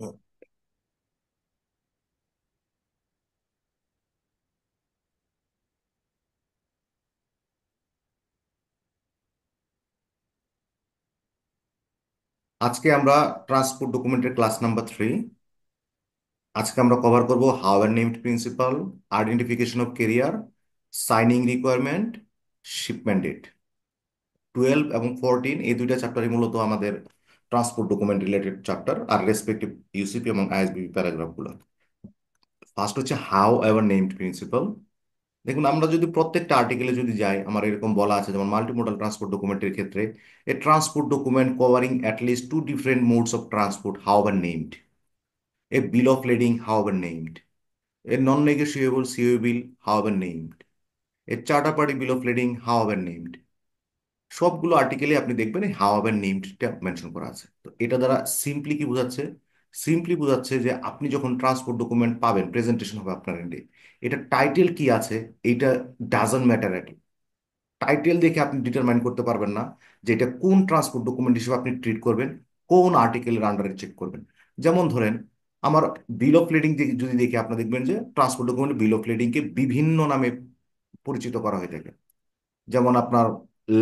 আজকে আমরা ট্রান্সপোর্ট ডকুমেন্টের ক্লাস নাম্বার 3। আজকে আমরা কভার করব how and named principal, identification of carrier, signing requirement, shipment date. 12 এবং 14 এই দুইটা চ্যাপ্টারই মূলত আমাদের ট্রান্সপোর্ট ডকুমেন্ট রিলেটেড চ্যাপ্টার, আর রেসপেক্টিভ ইউসিপি এবং আইএসবি প্যারাগ্রাফগুলো। ফার্স্ট হচ্ছে হাউ এভার নেমড প্রিন্সিপাল। দেখুন, আমরা যদি প্রত্যেকটা আর্টিকেলে যদি যাই, আমার এরকম বলা আছে যেমন মাল্টিমোডাল ট্রান্সপোর্ট ডকুমেন্টের ক্ষেত্রে a transport document covering at least two different modes of transport however named, a bill of lading however named, a non-negotiable COA bill however named, a charter party bill of lading however named। সবগুলো আর্টিকেলে আপনি দেখবেন এই হাওয়ার নেমডটা mention করা আছে। তো এটা দ্বারা সিম্পলি কি বোঝাচ্ছে? সিম্পলি বোঝাচ্ছে যে আপনি যখন ট্রান্সপোর্ট ডকুমেন্ট পাবেন, প্রেজেন্টেশন হবে আপনার এন্ডে, এটা টাইটেল কি আছে এইটা ডাজন্ট ম্যাটার এট। টাইটেল দেখে আপনি ডিটারমাইন করতে পারবেন না যে এটা কোন ট্রান্সপোর্ট ডকুমেন্ট হিসেবে আপনি ট্রিট করবেন, কোন আর্টিকেলের আন্ডারে চেক করবেন। যেমন ধরেন, আমার বিল অফ লেডিং যদি দেখি, আপনি দেখবেন যে ট্রান্সপোর্ট ডকুমেন্ট বিল অফ লেডিংকে বিভিন্ন নামে পরিচিত করা হয়ে থাকে। যেমন আপনার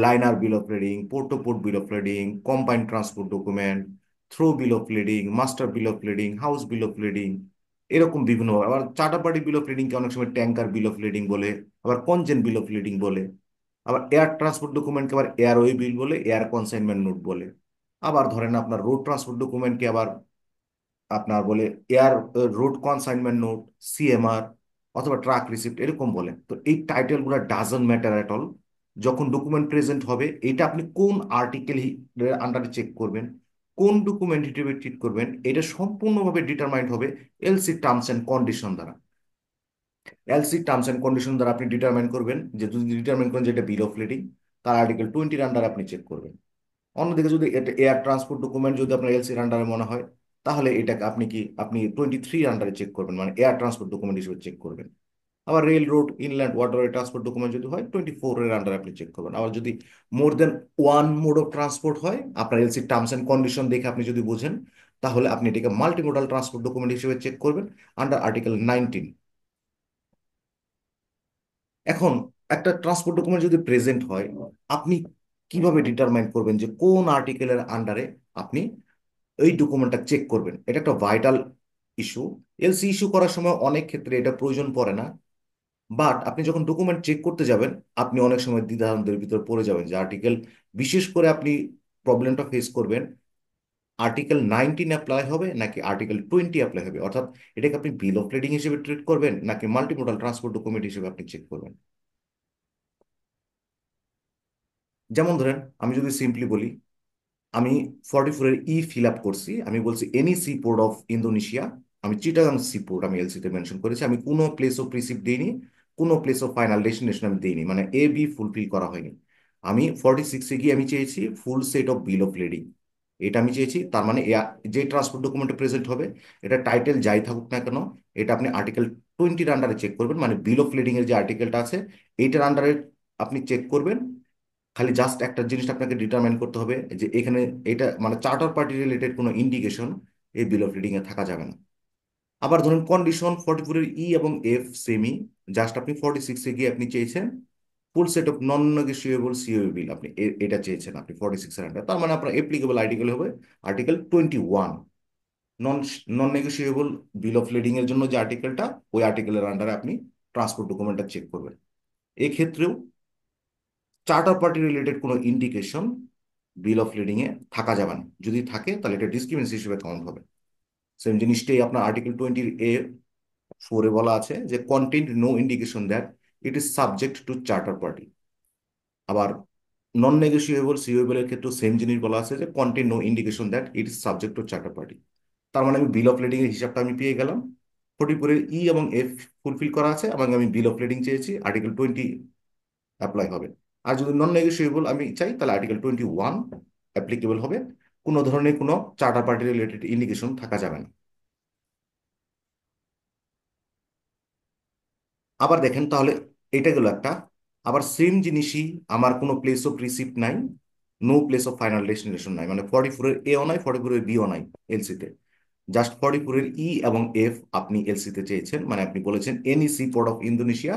liner bill of lading, port to port bill of lading, combined transport document, through bill of lading, master bill of lading, house bill of lading, এরকম বিভিন্ন। আবার চার্টার পার্টি বিল অফ লেডিংকে অনেক সময় ট্যাঙ্কার বিল অফ লেডিং বলে, আবার কনজেন বিল of লেডিং বলে। আবার এয়ার ট্রান্সপোর্ট ডকুমেন্টকে আবার এয়ারওয়ে বিল বলে, এয়ার কনসাইনমেন্ট নোট বলে। আবার ধরেন আপনার রোড ট্রান্সপোর্ট ডকুমেন্টকে আবার আপনার বলে air road consignment note, CMR, অথবা ট্রাক রিসিপ্ট এরকম বলে। তো এই টাইটেলগুলো ডাজন্ট ম্যাটার এট অল। যখন ডকুমেন্ট প্রেজেন্ট হবে, এটা আপনি কোন আর্টিকেল আন্ডারে চেক করবেন, কোন ডকুমেন্ট হিসেবে ট্রিট করবেন, এটা সম্পূর্ণভাবে ডিটারমাইন্ড হবে এলসি টার্মস অ্যান্ড কন্ডিশন দ্বারা। এলসি টার্মস অ্যান্ড কন্ডিশন দ্বারা আপনি ডিটারমাইন করবেন যে, যদি ডিটারমাইন করেন যে এটা বিল অফ লেডিং, তার আর্টিকেল 20 আন্ডারে আপনি চেক করবেন। অন্যদিকে যদি এটা এয়ার ট্রান্সপোর্ট ডকুমেন্ট যদি আপনার এলসির আন্ডারে মনে হয়, তাহলে এটাকে আপনি 23 আন্ডারে চেক করবেন, মানে এয়ার ট্রান্সপোর্ট ডকুমেন্ট হিসেবে চেক করবেন। আবার rail road inland water transport document যদি হয়, 24 আন্ডারে আপনি চেক করবেন। আবার যদি মোর than one mode of transport হয়, আপনার এলসি টার্মস অ্যান্ড কন্ডিশন দেখে আপনি যদি বুঝেন, তাহলে আপনি এটাকে মাল্টিমোডাল ট্রান্সপোর্ট ডকুমেন্ট হিসেবে চেক করবেন আন্ডার আর্টিকেল 19। এখন একটা ট্রান্সপোর্ট ডকুমেন্ট যদি প্রেজেন্ট হয়, আপনি কিভাবে ডিটারমাইন করবেন যে কোন আর্টিকেলের আন্ডারে আপনি এই ডকুমেন্টটা চেক করবেন? এটা একটা ভাইটাল ইস্যু। এলসি ইস্যু করার সময় অনেক ক্ষেত্রে এটা প্রয়োজন পড়ে না, বাট আপনি যখন ডকুমেন্ট চেক করতে যাবেন, আপনি অনেক সময় দ্বিধাদ্বন্দ্বের ভিতর পড়ে যাবেন যে আর্টিকেল, বিশেষ করে আপনি প্রবলেমটা ফেস করবেন আর্টিকেল 19 অ্যাপ্লাই হবে নাকি আর্টিকেল 20 অ্যাপ্লাই হবে, অর্থাৎ এটাকে আপনি বিল অফ লেডিং হিসেবে ট্রিট করবেন নাকি মাল্টিমোডাল ট্রান্সপোর্ট ডকুমেন্ট হিসেবে আপনি চেক করবেন। যেমন ধরেন, আমি যদি সিম্পলি বলি, আমি 44-এর ফিল আপ করছি, আমি বলছি any seaport of Indonesia. আমি চিটাগাং সি পোর্ট আমি এলসিতে মেনশন করেছি, আমি কোনো প্লেস অফ রিসিপ্ট দিইনি, কোনো প্লেস অফ ফাইনাল ডেস্টিনেশন আমি দিইনি, মানে এ বি ফুলফিল করা হয়নি। আমি 46-এ গিয়ে আমি চেয়েছি full set of bill of lading, এটা আমি চেয়েছি। তার মানে যে ট্রান্সপোর্ট ডকুমেন্টে প্রেজেন্ট হবে, এটা টাইটেল যাই থাকুক না কেন, এটা আপনি আর্টিকেল 20-র আন্ডারে চেক করবেন, মানে বিল অফ লেডিং এর যে আর্টিকেলটা আছে এইটার আন্ডারে আপনি চেক করবেন। খালি জাস্ট একটা জিনিস আপনাকে ডিটারমাইন করতে হবে যে এখানে এটা মানে চার্টার পার্টি রিলেটেড কোনো ইন্ডিকেশন এই বিল অফ রিডিং এ থাকা যাবে না। আবার ধরুন কন্ডিশন 44-এর এবং এফ সেমি, জাস্ট আপনি 46-এ গিয়ে আপনি চেয়েছেন full set of non negotiable sea way bill, আপনি এটা চেয়েছেন আপনি 46-এর আন্ডার, তার মানে আপনার অ্যাপ্লিকেবল আর্টিকেল হবে article 21। Non non negotiable bill of lading এর জন্য যে আর্টিকেলটা, ওই আর্টিকেলের আন্ডারে আপনি ট্রান্সপোর্ট ডকুমেন্টটা চেক করবেন। এক্ষেত্রেও চার্টার পার্টি রিলেটেড কোনো ইন্ডিকেশন বিল অফ লিডিং এ থাকা যাবে না, যদি থাকে তাহলে এটা ডিসক্রিমিনেন্সি হিসেবে কাউন্ট হবে। সেম জিনিসটাই আপনার আর্টিকেল 20A(4) বলা আছে যে content no indication that it is subject to charter party. আবার নন নেগোশিয়েবল সিওএবল এর ক্ষেত্রে সেম জিনিস বলা আছে যে content no indication that it is subject to charter party. তার মানে আমি বিল অফ লেডিং এর হিসাবটা আমি পেয়ে গেলাম, 44-এর এবং এফ ফুলফিল করা আছে এবং আমি বিল অফ লেডিং চেয়েছি, আর্টিকেল 20 অ্যাপ্লাই হবে। আর যদি নন নেগোশিয়েবল আমি চাই, তাহলে আর্টিকেল 21 অ্যাপ্লিকেবল হবে, কোনো ধরনের কোনো চার্টার পার্টি রিলেটেড ইন্ডিকেশন থাকা যাবে না। আবার দেখেন তাহলে, এটা গেল একটা। আবার সেম জিনিসই, আমার কোনো প্লেস অফ রিসিপ্ট নাই, no place of final destination নাই, মানে 44-এর এও নাই, 44-এর বিও নাই এলসিতে। জাস্ট 44-এর ই এবং এফ আপনি এলসিতে চেয়েছেন, মানে আপনি বলেছেন এনইসি পোর্ট অফ ইন্দোনেশিয়া,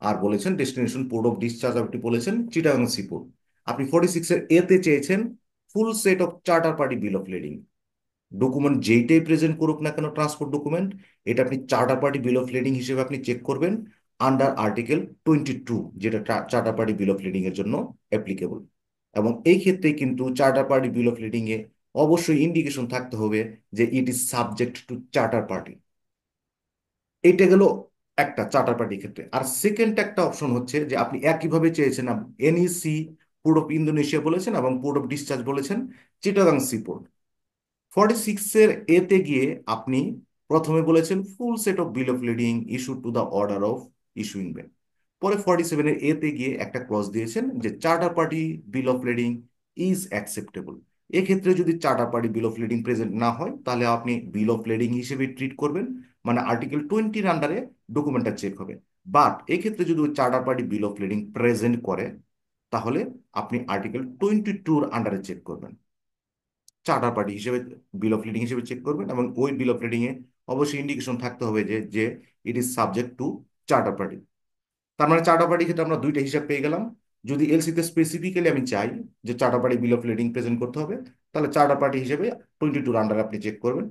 আর বলেছেন ডেস্টিনেশন পোর্ট অফ ডিসচার্জ আপনি বলেছেন চিটাগাং সি পোর্ট। আপনি 46-এর এতে চেয়েছেন full set of charter party bill of lading. Document যেইটাই প্রেজেন্ট করুক না কেন ট্রান্সপোর্ট ডকুমেন্ট, এটা আপনি charter party bill of lading হিসেবে আপনি চেক করবেন আন্ডার আর্টিকেল 22, যেটা charter party bill of lading এর জন্য অ্যাপ্লিকেবল। এবং এই ক্ষেত্রে কিন্তু charter party bill of lading এ অবশ্যই ইন্ডিকেশন থাকতে হবে যে it is subject to charter party. এইটা গেল একটা চার্টার পার্টির ক্ষেত্রে। আর সেকেন্ড একটা অপশন হচ্ছে যে আপনি একইভাবে চেয়েছেন এনইসি পোর্ট অফ ইন্দোনেশিয়া বলেছেন এবং পোর্ট অফ ডিসচার্জ বলেছেন চিটাগাং সি পোর্ট। 46-এর এতে গিয়ে আপনি প্রথমে বলেছেন ফুল set of bill of leading issue to the order of issuing bank. পরে 47-এর এতে গিয়ে একটা ক্লজ দিয়েছেন যে charter party bill of leading is acceptable. এক্ষেত্রে যদি charter party bill of leading present না হয় তাহলে আপনি বিল অফ লিডিং হিসেবে ট্রিট করবেন, মানে আর্টিকেল 20-র আন্ডারে ডকুমেন্টটা চেক হবে। বাট এক্ষেত্রে যদি ওই charter party bill of leading present করে তাহলে আপনি আর্টিকেল 22-র আন্ডারে চেক করবেন, চার্টার পার্টি হিসেবে বিল অফ লিডিং হিসেবে চেক করবেন। এবং ওই বিল অফ লিডিং এ অবশ্যই ইন্ডিকেশন থাকতে হবে যে যে it is subject to charter party. তার মানে চার্টার পার্টির ক্ষেত্রে আমরা দুইটা হিসাব পেয়ে গেলাম। যদি এলসিতে স্পেসিফিক্যালি আমি চাই যে charter party bill of leading present করতে হবে, তাহলে চার্টার পার্টি হিসেবে 22 আন্ডার আপনি চেক করবেন।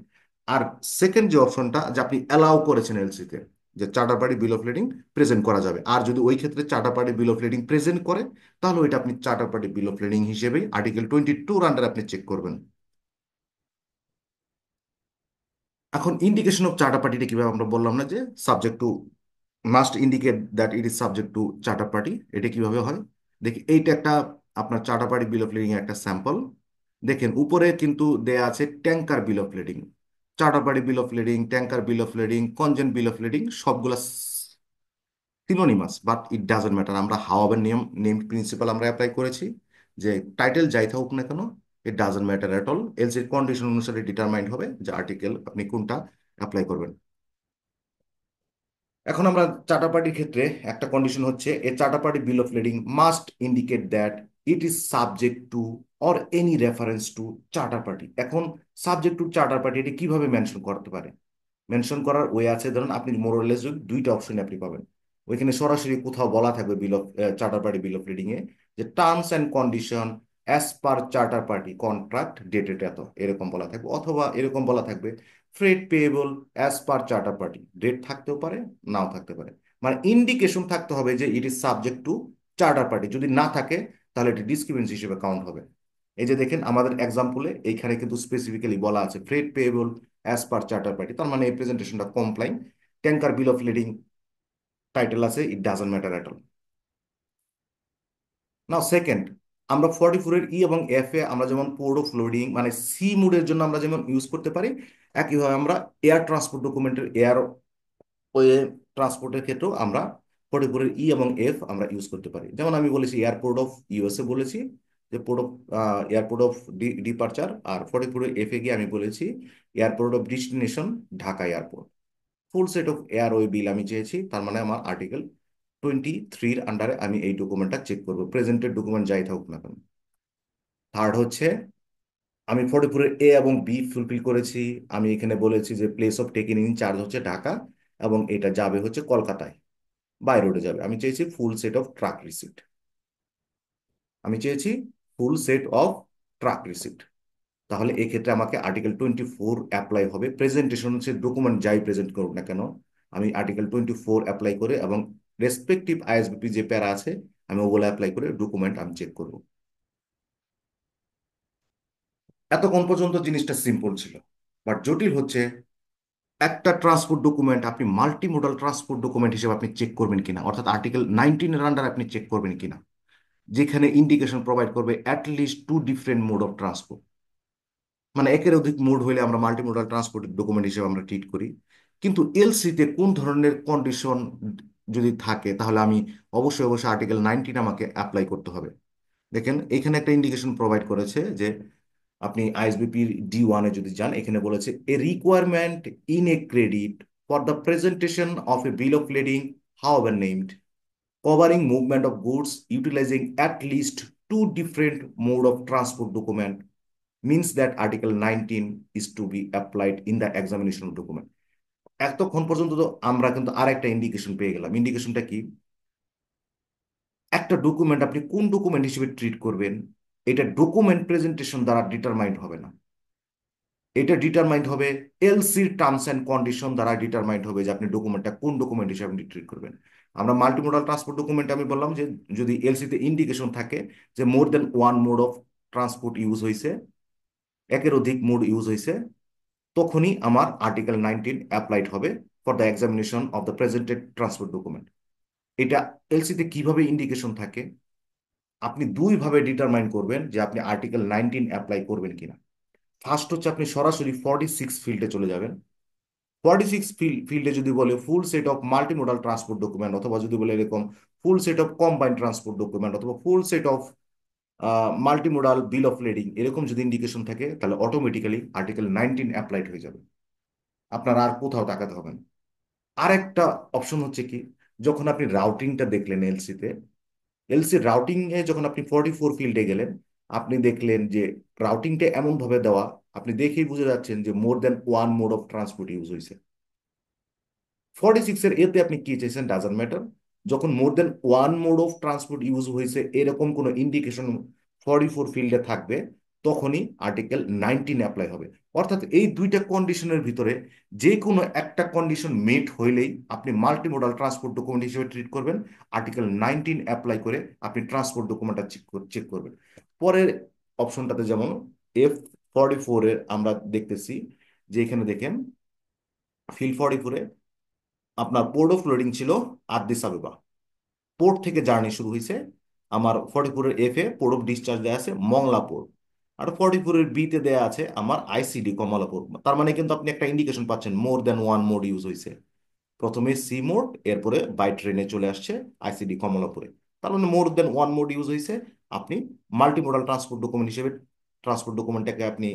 আর সেকেন্ড যে অপশনটা যে আপনি অ্যালাউ করেছেন এলসিতে যে charter party bill of leading present করা যাবে, আর যদি ওই ক্ষেত্রে charter party bill of leading present করে তাহলে ওইটা আপনি charter party bill of leading হিসেবে আর্টিকেল 22 আন্ডার আপনি চেক করবেন। এখন ইন্ডিকেশন অফ চার্টার পার্টিটা কিভাবে, আমরা বললাম না যে subject to must indicate that it is subject to charter party, এটা কিভাবে হয় দেখি। এইটা একটা আপনার charter party bill of lading এর একটা স্যাম্পল। দেখেন উপরে কিন্তু দেয়া আছে tanker bill of lading, charter party bill of lading, tanker bill of lading, congen bill of lading, সবগুলা synonymous, but it doesn't matter. আমরা হাওয়াবের নিয়ম নেম প্রিন্সিপাল আমরা অ্যাপ্লাই করেছি যে টাইটেল যাই থাকুক না কেন, it doesn't matter at all, এলসির কন্ডিশন অনুসারে ডিটারমাইন্ড হবে যে আর্টিকেল আপনি কোনটা অ্যাপ্লাই করবেন। এখন আমরা চার্টার পার্টির ক্ষেত্রে একটা কন্ডিশন হচ্ছে a charter party bill of lading must indicate that it is subject to or any reference to charter party. এখন সাবজেক্ট টু চার্টার পার্টি এটি কিভাবে মেনশন করতে পারে? মেনশন করার ওয়ে আছে, ধরুন আপনি মোরলেস দুইটা অপশন আপনি পাবেন। ওইখানে সরাসরি কোথাও বলা থাকবে bill of charter party bill of lading এ যে terms and condition as per charter party contract dated এত, এরকম বলা থাকবে। অথবা এরকম বলা থাকবে freight payable as per charter party, date থাকতেও পারে নাও থাকতে পারে। মানে ইন্ডিকেশন থাকতে হবে যে it is subject to charter party. যদি না থাকে তাহলে এটি ডিসক্রিমিনেন্স হিসেবে কাউন্ট হবে। এই যে দেখেন আমাদের এক্সাম্পলে এইখানে কিন্তু স্পেসিফিক্যালি বলা আছে freight payable as per charter party, তার মানে এই প্রেজেন্টেশনটা complying. Tanker bill of lading title আছে, it doesn't matter at all. Now second, আমরা 44-এর ই এবং এফ এ আমরা যেমন পোর্ট অফ লোডিং মানে সি মুডের জন্য আমরা যেমন ইউজ করতে পারি, একইভাবে আমরা এয়ার ট্রান্সপোর্ট ডকুমেন্টের এয়ার ওয়ে ট্রান্সপোর্টের ক্ষেত্রেও আমরা 44-এর ই এবং এফ আমরা ইউজ করতে পারি। যেমন আমি বলেছি এয়ারপোর্ট অফ ইউএসএ বলেছি যে port of airport of departure, আর 44-এর এফ এ গিয়ে আমি বলেছি airport of destination Dhaka airport. Full set of airway bill আমি চেয়েছি, তার মানে আমার আর্টিকেল 23-র আন্ডারে আমি এই ডকুমেন্টটা চেক করবো, প্রেজেন্টেড ডকুমেন্ট যাই থাকুক না কেন। থার্ড হচ্ছে আমি 44-এর এ এবং বি ফুলফিল করেছি। আমি এখানে বলেছি যে place of taking in charge হচ্ছে ঢাকা এবং এটা যাবে হচ্ছে কলকাতায়, বাই রোডে যাবে। আমি চেয়েছি full set of truck receipt, আমি চেয়েছি full set of truck receipt. তাহলে এক্ষেত্রে আমাকে আর্টিকেল 24 অ্যাপ্লাই হবে। প্রেজেন্টেশন হচ্ছে ডকুমেন্ট যাই প্রেজেন্ট করুক না কেন, আমি আর্টিকেল 24 অ্যাপ্লাই করে এবং রেসপেক্টিভ আইএসবিপি যে প্যারা আছে আমি ওগুলো অ্যাপ্লাই করে ডকুমেন্ট আমি চেক করব। এতক্ষণ পর্যন্ত জিনিসটা সিম্পল ছিল, বাট জটিল হচ্ছে একটা ট্রান্সপোর্ট ডকুমেন্ট আপনি মাল্টি মোডাল ট্রান্সপোর্ট ডকুমেন্ট হিসেবে আপনি চেক করবেন কিনা, অর্থাৎ আর্টিকেল 19-এর আন্ডার আপনি চেক করবেন কিনা, যেখানে ইন্ডিকেশন প্রোভাইড করবে at least two different mode of transport. মানে একের অধিক মোড হইলে আমরা মাল্টিমোডাল ট্রান্সপোর্ট ডকুমেন্ট হিসেবে আমরা ট্রিট করি। কিন্তু এলসিতে কোন ধরনের কন্ডিশন যদি থাকে তাহলে আমি অবশ্যই অবশ্যই আর্টিকেল 19 আমাকে অ্যাপ্লাই করতে হবে। দেখেন এখানে একটা ইন্ডিকেশন প্রোভাইড করেছে যে আপনি আইএসবিপির D1-এ যদি যান, এখানে বলেছে a requirement in a credit for the presentation of a bill of lading however named covering movement of goods utilizing at least two different mode of transport document means that Article 19 is to be applied in the examination document. এতক্ষণ পর্যন্ত তো আমরা কিন্তু আর একটা indication পেয়ে গেলাম। ইন্ডিকেশনটা কি? একটা ডকুমেন্ট আপনি কোন ডকুমেন্ট হিসেবে ট্রিট করবেন, এটা ডকুমেন্ট প্রেজেন্টেশন দ্বারা ডিটারমাইন্ড হবে না। এটা ডিটারমাইন্ড হবে এলসির টার্মস অ্যান্ড কন্ডিশন দ্বারা ডিটারমাইন্ড হবে যে আপনি ডকুমেন্টটা কোন ডকুমেন্ট হিসেবে আপনি ট্রিট করবেন। আমরা মাল্টিমোডাল ট্রান্সপোর্ট ডকুমেন্ট আমি বললাম যে যদি এলসিতে ইন্ডিকেশন থাকে যে more than one mode of transport use হয়েছে, একের অধিক মোড ইউজ হয়েছে, তখনই আমার আর্টিকেল 19 অ্যাপ্লাইড হবে for the examination of the presented transport document. এটা এলসিতে কিভাবে ইন্ডিকেশন থাকে? আপনি দুইভাবে ডিটারমাইন করবেন যে আপনি আর্টিকেল 19 অ্যাপ্লাই করবেন কিনা। ফার্স্ট হচ্ছে আপনি সরাসরি 46 ফিল্ডে চলে যাবেন। 46 ফিল্ডে যদি বলে full set of multimodal transport document, অথবা যদি বলে এরকম full set of combined transport document, অথবা full set of multimodal bill of lading, এরকম যদি ইন্ডিকেশন থাকে তাহলে অটোমেটিক্যালি আর্টিকেল 19 অ্যাপ্লাইড হয়ে যাবে। আপনার আর কোথাও তাকাতে হবে না। আরেকটা অপশন হচ্ছে কি, যখন আপনি রাউটিংটা দেখলেন এলসিতে, এলসি রাউটিং এ যখন আপনি 44 ফিল্ডে গেলেন, আপনি দেখলেন যে রাউটিংটা এমন ভাবে দেওয়া, আপনি দেখেই বুঝে যাচ্ছেন যে more than one mode of transport use হয়েছে। 46 এর এতে আপনি কি চাইছেন ডাজন্ট ম্যাটার। যখন more than one mode of transport use হয়েছে এরকম কোনো ইন্ডিকেশন 44 ফিল্ডে থাকবে, তখনই আর্টিকেল 19 অ্যাপ্লাই হবে। অর্থাৎ এই দুইটা কন্ডিশনের ভিতরে যে কোনো একটা কন্ডিশন মেট হইলেই আপনি মাল্টিমোডাল ট্রান্সপোর্ট ডকুমেন্ট হিসেবে ট্রিট করবেন। আর্টিকেল 19 অ্যাপ্লাই করে আপনি ট্রান্সপোর্ট ডকুমেন্টটা চেক করবেন। পরের অপশনটাতে যেমন F44 এর আমরা দেখতেছি যে এখানে দেখেন ফিল 44-এ আপনার পোর্ট অফ লোডিং ছিল আদিস আবেবা, পোর্ট থেকে জার্নি শুরু হয়েছে। আমার 44-এর F-এ পোর্ট অফ ডিসচার্জ দেওয়া আছে মংলা পোর্ট, আর 44-এর B-তে দেওয়া আছে আমার আইসিডি কমলাপুর। তার মানে কিন্তু আপনি একটা ইন্ডিকেশন পাচ্ছেন মোর দেন ওয়ান মোড ইউজ হয়েছে। প্রথমে সি মোড, এরপরে বাই ট্রেনে চলে আসছে আইসিডি কমলাপুরে। তার মানে মোর দেন ওয়ান মোড ইউজ হয়েছে। আপনি মাল্টিমোডাল ট্রান্সপোর্ট ডকুমেন্ট হিসেবে ট্রান্সপোর্ট ডকুমেন্টটাকে আপনি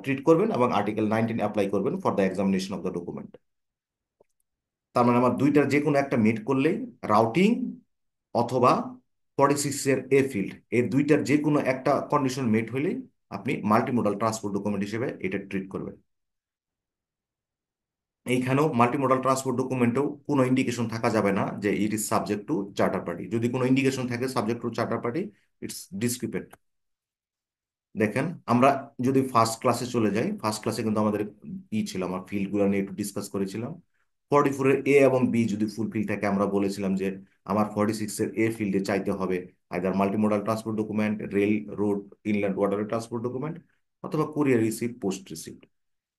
ট্রিট করবেন এবং আর্টিকেল 19 অ্যাপ্লাই করবেন for the examination of the document. তার মানে আমার দুইটার যে কোনো একটা মিট করলেই, রাউটিং অথবা 46-এর এ ফিল্ড, এই দুইটার যে কোনো একটা কন্ডিশন মিট হইলেই আপনি মাল্টিমোডাল ট্রান্সপোর্ট ডকুমেন্ট হিসেবে এটা ট্রিট করবেন। এইখানেও মাল্টিমোডাল ট্রান্সপোর্ট ডকুমেন্টেও কোনো ইন্ডিকেশন থাকা যাবে না যে it is subject to charter party. যদি কোনো ইন্ডিকেশন থাকে subject to charter party, it's discrepant. দেখেন আমরা যদি ফার্স্ট ক্লাসে চলে যাই, ফার্স্ট ক্লাসে কিন্তু আমাদের ছিল, আমার ফিল্ডগুলো নিয়ে একটু ডিসকাস করেছিলাম। 44-এর এ এবং বি যদি ফুলফিল থাকে, আমরা বলেছিলাম যে আমার 46-এর এ ফিল্ডে চাইতে হবে either multimodal transport document, rail, road, inland water transport document, অথবা কুরিয়ার রিসিপ্ট, পোস্ট রিসিপ্ট।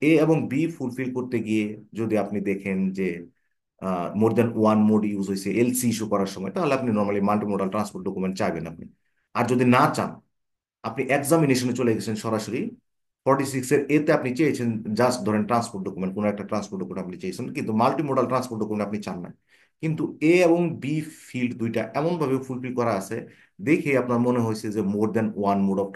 এ এবং বি ফুলফিল করতে গিয়ে যদি আপনি দেখেন যে more than one mode use হয়েছে এলসি ইস্যু করার সময়, তাহলে আপনি নর্মালি মাল্টিমোডাল ট্রান্সপোর্ট ডকুমেন্ট চাইবেন আপনি। আর যদি না চান, আপনি এক্সামিনেশনে চলে গেছেন সরাসরি, 46-এর এতে আপনি চেয়েছেন জাস্ট ধরেন ট্রান্সপোর্ট ডকুমেন্ট, কোনো একটা ট্রান্সপোর্ট ডকুমেন্ট আপনি চেয়েছেন, কিন্তু মাল্টিমোডাল ট্রান্সপোর্ট ডকুমেন্ট আপনি চান না। কিন্তু এ এবং বি ফিল্ড দুইটা এমনভাবে ফুলফিল করা আছে দেখে আপনার মনে হয়েছে যে more than one mode of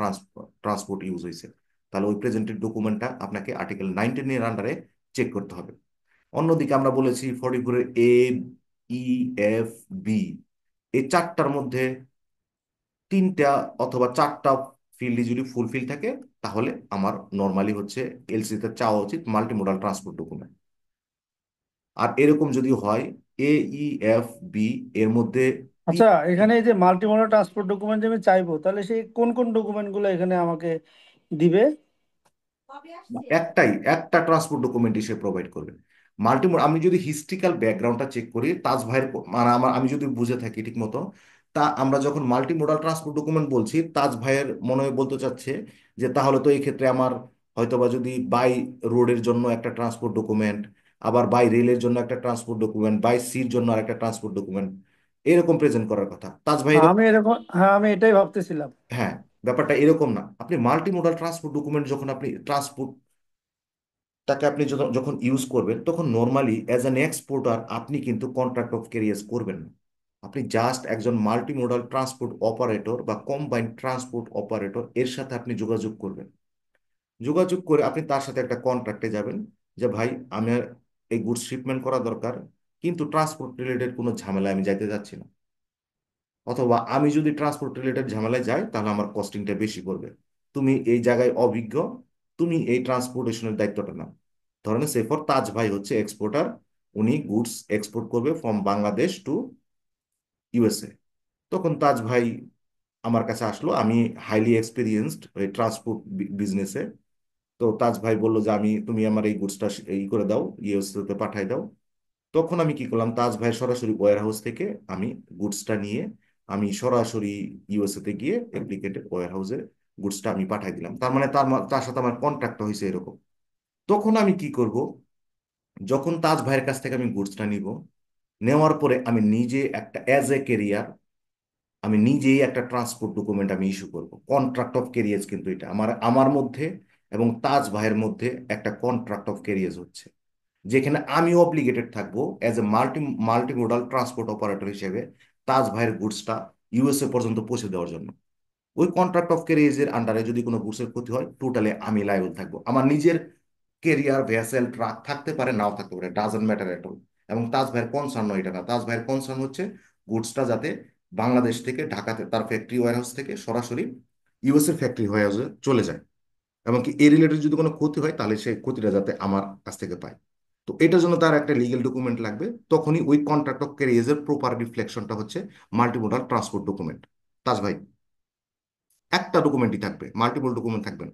transport use হয়েছে, তাহলে ওই প্রেজেন্টেড ডকুমেন্টটা আপনাকে আর্টিকেল 19-এর আন্ডারে চেক করতে হবে। অন্যদিকে আমরা বলেছি 44-এর এ, ই, এফ, বি, এই চারটার মধ্যে তিনটা অথবা চারটা ফিল্ডই যদি ফুলফিল থাকে, তাহলে আমার নর্মালি হচ্ছে এলসিতে চাওয়া উচিত মাল্টিমোডাল ট্রান্সপোর্ট ডকুমেন্ট। আর এরকম যদি হয় এ, ই, এফ, বি এর মধ্যে আচ্ছা, এখানে এই যে মাল্টি মডাল ট্রান্সপোর্ট ডকুমেন্ট যে আমি চাইবো, তাহলে সেই কোন কোন ডকুমেন্ট গুলো এখানে আমাকে দিবে? একটা ট্রান্সপোর্ট ডকুমেন্ট সে প্রোভাইড করবে। মাল্টিমোড আমি যদি হিস্ট্রিক্যাল ব্যাকগ্রাউন্ডটা চেক করি তাজ ভাইয়ের মানে আমি যদি বুঝে থাকি ঠিক মতো, তা আমরা যখন মাল্টিমোডাল ট্রান্সপোর্ট ডকুমেন্ট বলছি, তাজ ভাইয়ের মনে হয় বলতে চাচ্ছে যে তাহলে তো এই ক্ষেত্রে আমার হয়তোবা যদি বাই রোডের জন্য একটা ট্রান্সপোর্ট ডকুমেন্ট, আবার বাই রেলের জন্য একটা ট্রান্সপোর্ট ডকুমেন্ট, বাই সির জন্য আর একটা ট্রান্সপোর্ট ডকুমেন্ট, এরকম প্রেজেন্ট করার কথা তাজ ভাই। আমি এরকম, হ্যাঁ, আমি এটাই ভাবতেছিলাম। হ্যাঁ, ব্যাপারটা এরকম না। আপনি মাল্টিমোডাল ট্রান্সপোর্ট ডকুমেন্ট যখন আপনি তাকে আপনি যখন যখন ইউজ করবেন, তখন নর্মালি অ্যাজ অ্যান এক্সপোর্টার আপনি কিন্তু কন্ট্রাক্ট অফ ক্যারিয়ার্স করবেন না। আপনি জাস্ট একজন মাল্টিমোডাল ট্রান্সপোর্ট অপারেটর বা কম্বাইন্ড ট্রান্সপোর্ট অপারেটর এর সাথে আপনি যোগাযোগ করবেন। যোগাযোগ করে আপনি তার সাথে একটা কন্ট্রাক্টে যাবেন যে ভাই আমার এই গুডস শিপমেন্ট করা দরকার, কিন্তু ট্রান্সপোর্ট রিলেটেড কোনো ঝামেলায় আমি যাইতে যাচ্ছি না, অথবা আমি যদি ট্রান্সপোর্ট রিলেটেড ঝামেলায় যাই তাহলে আমার কস্টিংটা বেশি পড়বে। তুমি এই জায়গায় অভিজ্ঞ, তুমি এই ট্রান্সপোর্টেশনের দায়িত্বটা নাও। ধরেন সেফর তাজ ভাই হচ্ছে এক্সপোর্টার, উনি গুডস এক্সপোর্ট করবে ফ্রম বাংলাদেশ টু ইউএসএ। তখন তাজ ভাই আমার কাছে আসলো, আমি হাইলি এক্সপিরিয়েন্সড এই ট্রান্সপোর্ট বিজনেসে। তো তাজ ভাই বললো যে আমি, তুমি আমার এই গুডসটা ই করে দাও, ইউএসএ তে পাঠাই দাও। তখন আমি কি করলাম, তাজ ভাই সরাসরি ওয়্যার হাউস থেকে আমি গুডসটা নিয়ে আমি সরাসরি ইউএসএ তে গিয়ে অ্যাপ্লিকেটেড ওয়্যার হাউসে গুডসটা আমি পাঠাই দিলাম। তার মানে তার সাথে আমার কন্ট্রাক্ট হয়েছে এরকম। তখন আমি কি করব, যখন তাজ ভাইয়ের কাছ থেকে আমি গুডসটা নিব, নেওয়ার পরে আমি নিজে একটা অ্যাজ এ কেরিয়ার আমি নিজেই একটা ট্রান্সপোর্ট ডকুমেন্ট আমি ইস্যু করব। কন্ট্রাক্ট অফ ক্যারিয়েজ কিন্তু এটা আমার আমার মধ্যে এবং তাজ ভাইয়ের মধ্যে একটা কন্ট্রাক্ট অফ ক্যারিয়েজ হচ্ছে, যেখানে আমি অব্লিগেটেড থাকবো as a multimodal transport operator হিসেবে তাজ ভাইয়ের গুডসটা ইউএসএ পর্যন্ত পৌঁছে দেওয়ার জন্য। ওই কন্ট্রাক্ট অফ ক্যারিয়েজের আন্ডারে যদি কোনো গুডসের ক্ষতি হয়, টোটালি আমি লায়াবল থাকবো। আমার নিজের কেরিয়ার ভেসেল ট্রাক থাকতে পারে, নাও থাকতে পারে, ডাজন্ট ম্যাটার এট অল। এবং তাজ ভাইয়ের কনসার্ন নয় এটা না, তাজ ভাইয়ের কনসার্ন হচ্ছে গুডসটা যাতে বাংলাদেশ থেকে ঢাকাতে তার ফ্যাক্টরি ওয়্যারহাউস থেকে সরাসরি ইউএসএ ফ্যাক্টরি ওয়্যারহাউসে চলে যায়। এমনকি এই রিলেটেড যদি কোনো ক্ষতি হয়, তাহলে সেই ক্ষতিটা যাতে আমার কাছ থেকে পায়। তো এটার জন্য তার একটা লিগেল ডকুমেন্ট লাগবে। তখনই ওই কন্ট্রাক্ট অফ ক্যারিয়েজের প্রপার রিফ্লেকশনটা হচ্ছে মাল্টিমোডাল ট্রান্সপোর্ট ডকুমেন্ট। তাজ ভাই, একটা ডকুমেন্টই থাকবে, মাল্টিপল ডকুমেন্ট থাকবে না।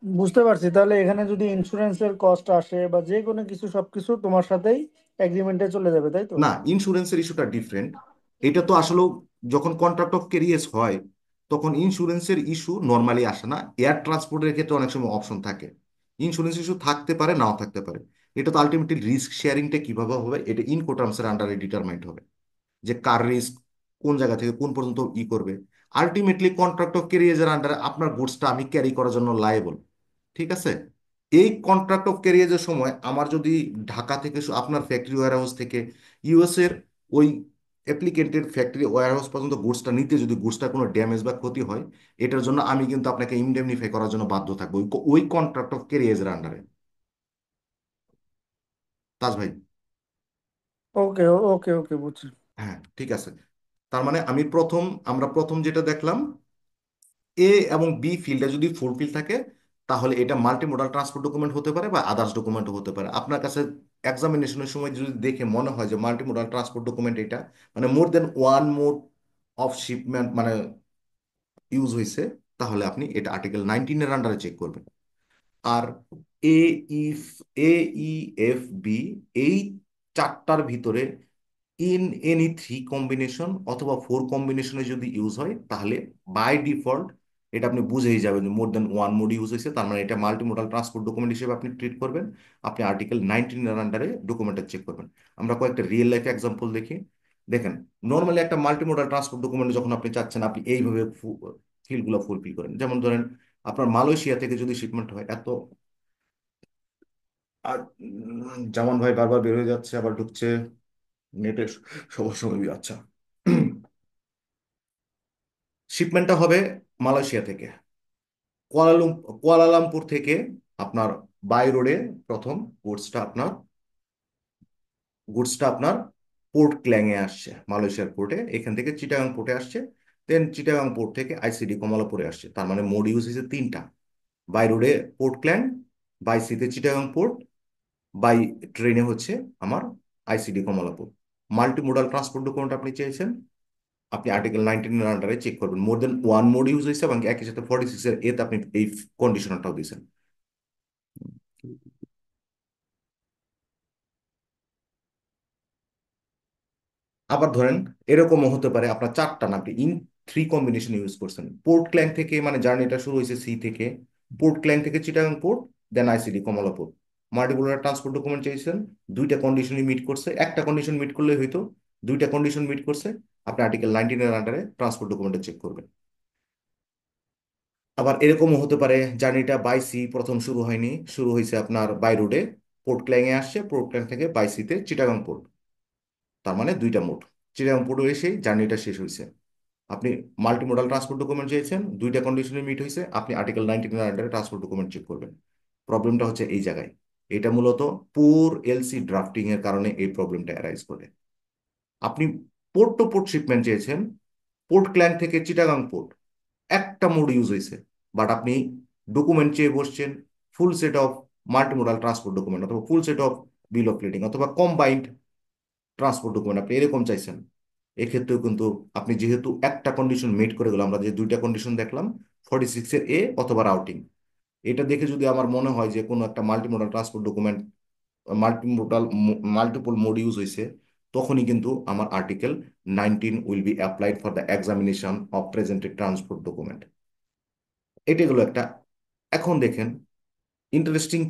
বুঝতে পারছি। তাহলে এখানে যদি ইন্স্যুরেন্সের কস্ট আসে বা যে কোনো কিছু, সবকিছু তোমার সাথেই এগ্রিমেন্টে চলে যাবে, তাই তো? না, ইন্স্যুরেন্সের ইস্যুটা ডিফারেন্ট। এটা তো আসলে যখন কন্ট্রাক্ট অফ ক্যারিয়েজ হয়, তখন ইন্স্যুরেন্সের ইস্যু নর্মালি আসে না। এয়ার ট্রান্সপোর্টের ক্ষেত্রে অনেক সময় অপশন থাকে, ইন্স্যুরেন্স ইস্যু থাকতে পারে, নাও থাকতে পারে। এটা তো আলটিমেটলি রিস্ক শেয়ারিংটা কিভাবে হবে, এটা ইনকোটার্মস এর আন্ডারে ডিটারমাইন্ড হবে, যে কার রিস্ক কোন জায়গা থেকে কোন পর্যন্ত ই করবে। আলটিমেটলি কন্ট্রাক্ট অফ ক্যারিয়েজের আন্ডারে আপনার গুডসটা আমি ক্যারি করার জন্য লায়েবল। ঠিক আছে। এই কন্ট্রাক্ট অফ ক্যারিয়েজের সময় আমার যদি ঢাকা থেকে আপনার ফ্যাক্টরি ওয়্যারহাউস থেকে ইউএস এর ওই অ্যাপ্লিকেন্টের ফ্যাক্টরি ওয়্যারহাউস পর্যন্ত গুডসটা নিতে যদি গুডসটা কোনো ড্যামেজ বা ক্ষতি হয়, এটার জন্য আমি কিন্তু আপনাকে ইনডেমনিফাই করার জন্য বাধ্য থাকবো ওই ওই কন্ট্রাক্ট অফ ক্যারিয়েজের আন্ডারে। তাজ ভাই। ওকে, ওকে, ওকে, বুঝছি। হ্যাঁ, ঠিক আছে। তার মানে আমরা প্রথম যেটা দেখলাম, এ এবং বি ফিল্ডে যদি ফুলফিল থাকে, তাহলে এটা মাল্টিমোডাল ট্রান্সপোর্ট ডকুমেন্ট হতে পারে বা আদার্স ডকুমেন্টও হতে পারে। আপনার কাছে এক্সামিনেশনের সময় যদি দেখে মনে হয় যে মাল্টিমোডাল ট্রান্সপোর্ট ডকুমেন্ট এটা মানে মোর than one mode of shipment মানে ইউজ হয়েছে, তাহলে আপনি এটা আর্টিকেল 19 এর আন্ডারে চেক করবেন। আর A F A E F B এই চারটার ভিতরে ইন এনি থ্রি কম্বিনেশন অথবা ফোর কম্বিনেশনে যদি ইউজ হয়, তাহলে বাই ডিফল্ট এটা আপনি বুঝেই যাবেন যে more than one mode use হয়েছে, তার মানে এটা মাল্টিমোডাল ট্রান্সপোর্ট ডকুমেন্ট হিসেবে আপনি ট্রিট করবেন। আপনি আর্টিকেল 19 এর আন্ডারে ডকুমেন্টটা চেক করবেন। আমরা কয়েকটা রিয়েল লাইফ এক্সাম্পল দেখি। দেখেন, নর্মালি একটা মাল্টিমোডাল ট্রান্সপোর্ট ডকুমেন্ট যখন আপনি চাচ্ছেন, আপনি এইভাবে ফিল্ডগুলো ফুলফিল করেন। যেমন ধরেন, আপনার মালয়েশিয়া থেকে যদি শিপমেন্ট হয় এত, আর জামান ভাই বারবার বের হয়ে যাচ্ছে আবার ঢুকছে, নেটের সমস্যা হবে। আচ্ছা, শিপমেন্টটা হবে মালয়েশিয়া থেকে, কুয়ালালামপুর থেকে আপনার বাই রোডে প্রথম গুডসটা আপনার গুডসটা আপনার পোর্ট ক্ল্যাংয়ে আসছে, মালয়েশিয়ার পোর্টে, এখান থেকে চিটাগাং পোর্টে আসছে। দেন চিটাগাং পোর্ট থেকে আইসিডি কমলাপুরে আসছে। তার মানে মোড ইউজ হয়েছে তিনটা: বাই রোডে পোর্ট ক্ল্যাং, বাই সিতে চিটাগাং পোর্ট, বাই ট্রেনে হচ্ছে আমার ICD Kamalapur. Multi modal transport document আপনি চেয়েছেন, আপনি আর্টিকেল 19 এর আন্ডারে চেক করবেন মোর দেন ওয়ান মোড ইউজ হয়েছে এবং একই সাথে 46 এর এতে আপনি এই কন্ডিশনারটাও দিয়েছেন। আবার ধরেন, এরকমও হতে পারে আপনার চারটা না, আপনি ইন থ্রি কম্বিনেশন ইউজ করছেন। পোর্ট ক্ল্যাং থেকে মানে জার্নিটা শুরু হয়েছে সি থেকে, পোর্ট ক্ল্যাং থেকে চিটাগাং পোর্ট, দেন আইসিডি কমলাপুর। মাল্টিপুলার ট্রান্সপোর্ট ডকুমেন্ট চেয়েছেন, দুইটা কন্ডিশনই মিট করছে, একটা কন্ডিশন মিট করলে হয়তো, দুইটা কন্ডিশন মিট করছে, আপনি আর্টিকেল 19 এর আন্ডারে ট্রান্সপোর্ট ডকুমেন্টে চেক করবেন। আবার এরকমও হতে পারে, জার্নিটা বাই সি প্রথম শুরু হয়নি, শুরু হয়েছে আপনার বাই রোডে, পোর্ট ক্ল্যাং এ আসছে, পোর্ট ক্ল্যাং থেকে বাই সিতে চিটাগাং পোর্ট। তার মানে দুইটা মোড, চিটাগাং পোর্টে এসেই জার্নিটা শেষ হয়েছে। আপনি মাল্টিমোডাল ট্রান্সপোর্ট ডকুমেন্ট চেয়েছেন, দুইটা কন্ডিশনে মিট হয়েছে, আপনি আর্টিকেল 19 এর আন্ডারে ট্রান্সপোর্ট ডকুমেন্ট চেক করবেন। প্রবলেমটা হচ্ছে এই জায়গায়। এটা মূলত পুর এলসি ড্রাফটিং এর কারণে এই প্রবলেমটা অ্যারাইজ করে। আপনি পোর্ট টু পোর্ট শিপমেন্ট চেয়েছেন, পোর্ট ক্ল্যাং থেকে চিটাগাং পোর্ট, একটা মোড ইউজ হয়েছে, বাট আপনি ডকুমেন্ট চেয়ে বসছেন full set of multimodal transport document, অথবা full set of bill of lading, অথবা কম্বাইন্ড ট্রান্সপোর্ট ডকুমেন্ট আপনি এরকম চাইছেন। এক্ষেত্রেও কিন্তু আপনি যেহেতু একটা কন্ডিশন মেট করে গেল, আমরা যে দুইটা কন্ডিশন দেখলাম 46 এর অথবা রাউটিং, এটা দেখে যদি আমার মনে হয় যে কোনো একটা multimodal transport document multimodal multiple mode use হয়েছে, তখনই কিন্তু আমার article 19 will be applied for the examination of presented transport document. এটা হলো একটা। এখন দেখেন, ইন্টারেস্টিং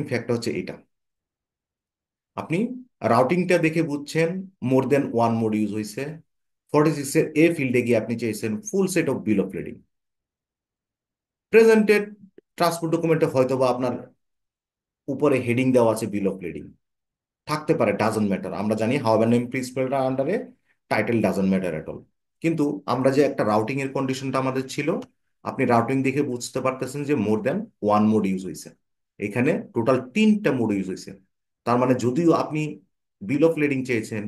ফ্যাক্টর হচ্ছে এটা, আপনি রাউটিংটা দেখে বুঝছেন more than one mode use হয়েছে। 46 এর ফিল্ডে গিয়ে আপনি চেয়েছেন full set of bill of lading. Presented transport ডকুমেন্টে হয়তো বা আপনার উপরে হেডিং দেওয়া আছে বিল অফ লেডিং, থাকতে পারে, ডাজন্ট ম্যাটার। আমরা জানি হাওয়ার নেম প্রিন্সিপালটার আন্ডারে title doesn't matter at all. কিন্তু আমরা যে একটা রাউটিং এর কন্ডিশনটা আমাদের ছিল, আপনি রাউটিং দেখে বুঝতে পারতেছেন যে more than one mode use হয়েছে। এখানে টোটাল তিনটা মোড ইউজ হয়েছে। তার মানে যদিও আপনি বিল অফ লেডিং চেয়েছেন,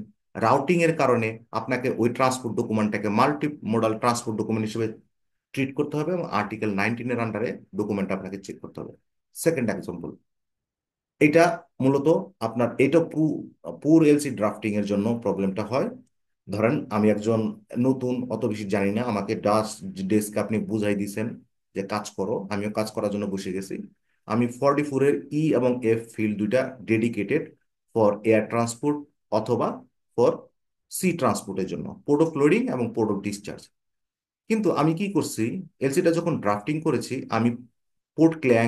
রাউটিং এর কারণে আপনাকে ওই ট্রান্সপোর্ট ডকুমেন্টটাকে মাল্টি মোডাল ট্রান্সপোর্ট ডকুমেন্ট হিসেবে ট্রিট করতে হবে, এবং আর্টিকেল 19 এর আন্ডারে ডকুমেন্ট আপনাকে চেক করতে হবে। সেকেন্ড এক্সাম্পল, এটা মূলত আপনার এটা পুর এলসি ড্রাফটিং এর জন্য প্রবলেমটা হয়। ধরেন আমি একজন নতুন, অত বেশি জানি না, আমাকে ডেস্ক আপনি বুঝাই দিছেন যে কাজ করো, আমিও কাজ করার জন্য বসে গেছি। আমি 44 এর এবং এফ ফিল্ড দুইটা ডেডিকেটেড ফর এয়ার ট্রান্সপোর্ট অথবা ফর সি ট্রান্সপোর্টের জন্য, পোর্ট অফ লোডিং এবং পোর্ট অফ ডিসচার্জ। কিন্তু আমি কি করছি, এলসিটা যখন ড্রাফটিং করেছি আমি port Klang,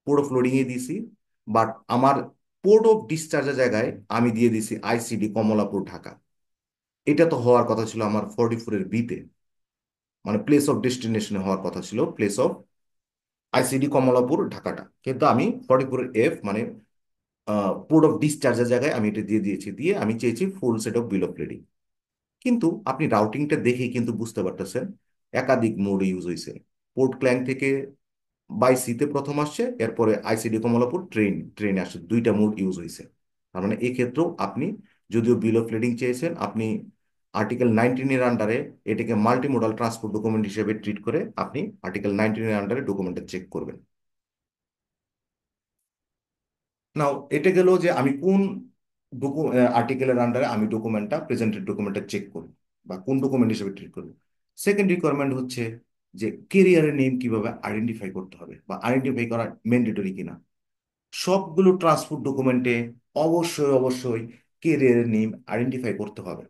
port of loading এ দিছি, বাট আমার পোর্ট অফ ডিসচার্জের জায়গায় আমি দিয়ে দিছি আইসিডি কমলাপুর ঢাকা। এটা তো হওয়ার কথা ছিল আমার 44 এর বিতে, মানে প্লেস অফ ডেস্টিনেশনে হওয়ার কথা ছিল প্লেস অফ আইসিডি কমলাপুর ঢাকাটা, কিন্তু আমি 44 এর এফ মানে পোর্ট অফ ডিসচার্জের জায়গায় আমি এটা দিয়ে দিয়েছি, দিয়ে আমি চেয়েছি full set of bill of lading. কিন্তু আপনি রাউটিংটা দেখেই কিন্তু বুঝতে পারতেছেন একাধিক মোড ইউজ হয়েছে। পোর্ট ক্ল্যাং থেকে বাই সিতে প্রথম আসছে, এরপরে আইসিডি কমলাপুর ট্রেনে আসছে, দুইটা মোড ইউজ হয়েছে। তার মানে এই ক্ষেত্রেও আপনি যদিও বিল অফ লেডিং চেয়েছেন, আপনি আর্টিকেল 19 এর আন্ডারে এটাকে মাল্টি মোডাল ট্রান্সপোর্ট ডকুমেন্ট হিসেবে ট্রিট করে আপনি আর্টিকেল 19 এর আন্ডারে ডকুমেন্টটা চেক করবেন। নাও এটা গেল যে আমি কোন আর্টিকেলের আন্ডারে আমি ডকুমেন্টটা প্রেজেন্টেড ডকুমেন্টটা চেক করব বা কোন ডকুমেন্ট হিসেবে ট্রিট করব। সেকেন্ড রিকোয়ারমেন্ট হচ্ছে যে কেরিয়ারের নেম কিভাবে আইডেন্টিফাই করতে হবে বা আইডেন্টিফাই করা ম্যান্ডেটরি কিনা। সবগুলো ট্রান্সপোর্ট ডকুমেন্টে অবশ্যই কেরিয়ারের নেম আইডেন্টিফাই করতে হবে,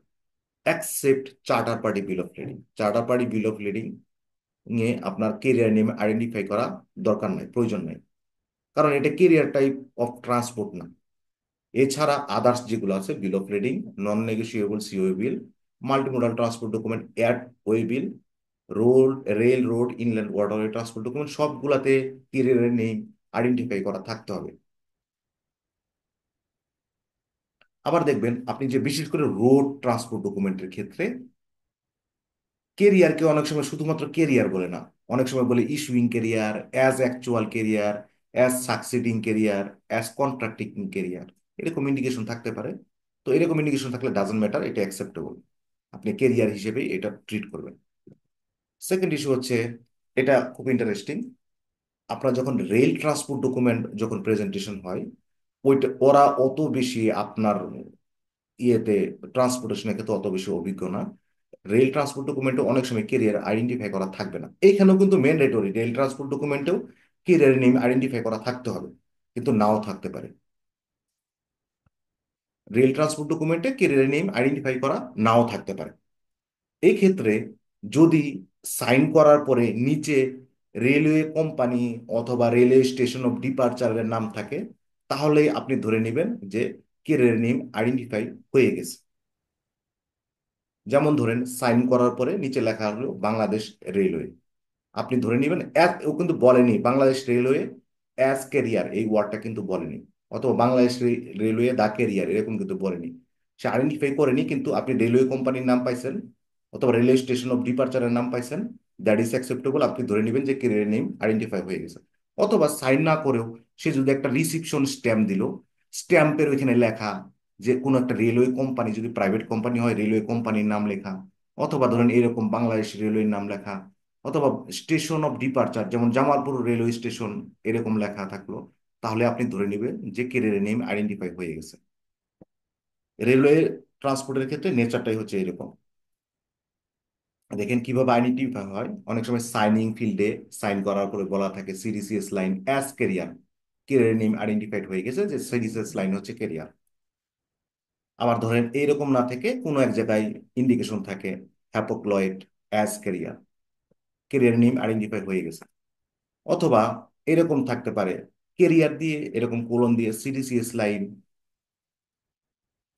accept charter party bill of lading. Charter party bill of lading নিয়ে আপনার কেরিয়ার নেম আইডেন্টিফাই করা দরকার নাই, প্রয়োজন নাই, কারণ এটা কেরিয়ার টাইপ অফ ট্রান্সপোর্ট না। এছাড়া আদার্স যেগুলো আছে, bill of lading, non negotiable sea way bill, multimodal transport document, air way bill, road rail road inland waterway transport document, সবগুলাতে কেরিয়ারের নেম আইডেন্টিফাই করা থাকতে হবে। আবার দেখবেন আপনি যে বিশেষ করে রোড ট্রান্সপোর্ট ডকুমেন্টের ক্ষেত্রে কেরিয়ারকে অনেক সময় শুধুমাত্র কেরিয়ার বলে না, অনেক সময় বলে issuing career, as actual career, as সাকসিডিং career, as contracting career, এরকম ইন্ডিকেশন থাকতে পারে। তো এরকম ইন্ডিকেশন থাকলে ডাজন্ট ম্যাটার, এটা অ্যাকসেপ্টেবল, আপনি কেরিয়ার হিসেবে এটা ট্রিট করবেন। সেকেন্ড ইস্যু হচ্ছে, এটা খুব ইন্টারেস্টিং, আপনার যখন রেল ট্রান্সপোর্ট ডকুমেন্ট যখন প্রেজেন্টেশন হয়, ওইটা ওরা অত বেশি আপনার ইয়েতে ট্রান্সপোর্টেশনের ক্ষেত্রে অত বেশি অভিজ্ঞ না। রেল ট্রান্সপোর্ট ডকুমেন্টে অনেক সময় কেরিয়ার আইডেন্টিফাই করা থাকবে না, এখানেও কিন্তু ম্যান্ডেটরি রেল ট্রান্সপোর্ট ডকুমেন্টেও কেরিয়ার নেম আইডেন্টিফাই করা থাকতে হবে, কিন্তু নাও থাকতে পারে। রেল ট্রান্সপোর্ট ডকুমেন্টে কেরিয়ার নেম আইডেন্টিফাই করা নাও থাকতে পারে। এই ক্ষেত্রে যদি সাইন করার পরে নিচে রেলওয়ে কোম্পানি অথবা রেলওয়ে স্টেশন অফ ডিপারচারের নাম থাকে, তাহলে আপনি ধরে নেবেন যে কেরিয়ার নেম আইডেন্টিফাই হয়ে গেছে। যেমন ধরেন সাইন করার পরে নিচে লেখা হলো বাংলাদেশ রেলওয়ে, আপনি ধরে নেবেন ও কিন্তু বলেনি বাংলাদেশ রেলওয়ে অ্যাজ ক্যারিয়ার, এই ওয়ার্ডটা কিন্তু বলেনি, অথবা বাংলাদেশ রেলওয়ে দা ক্যারিয়ার এরকম কিন্তু বলেনি। সে আইডেন্টিফাই করেনি, কিন্তু আপনি রেলওয়ে কোম্পানির নাম পাইছেন অথবা রেলওয়ে স্টেশন অফ ডিপারচারের নাম পাইছেন, দ্যাট ইজ অ্যাকসেপ্টেবল, আপনি ধরে নেবেন যে ক্যারিয়ার নেম আইডেন্টিফাই হয়ে গেছে। অথবা সাইন না করেও সে যদি একটা রিসিপশন স্ট্যাম্প দিল, স্ট্যাম্পের ওইখানে লেখা যে কোনো একটা রেলওয়ে কোম্পানি, যদি প্রাইভেট কোম্পানি হয় রেলওয়ে কোম্পানির নাম লেখা, অথবা ধরেন এরকম বাংলাদেশ রেলওয়ের নাম লেখা, অথবা স্টেশন অফ ডিপারচার, যেমন জামালপুর রেলওয়ে স্টেশন এরকম লেখা থাকলো, তাহলে আপনি ধরে নেবেন যে ক্যারিয়ার নেম আইডেন্টিফাই হয়ে গেছে। রেলওয়ে ট্রান্সপোর্টের ক্ষেত্রে নেচারটাই হচ্ছে এরকম। দেখেন কিভাবে আইডেন্টিফাই হয়, অনেক সময় সাইনিং ফিল্ডে সাইন করার পরে বলা থাকে CDCS line as carrier, carrier name identified হয়ে গেছে যে সিডিসিএস লাইন হচ্ছে ক্যারিয়ার। আবার ধরেন এইরকম না থেকে কোনো এক জায়গায় ইন্ডিকেশন থাকে Hapag Lloyd as carrier, carrier name identify হয়ে গেছে। অথবা এরকম থাকতে পারে কেরিয়ার দিয়ে এরকম কোলন দিয়ে সিডিসিএস লাইন,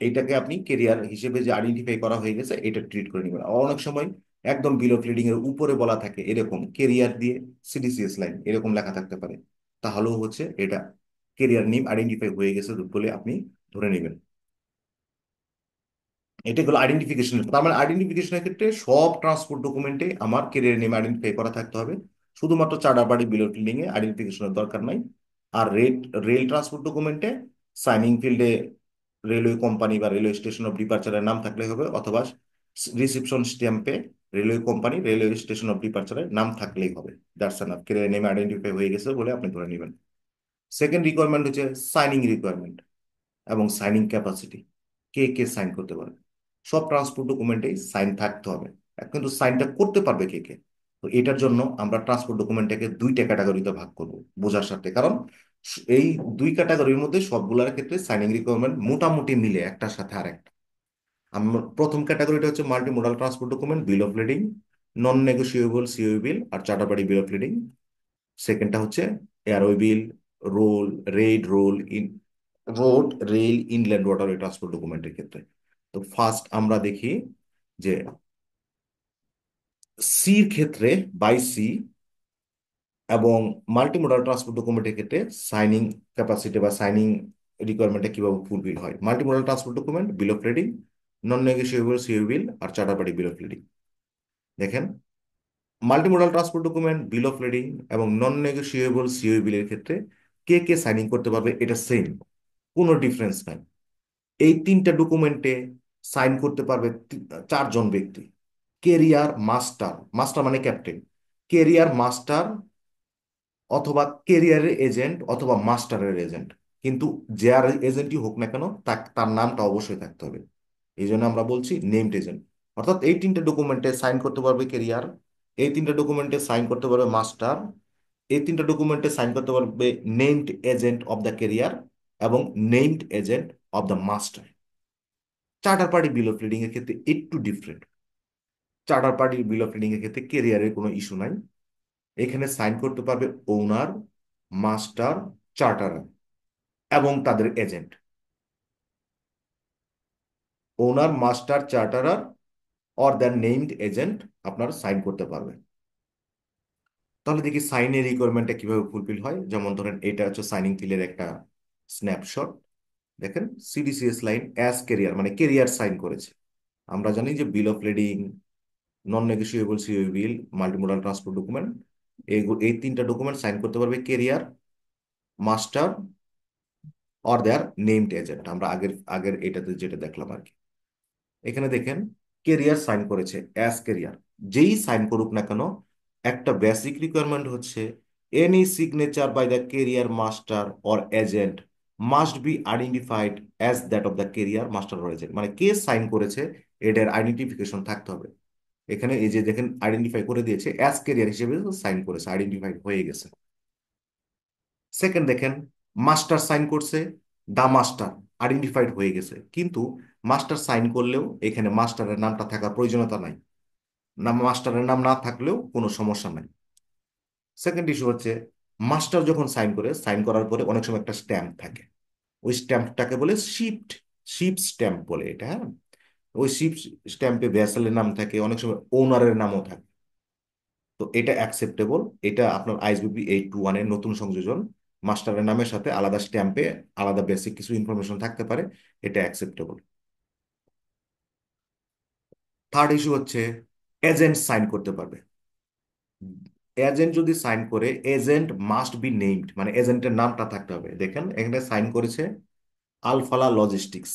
এইটাকে আপনি কেরিয়ার হিসেবে যে আইডেন্টিফাই করা হয়ে গেছে এটা ট্রিট করে নেবেন। আর অনেক সময় একদম বিলো ফিডিং এর উপরে বলা থাকে এরকম কেরিয়ার দিয়ে সিডিসিএস লাইন এরকম লেখা থাকতে পারে, তাহলেও হচ্ছে এটা কেরিয়ার নেম আইডেন্টিফাই হয়ে গেছে বলে আপনি ধরে নেবেন। এটা হলো আইডেন্টিফিকেশন। তার মানে আইডেন্টিফিকেশনের ক্ষেত্রে সব ট্রান্সপোর্ট ডকুমেন্টে আমার কেরিয়ার নেম আইডেন্টিফাই করা থাকতে হবে, শুধুমাত্র চার্টার বাড়ি বিলো ফিল্ডিং এ আইডেন্টিফিকেশনের দরকার নাই। আর রেল ট্রান্সপোর্ট ডকুমেন্টে সাইনিং ফিল্ডে রেলওয়ে কোম্পানি বা রেলওয়ে স্টেশন অফ ডিপারচারের নাম থাকলে হবে, অথবা রিসিপশন স্ট্যাম্পে railway company railway station of ডিপারচারের নাম থাকলেই হবে। That's enough, carrier name identify হয়ে গেছে বলে আপনি ধরে নেবেন। সেকেন্ড রিকোয়ারমেন্ট হচ্ছে সাইনিং রিকোয়ারমেন্ট এবং সাইনিং ক্যাপাসিটি, কে কে সাইন করতে পারবে। সব ট্রান্সপোর্ট ডকুমেন্টেই সাইন থাকতে হবে, কিন্তু সাইনটা করতে পারবে কে কে। তো এটার জন্য আমরা ট্রান্সপোর্ট ডকুমেন্টটাকে দুইটা ক্যাটাগরিতে ভাগ করব বোঝার সাথে, কারণ এই দুই ক্যাটাগরির মধ্যে সবগুলোর ক্ষেত্রে সাইনিং রিকোয়ারমেন্ট মোটামুটি মিলে একটার সাথে আরেকটা। আমরা প্রথম ক্যাটাগরিটা হচ্ছে multimodal transport document, bill of lading, non negotiable sea way bill আর চার্টার বিল অফ লেডিং। সেকেন্ডটা হচ্ছে airway bill, road, road, road, rail, inland waterway transport ডকুমেন্টের ক্ষেত্রে। তো ফার্স্ট আমরা দেখি যে সির ক্ষেত্রে বাই সি এবং মাল্টিমোডাল ট্রান্সপোর্ট ডকুমেন্টের ক্ষেত্রে সাইনিং ক্যাপাসিটি বা সাইনিং রিকোয়ারমেন্টটা কিভাবে ফুলফিল হয়। Multimodal transport document, bill of lading, non negotiable sea way bill আর চার্টার পার্টি বিল অফ লেডিং। দেখেন multimodal transport document, bill of lading এবং নন নেগোশিয়েবল সিও বিলের ক্ষেত্রে কে কে সাইনিং করতে পারবে, এটা সেম, কোনো ডিফারেন্স নাই। এই তিনটা ডকুমেন্টে সাইন করতে পারবে চারজন ব্যক্তি। কেরিয়ার মাস্টার, মাস্টার মানে ক্যাপ্টেন, কেরিয়ার মাস্টার অথবা কেরিয়ারের এজেন্ট অথবা মাস্টারের এজেন্ট, কিন্তু যার এজেন্টই হোক না কেন তার নামটা অবশ্যই থাকতে হবে। এই জন্য আমরা বলছি নেমড এজেন্ট। অর্থাৎ এই তিনটে ডকুমেন্টে সাইন করতে পারবে কেরিয়ার, এই তিনটে ডকুমেন্টে সাইন করতে পারবে মাস্টার, এই তিনটে ডকুমেন্টে সাইন করতে পারবে named agent of the carrier এবং named agent of the master. Charter party bill of lading এর ক্ষেত্রে একটু ডিফারেন্ট। চার্টার পার্টির বিল অফ রিডিং এর ক্ষেত্রে কেরিয়ারের কোনো ইস্যু নাই, এখানে সাইন করতে পারবে ওনার, মাস্টার, চার্টার এবং তাদের agent. Owner, master, charterer or the named agent আপনার সাইন করতে পারবে। তাহলে দেখি সাইনের রিকোয়ারমেন্টটা কিভাবে ফুলফিল হয়। যেমন ধরেন এটা হচ্ছে সাইনিং ফিলের একটা স্ন্যাপশট। দেখেন সিডিসিএস লাইন অ্যাজ কেরিয়ার মানে কেরিয়ার সাইন করেছে। আমরা জানি যে bill of lading, non negotiable sea way bill, multimodal transport document, এই তিনটা ডকুমেন্ট সাইন করতে পারবে carrier, master or their named agent. আমরা আগের আগের এটাতে যেটা দেখলাম আর কি। এখানে দেখেন কেরিয়ার সাইন করেছে অ্যাজ কেরিয়ার, যেই সাইন করুক না কেন একটা বেসিক রিকোয়ারমেন্ট হচ্ছে any signature by the carrier master or agent must be identified as that of the carrier master or agent, মানে কে সাইন করেছে এটার আইডেন্টিফিকেশন থাকতে হবে। এখানে এই যে দেখেন আইডেন্টিফাই করে দিয়েছে অ্যাজ কেরিয়ার হিসেবে সাইন করেছে, আইডেন্টিফাইড হয়ে গেছে। সেকেন্ড দেখেন মাস্টার সাইন করছে, দা মাস্টার আইডেন্টিফাইড হয়ে গেছে, কিন্তু মাস্টার সাইন করলেও এখানে মাস্টারের নামটা থাকার প্রয়োজনীয়তা নাই, না মাস্টারের নাম না থাকলেও কোনো সমস্যা নাই। সেকেন্ড ইস্যু হচ্ছে মাস্টার যখন সাইন করে, সাইন করার পরে অনেক সময় একটা স্ট্যাম্প থাকে, ওই স্ট্যাম্পটাকে বলে শিপড, শিপ স্ট্যাম্প বলে এটা, হ্যাঁ। ওই শিপ স্ট্যাম্পে ভ্যাসেলের নাম থাকে, অনেক সময় ওনারের নামও থাকে। তো এটা অ্যাকসেপ্টেবল, এটা আপনার আইএসবিবি 821 এর নতুন সংযোজন। মাস্টারের নামের সাথে আলাদা স্ট্যাম্পে আলাদা বেসিক কিছু ইনফরমেশন থাকতে পারে, এটা অ্যাকসেপ্টেবল। থার্ড ইস্যু হচ্ছে এজেন্ট সাইন করতে পারবে। এজেন্ট যদি সাইন করে এজেন্ট মাস্ট বি নেমড, মানে এজেন্টের নামটা থাকতে হবে। দেখেন এখানে সাইন করেছে আলফালা লজিস্টিক্স,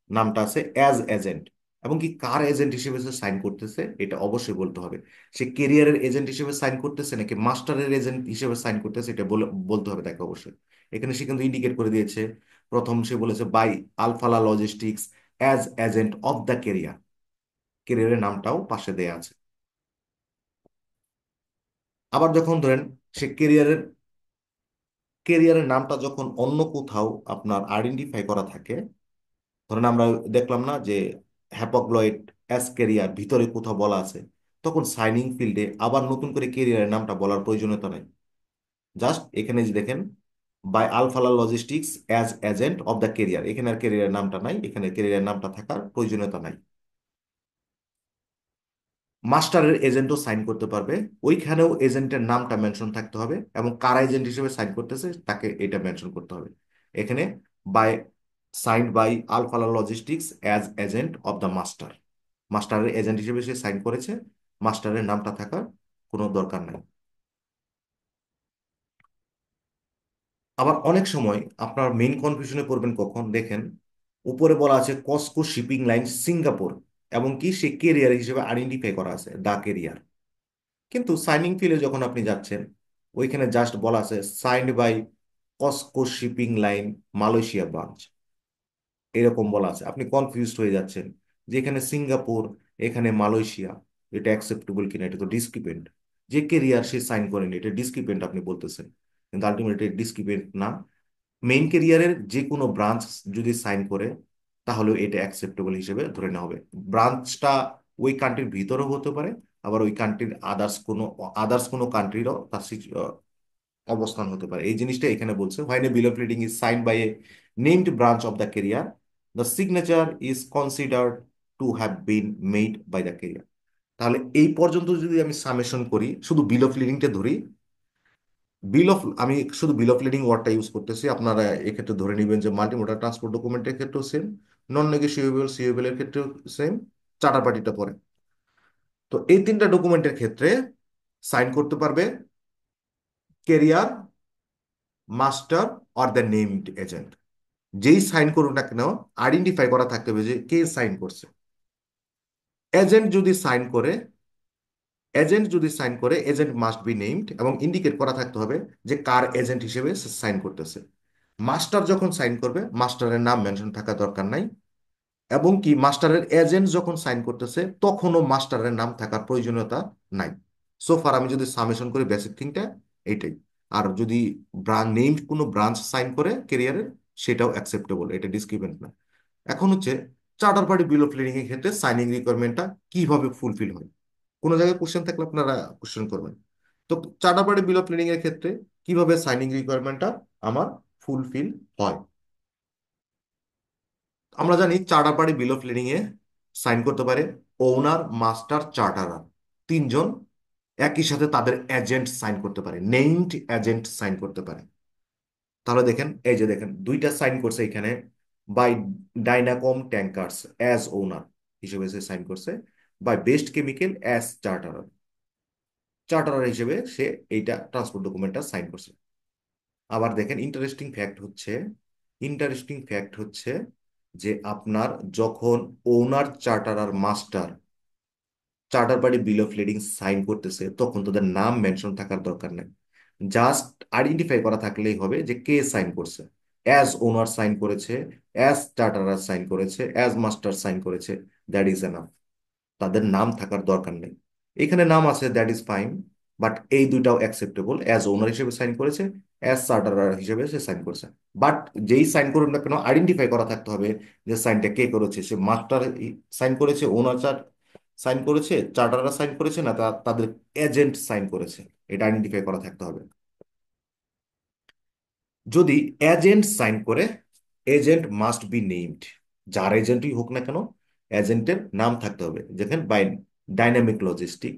নামটা আছে অ্যাজ এজেন্ট, এবং কি কার এজেন্ট হিসেবে সে সাইন করতেছে এটা অবশ্যই বলতে হবে। সে কেরিয়ারের এজেন্ট হিসেবে সাইন করতেছে নাকি মাস্টারের এজেন্ট হিসেবে সাইন করতেছে, এটা বলতে হবে তাকে অবশ্যই। এখানে সে কিন্তু ইন্ডিকেট করে দিয়েছে। প্রথম সে বলেছে by Alfalah Logistics as agent of the carrier, কেরিয়ারের নামটাও পাশে দেয়া আছে। আবার যখন ধরেন সে কেরিয়ারের নামটা যখন অন্য কোথাও আপনার আইডেন্টিফাই করা থাকে, ধরেন আমরা দেখলাম না যে হ্যাপোগ্লয়েড অ্যাস কেরিয়ার ভিতরে কোথাও বলা আছে, তখন সাইনিং ফিল্ডে আবার নতুন করে কেরিয়ারের নামটা বলার প্রয়োজনীয়তা নাই। জাস্ট এখানে যে দেখেন by Alfalah Logistics as agent of the carrier, এখানে আর কেরিয়ারের নামটা নাই, এখানে কেরিয়ারের নামটা থাকার প্রয়োজনীয়তা নাই। মাস্টারের এজেন্টও সাইন করতে পারবে, ওইখানেও এজেন্টের নামটা মেনশন থাকতে হবে এবং কারা এজেন্ট হিসেবে সাইন করতেছে তাকে এটা মেনশন করতে হবে। এখানে by signed by Alfalah Logistics as agent of the master, মাস্টারের এজেন্ট হিসেবে সে সাইন করেছে, মাস্টারের নামটা থাকার কোনো দরকার নাই। আবার অনেক সময় আপনার মেইন কনফিউশনে পড়বেন কখন দেখেন, উপরে বলা আছে কসকো শিপিং লাইন সিঙ্গাপুর, এবং কি সে কেরিয়ার হিসেবে আইডেন্টিফাই করা আছে দা কেরিয়ার। কিন্তু সাইনিং ফিলে যখন আপনি যাচ্ছেন, ওইখানে জাস্ট বলা আছে signed by Cosco shipping line Malaysia branch, এরকম বলা আছে। আপনি কনফিউজড হয়ে যাচ্ছেন যে এখানে সিঙ্গাপুর, এখানে মালয়েশিয়া, এটা অ্যাকসেপ্টেবল কিনা, এটা তো ডিসক্রিপেন্ট। যে কেরিয়ার সে সাইন করেনি এটা ডিসক্রিপেন্ট আপনি বলতেছেন, কিন্তু আলটিমেটলি ডিসক্রিপেন্ট না। মেইন কেরিয়ারের যে কোনো ব্রাঞ্চ যদি সাইন করে তাহলে এটা অ্যাকসেপ্টেবল হিসেবে ধরে নেওয়া হবে। ব্রাঞ্চটা ওই কান্ট্রির ভিতরেও হতে পারে, আবার ওই কান্ট্রির আদার্স কোনো কান্ট্রিরও তার অবস্থান হতে পারে। এই জিনিসটা এখানে বলছে when a bill of lading is sign by a named branch of the carrier, the signature is considered to have been made by the carrier. তাহলে এই পর্যন্ত যদি আমি সামেশন করি, শুধু বিল অফ লিডিংটা ধরি, আমি শুধু বিল অফ লিডিং ওয়ার্ডটা ইউজ করতেছি, আপনারা এক্ষেত্রে ধরে নেবেন যে মাল্টিমোডাল ট্রান্সপোর্ট ডকুমেন্টের ক্ষেত্রেও সেম, নন নেগোশিয়েবল সিওএবল এর ক্ষেত্রেও সেম, চার্টার পার্টিটা পরে। তো এই তিনটা ডকুমেন্টের ক্ষেত্রে সাইন করতে পারবে carrier, master or the named agent. যেই সাইন করুক না কেন আইডেন্টিফাই করা থাকতে হবে যে কে সাইন করছে। এজেন্ট যদি সাইন করে এজেন্ট মাস্ট বি নেমড এবং ইন্ডিকেট করা থাকতে হবে যে কার এজেন্ট হিসেবে সাইন করতেছে। মাস্টার যখন সাইন করবে মাস্টারের নাম মেনশন থাকা দরকার নাই, এবং কি মাস্টারের এজেন্ট যখন সাইন করতেছে তখনও মাস্টারের নাম থাকার প্রয়োজনীয়তা নাই। সো ফার আমি যদি সামেশন করি বেসিক থিংটা এইটাই। আর যদি নেম কোনো ব্রাঞ্চ সাইন করে কেরিয়ারের, সেটাও অ্যাকসেপ্টেবল, এটা ডিসক্রিপেন্ট না। এখন হচ্ছে charter party bill of lading এর ক্ষেত্রে সাইনিং রিকোয়ারমেন্টটা কিভাবে ফুলফিল হয়। কোনো জায়গায় কোশ্চেন থাকলে আপনারা কোশ্চেন করবেন। তো charter party bill of lading এর ক্ষেত্রে কিভাবে সাইনিং রিকোয়ারমেন্টটা আমার ফুলফিল হয়। আমরা জানি charter party bill of lading এ সাইন করতে পারে ওনার, মাস্টার, চার্টারার, তিনজন একই সাথে তাদের এজেন্ট সাইন করতে পারে, নেইমড এজেন্ট সাইন করতে পারে। তাহলে দেখেন এই যে দেখেন দুইটা সাইন করছে এখানে, বাই ডাইনাকম ট্যাঙ্কার্স অ্যাজ ওনার হিসেবে সে সাইন করছে, বাই বেস্ট কেমিক্যাল অ্যাজ চার্টারার, চার্টারার হিসেবে সে এইটা ট্রান্সপোর্ট ডকুমেন্টটা সাইন করছে। আবার দেখেন ইন্টারেস্টিং ফ্যাক্ট হচ্ছে যে আপনার যখন owner, charterer, master charter party bill of lading sign করতেছে তখন তাদের নাম মেনশন থাকার দরকার নেই। জাস্ট আইডেন্টিফাই করা থাকলেই হবে যে কে সাইন করছে। অ্যাজ ওনার সাইন করেছে, অ্যাজ চার্টারার সাইন করেছে, অ্যাজ মাস্টার সাইন করেছে, দ্যাট ইজ এনাফ। তাদের নাম থাকার দরকার নেই। এখানে নাম আছে, দ্যাট ইজ ফাইন, বাট এই দুইটাও অ্যাকসেপ্টেবল। অ্যাজ ওনার হিসেবে সাইন করেছে, অ্যাজ চার্টারার হিসেবে সে সাইন করেছে। বাট যেই সাইন করুন না কেন আইডেন্টিফাই করা থাকতে হবে যে সাইনটা কে করেছে, সে মাস্টার সাইন করেছে, ওনার সাইন করেছে, চার্টাররা সাইন করেছে, না তাদের এজেন্ট সাইন করেছে, এটা আইডেন্টিফাই করা থাকতে হবে। যদি এজেন্ট সাইন করে এজেন্ট মাস্ট বি নেমড, যার এজেন্টই হোক না কেন এজেন্টের নাম থাকতে হবে। দেখেন by dynamic logistic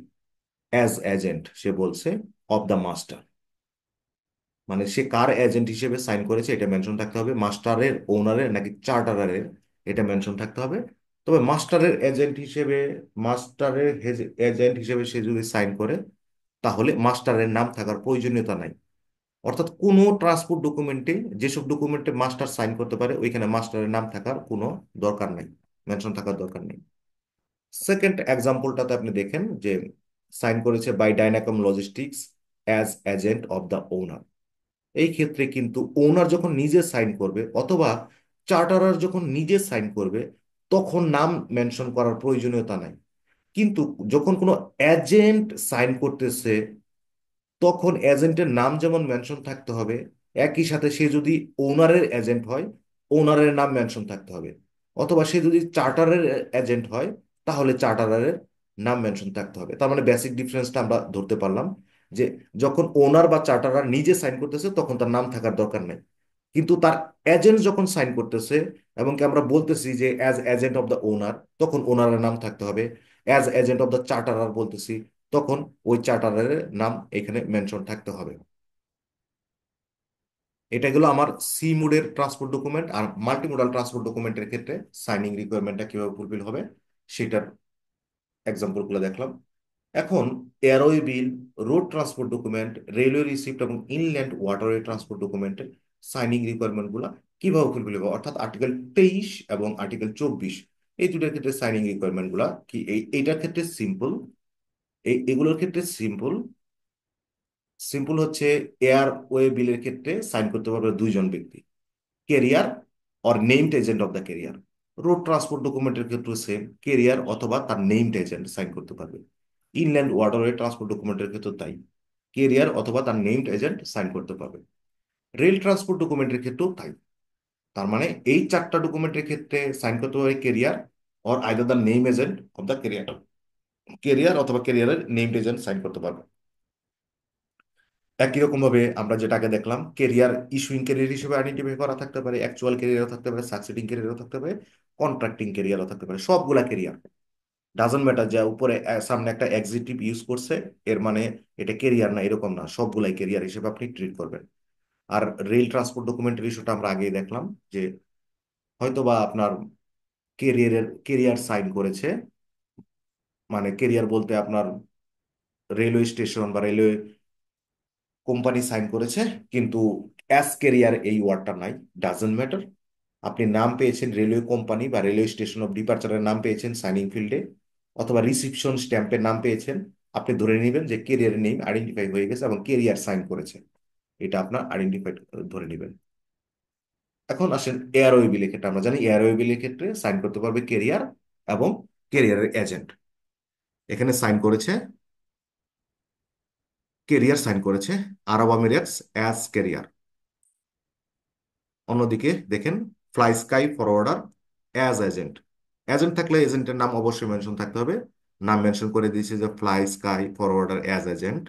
as agent সে বলছে অফ দ্য মাস্টার, মানে সে কার এজেন্ট হিসেবে সাইন করেছে এটা মেনশন থাকতে হবে, মাস্টারের, ওনারের নাকি চার্টারের, এটা মেনশন থাকতে হবে। তবে মাস্টারের এজেন্ট হিসেবে সে যদি সাইন করে তাহলে মাস্টারের নাম থাকার প্রয়োজনীয়তা নাই। অর্থাৎ কোনো ট্রান্সপোর্ট ডকুমেন্টে, যেসব ডকুমেন্টে মাস্টার সাইন করতে পারে ওইখানে মাস্টারের নাম থাকার কোনো দরকার নাই, মেনশন থাকার দরকার নেই। সেকেন্ড এক্সাম্পলটাতে আপনি দেখেন যে সাইন করেছে by Dynacom logistics as agent of the owner. এই ক্ষেত্রে কিন্তু ওনার যখন নিজে সাইন করবে অথবা চার্টারার যখন নিজে সাইন করবে তখন নাম মেনশন করার প্রয়োজনীয়তা নাই। কিন্তু যখন কোনো এজেন্ট সাইন করতেছে তখন এজেন্টের নাম যেমন মেনশন থাকতে হবে, একই সাথে সে যদি ওনারের এজেন্ট হয় ওনারের নাম মেনশন থাকতে হবে, অথবা সে যদি চার্টারের এজেন্ট হয় তাহলে চার্টারের নাম মেনশন থাকতে হবে। তার মানে বেসিক ডিফারেন্সটা আমরা ধরতে পারলাম যে যখন ওনার বা চার্টারার নিজে সাইন করতেছে তখন তার নাম থাকার দরকার নেই, কিন্তু তার এজেন্ট যখন সাইন করতেছে এবং কি আমরা বলতেছি যে অ্যাজ এজেন্ট অফ দ্য ওনার, তখন ওনারের নাম থাকতে হবে। অ্যাজ এজেন্ট অফ দ্য চার্টারার বলতেছি, তখন ওই চার্টারের নাম এখানে মেনশন থাকতে হবে। এটা গেলো আমার সি মোডের ট্রান্সপোর্ট ডকুমেন্ট। আর মাল্টিমোডাল ট্রান্সপোর্ট ডকুমেন্টের ক্ষেত্রে সাইনিং রিকোয়ারমেন্টটা কিভাবে ফুলফিল হবে সেটার এক্সাম্পল গুলো দেখলাম। এখন airway bill, road transport document, railway receipt এবং ইনল্যান্ড ওয়াটারওয়ে ট্রান্সপোর্ট ডকুমেন্টের সাইনিং রিকোয়ারমেন্ট গুলা কিভাবে ফুলফিল হবে, অর্থাৎ আর্টিকেল 23 এবং আর্টিকেল 24, এই দুটার ক্ষেত্রে সাইনিং রিকোয়ারমেন্ট গুলা কি। এইটার ক্ষেত্রে সিম্পল, এগুলোর ক্ষেত্রে সিম্পল। সিম্পল হচ্ছে এয়ারওয়ে বিলের ক্ষেত্রে সাইন করতে পারবে দুইজন ব্যক্তি, career or named agent of the career. Road transport ডকুমেন্টের ক্ষেত্রে সেম, কেরিয়ার অথবা তার নেমড এজেন্ট সাইন করতে পারবে। ইনল্যান্ড ওয়াটারওয়ে ট্রান্সপোর্ট ডকুমেন্টের ক্ষেত্রে তাই, কেরিয়ার অথবা তার নেমড এজেন্ট সাইন করতে পারবে। রেল ট্রান্সপোর্ট ডকুমেন্টের ক্ষেত্রেও তাই। তার মানে এই চারটা ডকুমেন্টের ক্ষেত্রে সাইন করতে পারবে career or either the name agent of the career, career অথবা কেরিয়ারের নেমড এজেন্ট সাইন করতে পারবে। একই রকম ভাবে আমরা যেটাকে দেখলাম, কেরিয়ার ইস্যুইং কেরিয়ার হিসেবে আইডেন্টিফাই করা থাকতে পারে, অ্যাকচুয়াল কেরিয়ারও থাকতে পারে, সাকসিডিং কেরিয়ারও থাকতে পারে, কন্ট্রাক্টিং কেরিয়ারও থাকতে পারে, সবগুলা কেরিয়ার। ডাজন্ট ম্যাটার যে উপরে সামনে একটা এক্সিটিভ ইউজ করছে এর মানে এটা কেরিয়ার না, এরকম না, সবগুলাই কেরিয়ার হিসেবে আপনি ট্রিট করবেন। আর রেল ট্রান্সপোর্ট ডকুমেন্টের ইস্যুটা আমরা আগেই দেখলাম যে হয়তোবা আপনার কেরিয়ার সাইন করেছে, মানে কেরিয়ার বলতে আপনার রেলওয়ে স্টেশন বা রেলওয়ে কোম্পানি সাইন করেছে, কিন্তু অ্যাস কেরিয়ার এই ওয়ার্ডটা নাই। ডাজন্ট ম্যাটার, আপনি নাম পেয়েছেন রেলওয়ে কোম্পানি বা রেলওয়ে স্টেশন অফ ডিপারচারের নাম পেয়েছেন সাইনিং ফিল্ডে, অথবা রিসিপশন স্ট্যাম্পের নাম পেয়েছেন, আপনি ধরে নেবেন যে কেরিয়ারের নেম আইডেন্টিফাই হয়ে গেছে এবং কেরিয়ার সাইন করেছে, এটা আপনার আইডেন্টিফাইড ধরে নেবেন। এখন আসেন এয়ারওয়ে বিলের ক্ষেত্রে, আমরা জানি এয়ারওয়ে বিলের ক্ষেত্রে সাইন করতে পারবে কেরিয়ার এবং কেরিয়ারের এজেন্ট। এখানে সাইন করেছে কেরিয়ার, সাইন করেছে আরব আমিরাতস অ্যাজ কেরিয়ার। অন্যদিকে দেখেন fly sky forwarder as agent. Agent থাকলে এজেন্টের নাম অবশ্যই মেনশন থাকতে হবে। নাম মেনশন করে দিয়েছে যে fly sky forwarder as agent,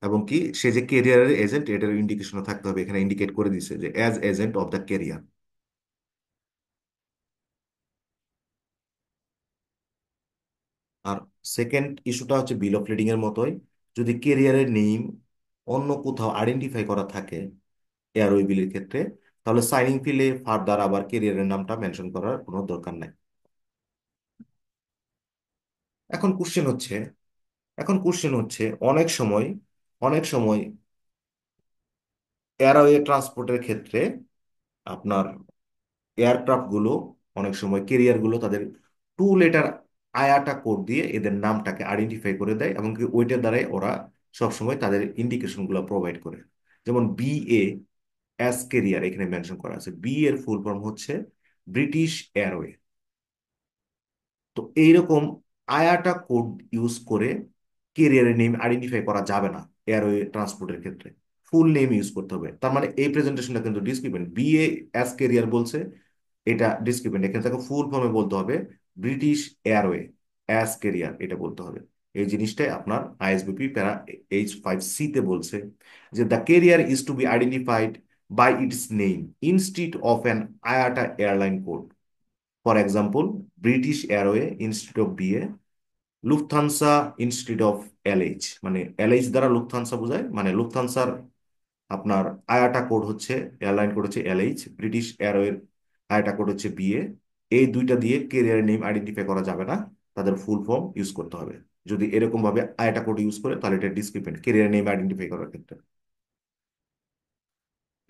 এবং কি সে যে কেরিয়ারের এজেন্ট এটার ইন্ডিকেশনও থাকতে হবে, এখানে ইন্ডিকেট করে দিয়েছে যে as agent of the carrier. আর সেকেন্ড ইস্যুটা হচ্ছে বিল অফ লেডিং এর মতোই, যদি কেরিয়ারের নেম অন্য কোথাও আইডেন্টিফাই করা থাকে এয়ারওয়ে বিলের ক্ষেত্রে, তাহলে সাইনিং ফিলে ফার্দার আবার কেরিয়ারের নামটা মেনশন করার কোনো দরকার নাই। এখন কোশ্চেন হচ্ছে এখন কোশ্চেন হচ্ছে অনেক সময় এয়ারওয়ে ট্রান্সপোর্টের ক্ষেত্রে আপনার এয়ারক্রাফট গুলো অনেক সময় কেরিয়ার গুলো তাদের 2 লেটার আয়াটা কোড দিয়ে এদের নামটাকে আইডেন্টিফাই করে দেয়, এবং কি ওইটার দ্বারাই ওরা সবসময় তাদের ইন্ডিকেশন গুলো প্রোভাইড করে। যেমন বিএ অ্যাস কেরিয়ার এখানে মেনশন করা আছে, বি এর ফুল ফর্ম হচ্ছে ব্রিটিশ এয়ারওয়ে। তো এইরকম আয়াটা কোড ইউজ করে কেরিয়ারের নেম আইডেন্টিফাই করা যাবে না এয়ারওয়ে ট্রান্সপোর্টের ক্ষেত্রে, ফুল নেম ইউজ করতে হবে। তার মানে এই প্রেজেন্টেশনটা কিন্তু ডিসক্রিপেন্ট, বিএ অ্যাজ কেরিয়ার বলছে, এটা ডিসক্রিপেন্ট, এখানে তাকে ফুল ফর্মে বলতে হবে ব্রিটিশ এয়ারওয়ে অ্যাজ কেরিয়ার, এটা বলতে হবে। এই জিনিসটাই আপনার আইএসবিপি প্যারা H5C তে বলছে যে the carrier is to be identified by its name instead of an IATA airline code. For example, British airway instead of BA, Lufthansa instead of LH, মানে এলএইচ দ্বারা লুফথানসা বোঝায়, মানে লুফথানসার আপনার আয়াটা কোড হচ্ছে, এয়ারলাইন কোড হচ্ছে LH, British এয়ারওয়ের IATA code হচ্ছে বিএ। এই দুইটা দিয়ে কেরিয়ার নেম আইডেন্টিফাই করা যাবে না, তাদের ফুল ফর্ম ইউজ করতে হবে। যদি এরকম ভাবে আয়াটা কোড ইউজ করে তাহলে এটা ডিসক্রিপেন্ট কেরিয়ার নেম আইডেন্টিফাই করার ক্ষেত্রে।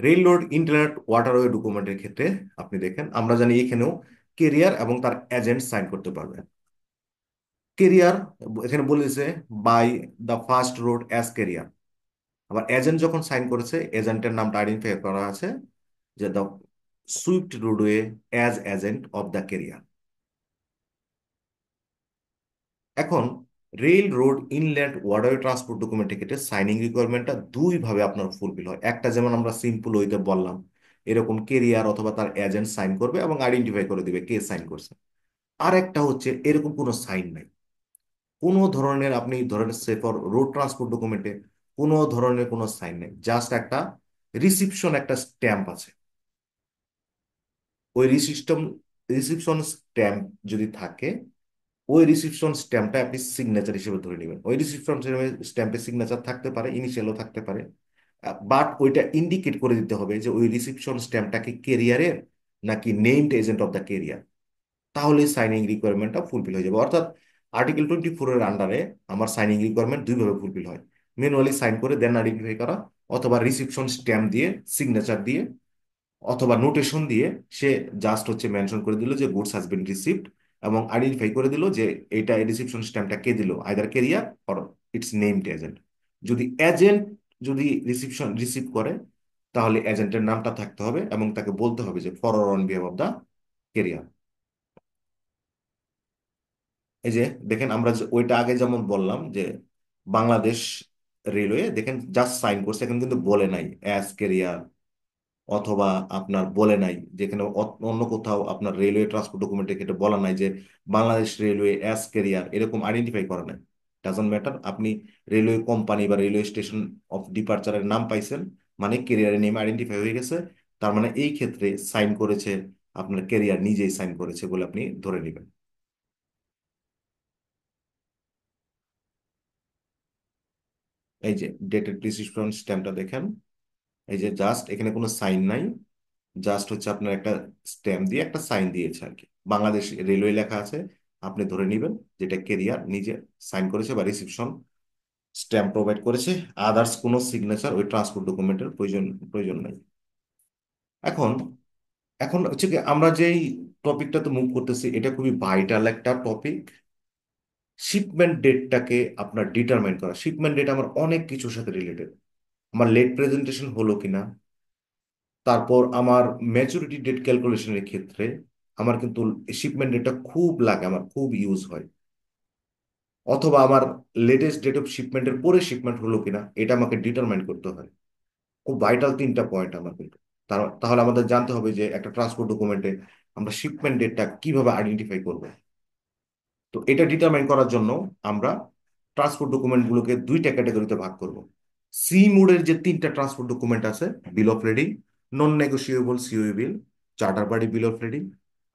রেল রোড ইন্টারনেট ওয়াটারওয়ে ডকুমেন্টের ক্ষেত্রে আপনি দেখেন, আমরা জানি এখানেও কেরিয়ার এবং তার এজেন্ট সাইন করতে পারবে। কেরিয়ার এখানে বলেছে by the first road as carrier. আবার এজেন্ট যখন সাইন করেছে, এজেন্টের নামটা আইডেন্টিফাই করা আছে যে the Swift roadway as agent of the carrier. এখন rail road inland waterway transport ডকুমেন্টের ক্ষেত্রে সাইনিং রিকোয়ারমেন্টটা দুই ভাবে আপনার ফুলফিল হয়। একটা যেমন আমরা সিম্পল ওইতে বললাম, এরকম কেরিয়ার অথবা তার এজেন্ট সাইন করবে এবং আইডেন্টিফাই করে দিবে কে সাইন করছে। আর একটা হচ্ছে এরকম কোনো সাইন নাই, কোনো ধরনের আপনি ধরেন সে ফর রোড ট্রান্সপোর্ট ডকুমেন্টে কোনো ধরনের কোনো সাইন নেই, জাস্ট একটা রিসিপশন একটা স্ট্যাম্প আছে। ওই রিসিপশন স্ট্যাম্প যদি থাকে, ওই রিসিপশন স্ট্যাম্পটা আপনি সিগনেচার হিসেবে ধরে নেবেন। ওই রিসিপশন স্ট্যাম্পে সিগনেচার থাকতে পারে, ইনিশিয়ালও থাকতে পারে, বাট ওইটা ইন্ডিকেট করে দিতে হবে যে ওই রিসিপশন স্ট্যাম্পটা কি কেরিয়ারের নাকি named agent of the carrier. তাহলে সাইনিং রিকোয়ারমেন্টটা ফুলফিল হয়ে যাবে। অর্থাৎ আর্টিকেল 24 এর আন্ডারে আমার সাইনিং রিকোয়ারমেন্ট দুইভাবে ফুলফিল হয়: ম্যানুয়ালি সাইন করে দেন আইডেন্টিফাই করা, অথবা রিসিপশন স্ট্যাম্প দিয়ে সিগনেচার দিয়ে অথবা নোটেশন দিয়ে সে জাস্ট হচ্ছে মেনশন করে দিল যে গুডস হ্যাজ বিন রিসিভড, এবং আইডেন্টিফাই করে দিল যে এইটা রিসিপশন স্ট্যাম্পটা কে দিল, either career or it's named agent. যদি এজেন্ট যদি রিসিপশন রিসিভ করে, তাহলে এজেন্টের নামটা থাকতে হবে এবং তাকে বলতে হবে যে for on behalf of the career. এই যে দেখেন আমরা ওইটা আগে যেমন বললাম যে বাংলাদেশ রেলওয়ে দেখেন জাস্ট সাইন করছে, এখন কিন্তু বলে নাই অ্যাজ কেরিয়ার, অথবা আপনার বলে নাই যেখানে অন্য কোথাও আপনার রেলওয়ে ট্রান্সপোর্ট ডকুমেন্টে এটা বলা নাই যে বাংলাদেশ রেলওয়ে অ্যাজ কেরিয়ার, এরকম আইডেন্টিফাই করা নাই। ডাজন্ট ম্যাটার, আপনি রেলওয়ে কোম্পানি বা রেলওয়ে স্টেশন অফ ডিপার্চারের নাম পাইছেন, মানে কেরিয়ারের নেম আইডেন্টিফাই হয়ে গেছে। তার মানে এই ক্ষেত্রে সাইন করেছে আপনার কেরিয়ার নিজেই সাইন করেছে বলে আপনি ধরে নেবেন। এই যে ডেটেড প্রিসক্রিপশন স্ট্যাম্পটা দেখেন, এই যে জাস্ট এখানে কোনো সাইন নাই, জাস্ট হচ্ছে আপনার একটা স্ট্যাম্প দিয়ে একটা সাইন দিয়েছে আর কি, বাংলাদেশ রেলওয়ে লেখা আছে। আপনি ধরে নেবেন যেটা কেরিয়ার নিজে সাইন করেছে বা রিসিপশন স্ট্যাম্প প্রোভাইড করেছে। আদার্স কোনো সিগনেচার ওই ট্রান্সপোর্ট ডকুমেন্টের প্রয়োজন প্রয়োজন নাই। এখন এখন হচ্ছে কি আমরা যেই টপিকটাতে মুভ করতেছি এটা খুবই ভাইটাল একটা টপিক। শিপমেন্ট ডেটটাকে আপনার ডিটারমাইন করা। শিপমেন্ট ডেট আমার অনেক কিছুর সাথে রিলেটেড। আমার লেট প্রেজেন্টেশন হলো কিনা, তারপর আমার ম্যাচুরিটি ডেট ক্যালকুলেশনের ক্ষেত্রে আমার কিন্তু শিপমেন্ট ডেটটা খুব লাগে, আমার খুব ইউজ হয়। অথবা আমার লেটেস্ট ডেট অফ শিপমেন্টের পরে শিপমেন্ট হলো কিনা এটা আমাকে ডিটারমাইন করতে হয়। খুব ভাইটাল তিনটা পয়েন্ট আমার কিন্তু। তাহলে আমাদের জানতে হবে যে একটা ট্রান্সপোর্ট ডকুমেন্টে আমরা শিপমেন্ট ডেটটা কিভাবে আইডেন্টিফাই করব। তো এটা ডিটারমাইন করার জন্য আমরা ট্রান্সপোর্ট ডকুমেন্টগুলোকে দুইটা ক্যাটাগরিতে ভাগ করব। সি মোডের যে তিনটা ট্রান্সপোর্ট ডকুমেন্ট আছে, bill of lading, non negotiable sea way bill, charter party bill of lading,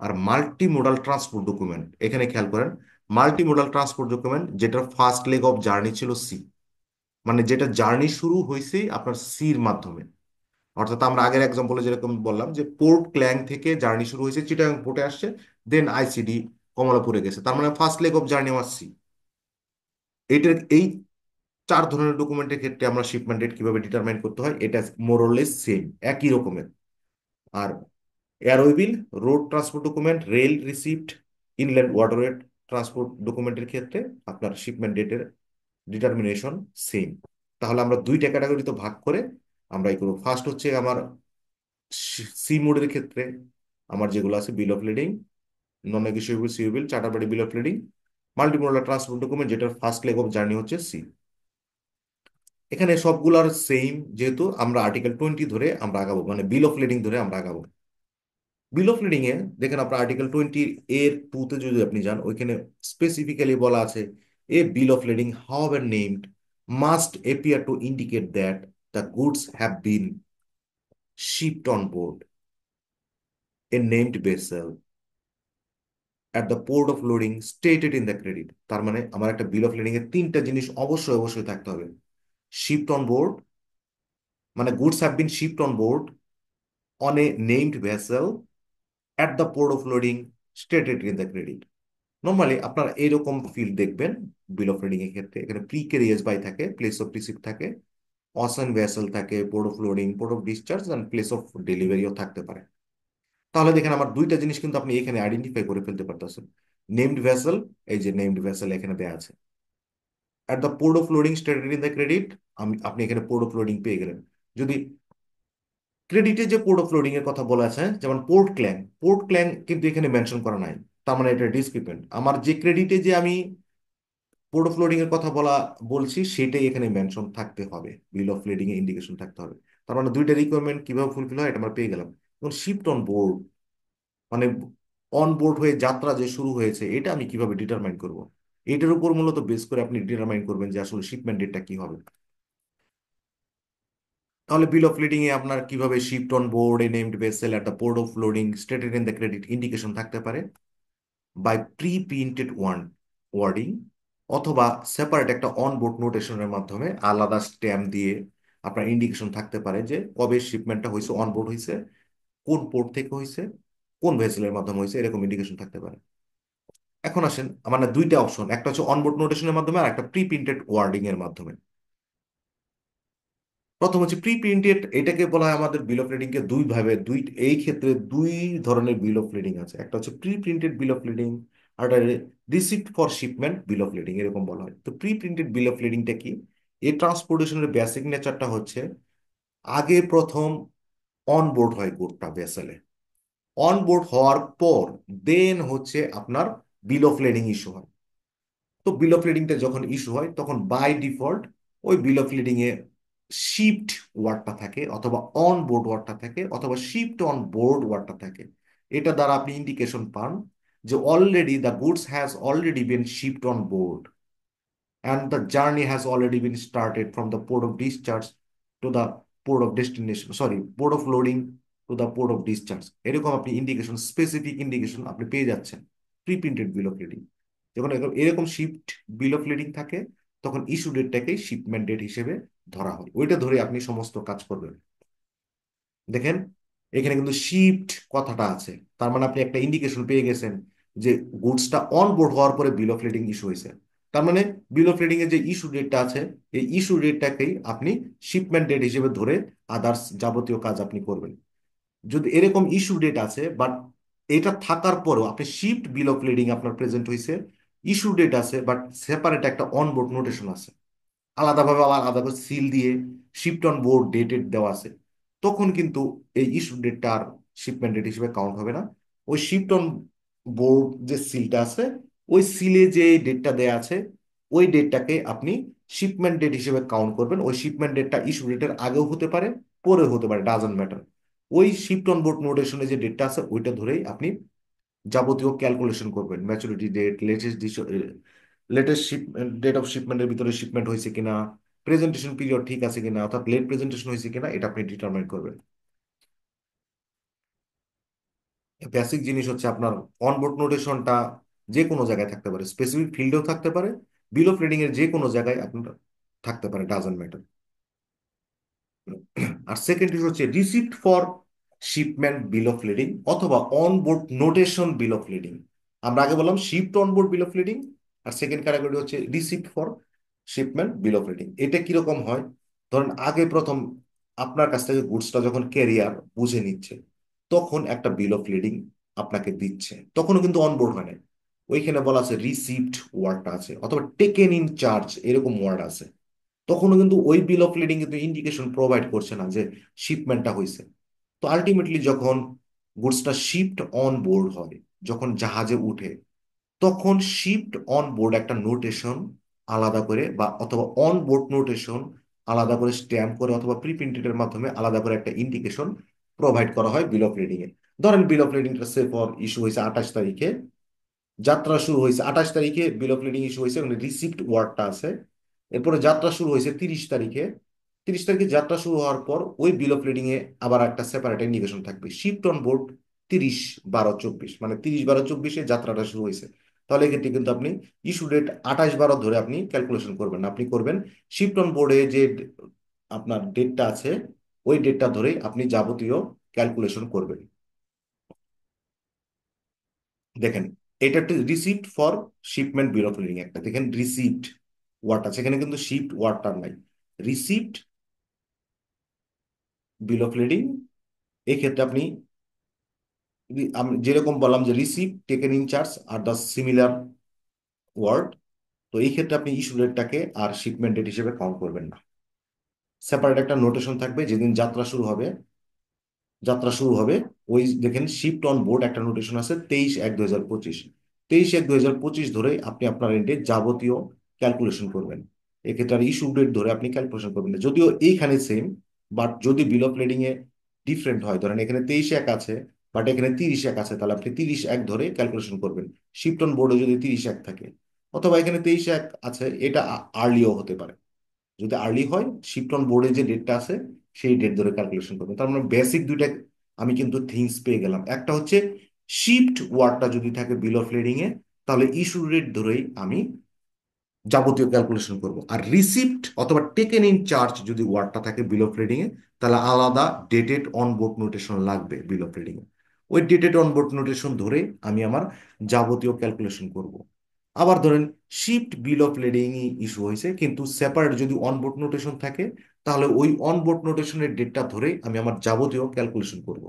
আর মাল্টি মোডাল ট্রান্সপোর্ট ডকুমেন্ট। এখানে খেয়াল করেন, মাল্টি মোডাল ট্রান্সপোর্ট ডকুমেন্ট যেটার ফার্স্ট লেগ অফ জার্নি ছিল সি, মানে যেটা জার্নি শুরু হয়েছে আপনার সির মাধ্যমে। অর্থাৎ আমরা আগের এক্সাম্পলে যেরকম বললাম যে পোর্ট ক্ল্যাং থেকে জার্নি শুরু হয়েছে, চিটাগাং পোর্টে আসছে, দেন আইসিডি কমলাপুরে গেছে, তার মানে ফার্স্ট লেগ অফ জার্নি আমার সি। এইটার এই চার ধরনের ডকুমেন্টের ক্ষেত্রে আমরা শিপমেন্ট ডেট কিভাবে ডিটারমাইন করতে হয় এটা মোরলেস সেম, একই রকমের। আর airway, road transport document, rail receipt, inland waterway transport ডকুমেন্টের ক্ষেত্রে আপনার শিপমেন্ট ডেটের ডিটারমিনেশন সেম। তাহলে আমরা দুইটা ক্যাটাগরিতে ভাগ করে আমরা এই করবো। ফার্স্ট হচ্ছে আমার সি মোডের ক্ষেত্রে আমার যেগুলো আছে bill of lading, non negotiable sea bill, charter party bill of lading, multimodal transport document যেটার ফার্স্ট লেগ অফ জার্নি হচ্ছে সি। এখানে সবগুলার সেম, যেহেতু আমরা আর্টিকেল 20 ধরে আমরা আগাবো, মানে বিল অফ লেডিং ধরে আমরা আগাবো। বিল অফ লিডিং এ দেখেন আপনার আর্টিকেল 20 এর 2 তে যদি আপনি যান, ওইখানে স্পেসিফিক্যালি বলা আছে a bill of lading however named must appear to indicate that the goods have been shipped on board a named vessel at the port of loading stated in the credit। তার মানে আমার একটা বিল of lading এর তিনটা জিনিস অবশ্যই অবশ্যই থাকতে হবে: শিপড অন বোর্ড, মানে goods have been shipped on board on a named vessel at the port of loading stated in the credit. Normally আপনারা এইরকম ফিল্ড দেখবেন বিল অফ রিডিং এর ক্ষেত্রে। এখানে প্রি কেরিয়াস বাই থাকে, প্লেস অফ রিসিপ্ট থাকে, ocean vessel থাকে, port of loading, port of discharge and place of ডেলিভারিও থাকতে পারে। তাহলে দেখেন আমার দুইটা জিনিস কিন্তু আপনি এখানে আইডেন্টিফাই করে ফেলতে পারতেছেন। নেমড ভেসেল, এই যে নেমড ভেসেল এখানে দেওয়া আছে। At the port of loading stated in the credit, আপনি এখানে পোর্ট অফ লোডিং পেয়ে গেলেন। যদি ক্রেডিটে যে পোর্ট অফ লোডিং এর কথা বলা আছে, যেমন পোর্ট ক্ল্যাং কিন্তু এখানে মেনশন করা নাই। তার মানে এটা ডিসক্রিপেন্ট। আমার যে ক্রেডিটে যে আমি পোর্ট অফ লোডিং এর কথা বলছি সেটাই এখানে মেনশন থাকতে হবে, বিল অফ লোডিং এ ইন্ডিকেশন থাকতে হবে। তার মানে দুইটা রিকোয়ারমেন্ট কিভাবে ফুলফিল হয় এটা আমরা পেয়ে গেলাম। এবং শিফট অন বোর্ড, মানে অন বোর্ড হয়ে যাত্রা যে শুরু হয়েছে এটা আমি কিভাবে ডিটারমাইন করব, এটার উপর মূলত বেস করে আপনি ডিটারমাইন করবেন যে আসলে শিপমেন্ট ডেটটা কি হবে। তাহলে বিল অফ লিডিং এ আপনার কিভাবে shift on board A named vessel at the port of loading stated in the credit indication থাকতে পারে বাই প্রি প্রিন্টেড ওয়ার্ডিং, অথবা সেপারেট একটা অন বোর্ড নোটেশনের মাধ্যমে আলাদা স্ট্যাম্প দিয়ে আপনার ইন্ডিকেশন থাকতে পারে যে কবে শিপমেন্টটা হয়েছে, অন বোর্ড হয়েছে, কোন পোর্ট থেকে হয়েছে, কোন ভেসেলের মাধ্যমে হয়েছে, এরকম ইন্ডিকেশন থাকতে পারে। এখন আসেন, মানে দুইটা অপশন, একটা হচ্ছে অনবোর্ড নোটেশনের মাধ্যমে আর একটা প্রি প্রিন্টেড ওয়ার্ডিং এর মাধ্যমে। প্রথম হচ্ছে প্রি প্রিন্টেড, এটাকে বলা হয় আমাদের বিল অফ লেডিং কে দুই ভাবে, এই ক্ষেত্রে দুই ধরনের বিল অফ লেডিং আছে। একটা হচ্ছে pre printed bill of lading, আর একটা receipt for shipment bill of lading, এরকম বলা হয়। তো প্রি প্রিন্টেড বিল অফ লেডিংটা কি? এই ট্রান্সপোর্টেশনের বেসিক নেচারটা হচ্ছে আগে প্রথম অনবোর্ড হয় গুডটা ভেসেলে, অনবোর্ড হওয়ার পর দেন হচ্ছে আপনার বিল অফ লেডিং ইস্যু হয়। তো বিল অফ লেডিংটা যখন ইস্যু হয় তখন বাই ডিফল্ট ওই বিল অফ লেডিং এ শিপড ওয়ার্ডটা থাকে, অথবা অন বোর্ড ওয়ার্ডটা থাকে, অথবা শিপড অন বোর্ড ওয়ার্ডটা থাকে। এটা দ্বারা আপনি ইন্ডিকেশন পান যে already the goods has already been shipped on board and the journey has already been started from the port of discharge to the port of destination, sorry, port of loading to the port of discharge। এরকম আপনি indication, specific indication আপনি পেয়ে যাচ্ছেন pre printed bill of লেডিং। যখন এরকম শিপড bill of লেডিং থাকে তখন issue ডেটটাকেই শিপমেন্ট ডেট হিসেবে ধরা হয়, ওইটা ধরে আপনি সমস্ত কাজ করবেন। দেখেন এখানে কিন্তু শিফট কথাটা আছে, তার মানে আপনি একটা ইন্ডিকেশন পেয়ে গেছেন যে গুডসটা অন বোর্ড হওয়ার পরে বিল অফ লেডিং ইস্যু হয়েছে। তার মানে বিল অফ লেডিং এর যে ইস্যু ডেটটা আছে, এই ইস্যু ডেটটাকেই আপনি শিপমেন্ট ডেট হিসেবে ধরে আদার্স যাবতীয় কাজ আপনি করবেন। যদি এরকম ইস্যু ডেট আছে বাট এটা থাকার পরেও আপনি শিফট বিল অফ লেডিং আপনার প্রেজেন্ট হয়েছে, ইস্যু ডেট আছে বাট সেপারেট একটা অন বোর্ড নোটেশন আছে, আলাদাভাবে আবার আলাদা করে সিল দিয়ে শিপড অন বোর্ড ডেটেড দেওয়া আছে, তখন কিন্তু এই ইস্যু ডেটটা আর শিপমেন্ট ডেট হিসেবে কাউন্ট হবে না। ওই শিপড অন বোর্ড যে সিলটা আছে, ওই সিলে যে ডেটটা দেয়া আছে, ওই ডেটটাকে আপনি শিপমেন্ট ডেট হিসেবে কাউন্ট করবেন। ওই শিপমেন্ট ডেটটা ইস্যু ডেটের আগেও হতে পারে, পরেও হতে পারে, ডাজন্ট ম্যাটার। ওই শিপড অন বোর্ড নোটেশনে যে ডেটটা আছে ওইটা ধরেই আপনি যাবতীয় ক্যালকুলেশন করবেন, maturity date, latest date of শিপমেন্টের ভিতরে শিপমেন্ট হয়েছে কিনা, প্রেজেন্টেশন পিরিয়ড ঠিক আছে কিনা, অর্থাৎ লেট প্রেজেন্টেশন হয়েছে কিনা, এটা আপনি ডিটারমাইন করবেন। বেসিক জিনিস হচ্ছে আপনার অনবোর্ড নোটেশনটা যে কোনো জায়গায় থাকতে পারে, স্পেসিফিক ফিল্ডেও থাকতে পারে, বিল অফ লেডিং এর যে কোনো জায়গায় আপনার থাকতে পারে, ডাজন্ট ম্যাটার। আর সেকেন্ড ইস্যু হচ্ছে receipt for shipment bill of lading অথবা onboard notation bill of lading. আমরা আগে বললাম shipped onboard bill of lading, আর সেকেন্ড ক্যাটাগরি হচ্ছে receipt for shipment bill of lading. এটা কিরকম হয়? ধরেন আগে প্রথম আপনার কাছ থেকে গুডসটা যখন ক্যারিয়ার বুঝে নিচ্ছে, তখন একটা বিল অফ লেডিং আপনাকে দিচ্ছে, তখনও কিন্তু অনবোর্ড হয় না। ওইখানে বলা আছে রিসিপ্ট ওয়ার্ডটা আছে, অথবা টেকেন ইন চার্জ এরকম ওয়ার্ড আছে, তখনও কিন্তু ওই বিল অফ লেডিং কিন্তু ইন্ডিকেশন প্রোভাইড করছে না যে শিপমেন্টটা হয়েছে। তো আলটিমেটলি যখন গুডসটা শিপড অন বোর্ড হয়, যখন জাহাজে উঠে, তখন শিপড অন বোর্ড একটা নোটেশন আলাদা করে, বা অথবা অন বোর্ড নোটেশন আলাদা করে স্ট্যাম্প করে, অথবা প্রি প্রিন্টেডের মাধ্যমে আলাদা করে একটা ইন্ডিকেশন প্রোভাইড করা হয় বিল অফ লেডিং এ। ধরেন বিল অফ লেডিংটা সে ফর ইস্যু হয়েছে 28 তারিখে, যাত্রা শুরু হয়েছে 28 তারিখে, বিল অফ লেডিং ইস্যু হয়েছে, মানে রিসিপ্ট ওয়ার্ডটা আছে। এরপরে যাত্রা শুরু হয়েছে 30 তারিখে, 30 তারিখে যাত্রা শুরু হওয়ার পর ওই বিল অফ লেডিং এ আবার একটা সেপারেট ইন্ডিকেশন থাকবে শিফট অন বোর্ড 30/12/24, মানে 30/12/24 যাত্রাটা শুরু হয়েছে। তাহলে এক্ষেত্রে কিন্তু আপনি ইস্যু ডেট 28/12 ধরে আপনি ক্যালকুলেশন করবেন না, আপনি করবেন শিফট অন বোর্ডে যে আপনার ডেটটা আছে ওই ডেটটা ধরেই আপনি যাবতীয় ক্যালকুলেশন করবেন। দেখেন এটা একটা receipt for shipment bill of lading, একটা দেখেন রিসিপ্ট ওয়ার্ড আছে, এখানে কিন্তু শিপড ওয়ার্ডটা নাই। রিসিপ্ট বিল অফ লেডিং, এক্ষেত্রে আপনি আমি যেরকম বললাম যে রিসিভ, টেকেন ইন চার্জ আর দ্য সিমিলার ওয়ার্ড, তো এই ক্ষেত্রে আপনি ইস্যু ডেটটাকে আর শিপমেন্ট ডেট হিসেবে কাউন্ট করবেন না। সেপারেট একটা নোটেশন থাকবে যেদিন যাত্রা শুরু হবে ওই দেখেন শিফট অন বোর্ড একটা নোটেশন আছে 23/1/2025। 23/1/2025 ধরে আপনি আপনার এন্ডে যাবতীয় ক্যালকুলেশন করবেন। এক্ষেত্রে আর ইস্যু ডেট ধরে আপনি ক্যালকুলেশন করবেন না, যদিও এইখানে সেম, বাট যদি বিল অফ লেডিং এ ডিফারেন্ট হয়, ধরেন এখানে 23/1 আছে বাট এখানে 30/1 আছে, তাহলে আপনি 30/1 ধরে ক্যালকুলেশন করবেন। শিফট অন বোর্ডে যদি 30/1 থাকে, অথবা এখানে 23/1 আছে, এটা আর্লিও হতে পারে। যদি আর্লি হয়, শিফট অন বোর্ডে যে ডেটটা আছে সেই ডেট ধরে ক্যালকুলেশন করবেন। তার মানে বেসিক দুইটা আমি কিন্তু থিংস পেয়ে গেলাম। একটা হচ্ছে শিফট ওয়ার্ডটা যদি থাকে বিল অফ লেডিং এ, তাহলে ইস্যু ডেট ধরেই আমি যাবতীয় ক্যালকুলেশন করব। আর রিসিপ্ট অথবা টেকেন ইন চার্জ যদি ওয়ার্ডটা থাকে বিল অফ ট্রেডিং এ, তাহলে আলাদা ডেটেড অন বোর্ড নোটেশন লাগবে বিল অফ ট্রেডিং এ। ওই ডেটেড অন বোর্ড নোটেশন ধরে আমি আমার যাবতীয় ক্যালকুলেশন করব। আবার ধরেন শিফট বিল অফ লেডিং ইস্যু হয়েছে, কিন্তু সেপারেট যদি অন বোর্ড নোটেশন থাকে, তাহলে ওই অন বোর্ড নোটেশনের ডেটটা ধরে আমি আমার যাবতীয় ক্যালকুলেশন করব।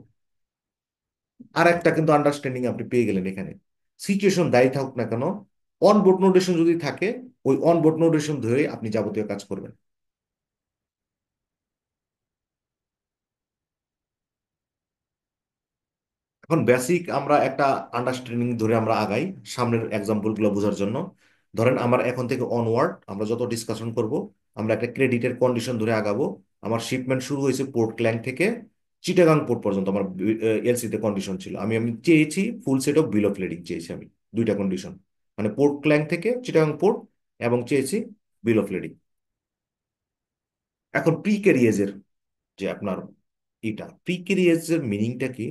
আর একটা কিন্তু আন্ডারস্ট্যান্ডিং আপনি পেয়ে গেলেন এখানে। সিচুয়েশন দায়ী থাকুক না কেন, অন বোর্ড নোটেশন যদি থাকে, ওই অন বোর্ড নোটেশন ধরে আপনি যাবতীয় কাজ করবেন। এখন বেসিক আমরা একটা আন্ডারস্ট্যান্ডিং ধরে আমরা আগাই সামনের এক্সাম্পল গুলো বোঝার জন্য। ধরেন আমার এখন থেকে অনওয়ার্ড আমরা যত ডিসকাশন করব, আমরা একটা ক্রেডিটের কন্ডিশন ধরে আগাবো। আমার শিপমেন্ট শুরু হয়েছে পোর্ট ক্ল্যাং থেকে চিটাগাং পোর্ট পর্যন্ত। আমার এলসি তে কন্ডিশন ছিল, আমি আমি চেয়েছি full set of bill of lading চেয়েছি আমি। দুইটা কন্ডিশন, মানে পোর্ট ক্ল্যাং থেকে চিটাগাং পোর্ট, এবং চেয়েছি বিল অফ লেডিং। এখন প্রি ক্যারিয়েজের যে আপনার প্রি ক্যারিয়েজের মিনিংটা কি?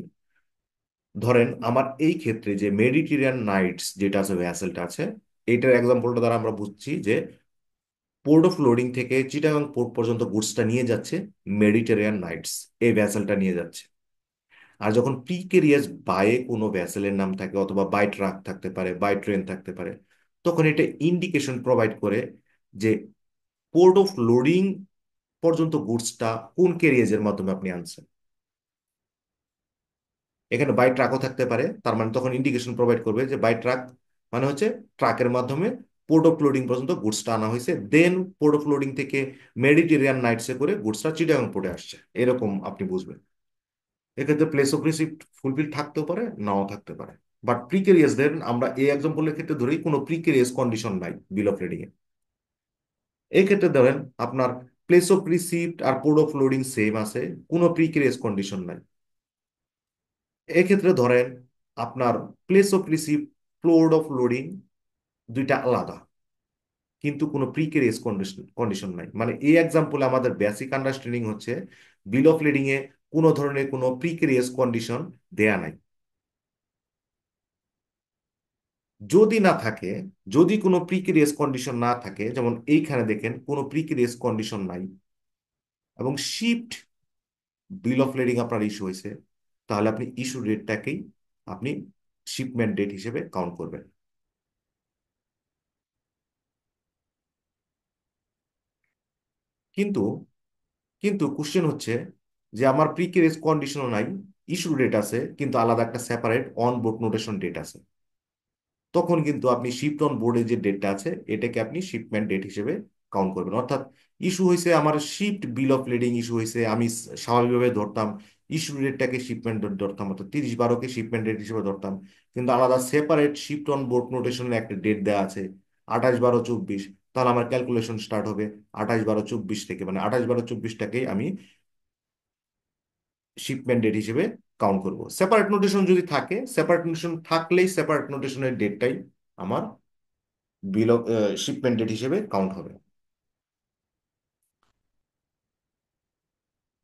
ধরেন আমার এই ক্ষেত্রে যে মেডিটেরিয়ান নাইটস যেটা আছে, ভ্যাসেলটা আছে, এইটার এক্সাম্পলটা দ্বারা আমরা বুঝছি যে পোর্ট অফ লোডিং থেকে চিটাগাং পোর্ট পর্যন্ত গুডসটা নিয়ে যাচ্ছে মেডিটেরিয়ান নাইটস, এই ভ্যাসেলটা নিয়ে যাচ্ছে। আর যখন প্রিকেরিয়াস বায়ে কোনো ভ্যাসেলের নাম থাকে, অথবা বাই ট্রাক থাকতে পারে, বাই ট্রেন থাকতে পারে, তখন এটা ইন্ডিকেশন প্রোভাইড করে যে পোর্ট অফ লোডিং পর্যন্ত গুডসটা কোন ক্যারিয়েজের মাধ্যমে আপনি আনছেন। এখানে বাই ট্রাকও থাকতে পারে, তার মানে তখন ইন্ডিকেশন প্রোভাইড করবে যে বাই ট্রাক মানে হচ্ছে ট্রাকের মাধ্যমে পোর্ট অফ লোডিং পর্যন্ত গুডসটা আনা হয়েছে, দেন পোর্ট অফ লোডিং থেকে মেডিটেরিয়ান নাইটসে করে গুডসটা চিটাগাং পোর্টে আসছে, এরকম আপনি বুঝবেন। এক্ষেত্রে প্লেস অফ রিসিপ্ট ফুলফিল থাকতেও পারে, নাও থাকতে পারে। বাট প্রিকেরিয়াস দেন আমরা এই এক্সাম্পলের ক্ষেত্রে ধরেই কোনো প্রিকেরিয়াস কন্ডিশন নাই বিল অফ লেডিং এ। এই ক্ষেত্রে ধরেন আপনার প্লেস অফ রিসিপ্ট আর পোর্ট অফ লোডিং সেম আছে, কোনো প্রিকেরিয়াস কন্ডিশন নাই। এক্ষেত্রে ধরেন আপনার place of receipt, port of loading দুইটা আলাদা, কিন্তু কোনো প্রিকেরিয়াস কন্ডিশন কন্ডিশন নাই। মানে এই এক্সাম্পলে আমাদের বেসিক আন্ডারস্ট্যান্ডিং হচ্ছে বিল অফ লিডিং এ কোনো ধরনের কোনো প্রিকেরিয়াস কন্ডিশন দেয়া নাই। যদি না থাকে, যদি কোনো প্রিকেরিয়াস কন্ডিশন না থাকে, যেমন এইখানে দেখেন কোনো প্রিকেরিয়াস কন্ডিশন নাই এবং শিফট বিল অফ লেডিং আপনার ইস্যু হয়েছে, তাহলে আপনি ইস্যু ডেটটাকেই আপনি শিপমেন্ট ডেট হিসেবে কাউন্ট করবেন। কিন্তু কিন্তু কোশ্চেন হচ্ছে যে আমার প্রিকেরিয়াস কন্ডিশনও নাই, ইস্যু ডেট আছে, কিন্তু আলাদা একটা separate on board notation date আছে। তখন কিন্তু আপনি শিপড অন বোর্ডে যে ডেটটা আছে এটাকে আপনি শিপমেন্ট ডেট হিসেবে কাউন্ট করবেন। অর্থাৎ ইস্যু হয়েছে আমার শিপড বিল অফ লেডিং ইস্যু হয়েছে, আমি স্বাভাবিকভাবে ধরতাম ইস্যু ডেটটাকে শিপমেন্ট ডেট ধরতাম, অর্থাৎ 30/12-কে শিপমেন্ট ডেট হিসেবে ধরতাম। কিন্তু আলাদা সেপারেট শিপড অন বোর্ড নোটেশনের একটা ডেট দেওয়া আছে 28/12/24, তাহলে আমার ক্যালকুলেশন স্টার্ট হবে 28/12/24 থেকে, মানে 28/12/24টাকেই আমি শিপমেন্ট ডেট হিসেবে কাউন্ট করব। সেপারেট নোটেশন যদি থাকে, সেপারেট নোটেশন থাকলেই সেপারেট নোটেশনের ডেটটাই আমার বিল অফ শিপমেন্ট ডেট হিসেবে কাউন্ট হবে।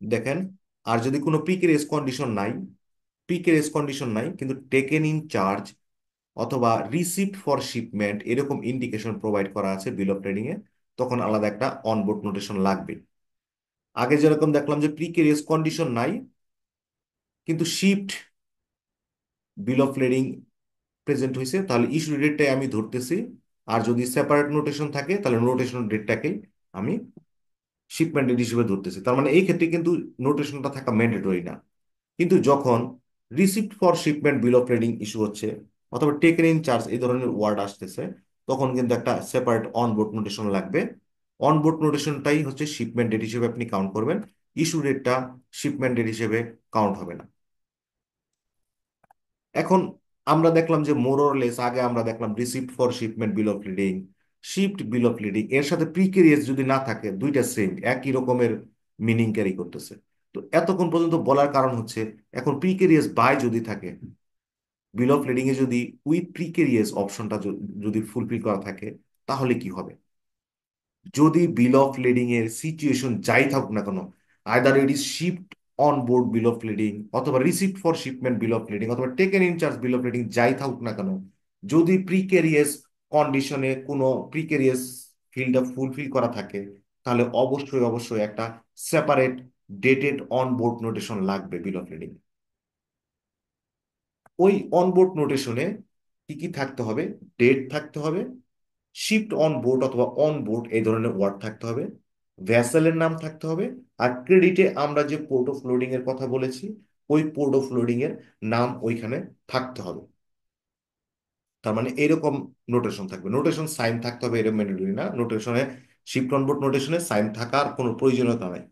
দেখেন, আর যদি কোনো পিকের এস কন্ডিশন নাই কিন্তু টেকেন ইন চার্জ অথবা রিসিপ্ট ফর শিপমেন্ট এরকম ইন্ডিকেশন প্রোভাইড করা আছে বিল অফ ট্রেডিং এ, তখন আলাদা একটা অনবোর্ড নোটেশন লাগবে। আগে যেরকম দেখলাম যে প্রিকেরিয়াস কন্ডিশন নাই কিন্তু শিফট বিল অফ লেডিং প্রেজেন্ট হয়েছে, তাহলে ইস্যু ডেটটাই আমি ধরতেছি। আর যদি সেপারেট নোটেশন থাকে তাহলে নোটেশন ডেটটাকেই আমি শিপমেন্ট ডেট হিসেবে ধরতেছি। তার মানে এই ক্ষেত্রে কিন্তু নোটেশনটা থাকা ম্যান্ডেটরি না। কিন্তু যখন receipt for shipment bill of trading issue হচ্ছে অথবা টেকেন ইন চার্জ এই ধরনের ওয়ার্ড আসতেছে, তখন কিন্তু একটা সেপারেট অন বোর্ড নোটেশন লাগবে। অন বোর্ড নোটেশনটাই হচ্ছে শিপমেন্ট ডেট হিসেবে আপনি কাউন্ট করবেন, ইস্যু ডেটটা শিপমেন্ট ডেট হিসেবে কাউন্ট হবে না। এখন আমরা দেখলাম যে মোর অর লেস, আগে আমরা দেখলাম receipt for shipment bill of lading, shipped bill of lading এর সাথে প্রিকেরিয়াস যদি না থাকে, দুইটা সেম একই রকমের মিনিং ক্যারি করতেছে। তো এতক্ষণ পর্যন্ত বলার কারণ হচ্ছে, এখন প্রিকেরিয়াস বাই যদি থাকে, বিল অফ লিডিং এ যদি উইথ প্রিকেরিয়াস অপশনটা যদি ফুলফিল করা থাকে, তাহলে কি হবে? যদি বিল অফ লেডিং এর সিচুয়েশন যাই থাকুক না কেন, either it is shipped on board bill of lading, অথবা receipt for shipment bill of lading, অথবা taken in charge bill of lading, যাই থাকুক না কেন, যদি প্রিকেরিয়াস কন্ডিশনে কোনো প্রিকেরিয়াস ফিল্ডটা ফুলফিল করা থাকে, তাহলে অবশ্যই অবশ্যই একটা separate dated on board notation লাগবে বিল অফ লেডিং। ওই অনবোর্ড নোটেশনে কি কি থাকতে হবে? ডেট থাকতে হবে, শিফট অন বোর্ড অথবা অন বোর্ড এই ধরনের ওয়ার্ড থাকতে হবে, ভ্যাসেলের নাম থাকতে হবে, আর ক্রেডিটে আমরা যে পোর্ট অফ লোডিং এর কথা বলেছি, ওই পোর্ট অফ লোডিং এর নাম ওইখানে থাকতে হবে। তার মানে এরকম নোটেশন থাকবে, নোটেশন সাইন থাকতে হবে, এরকম ম্যান্ডেটরি না। নোটেশনে শিফট অন বোর্ড নোটেশনে সাইন থাকার কোনো প্রয়োজনীয়তা নাই।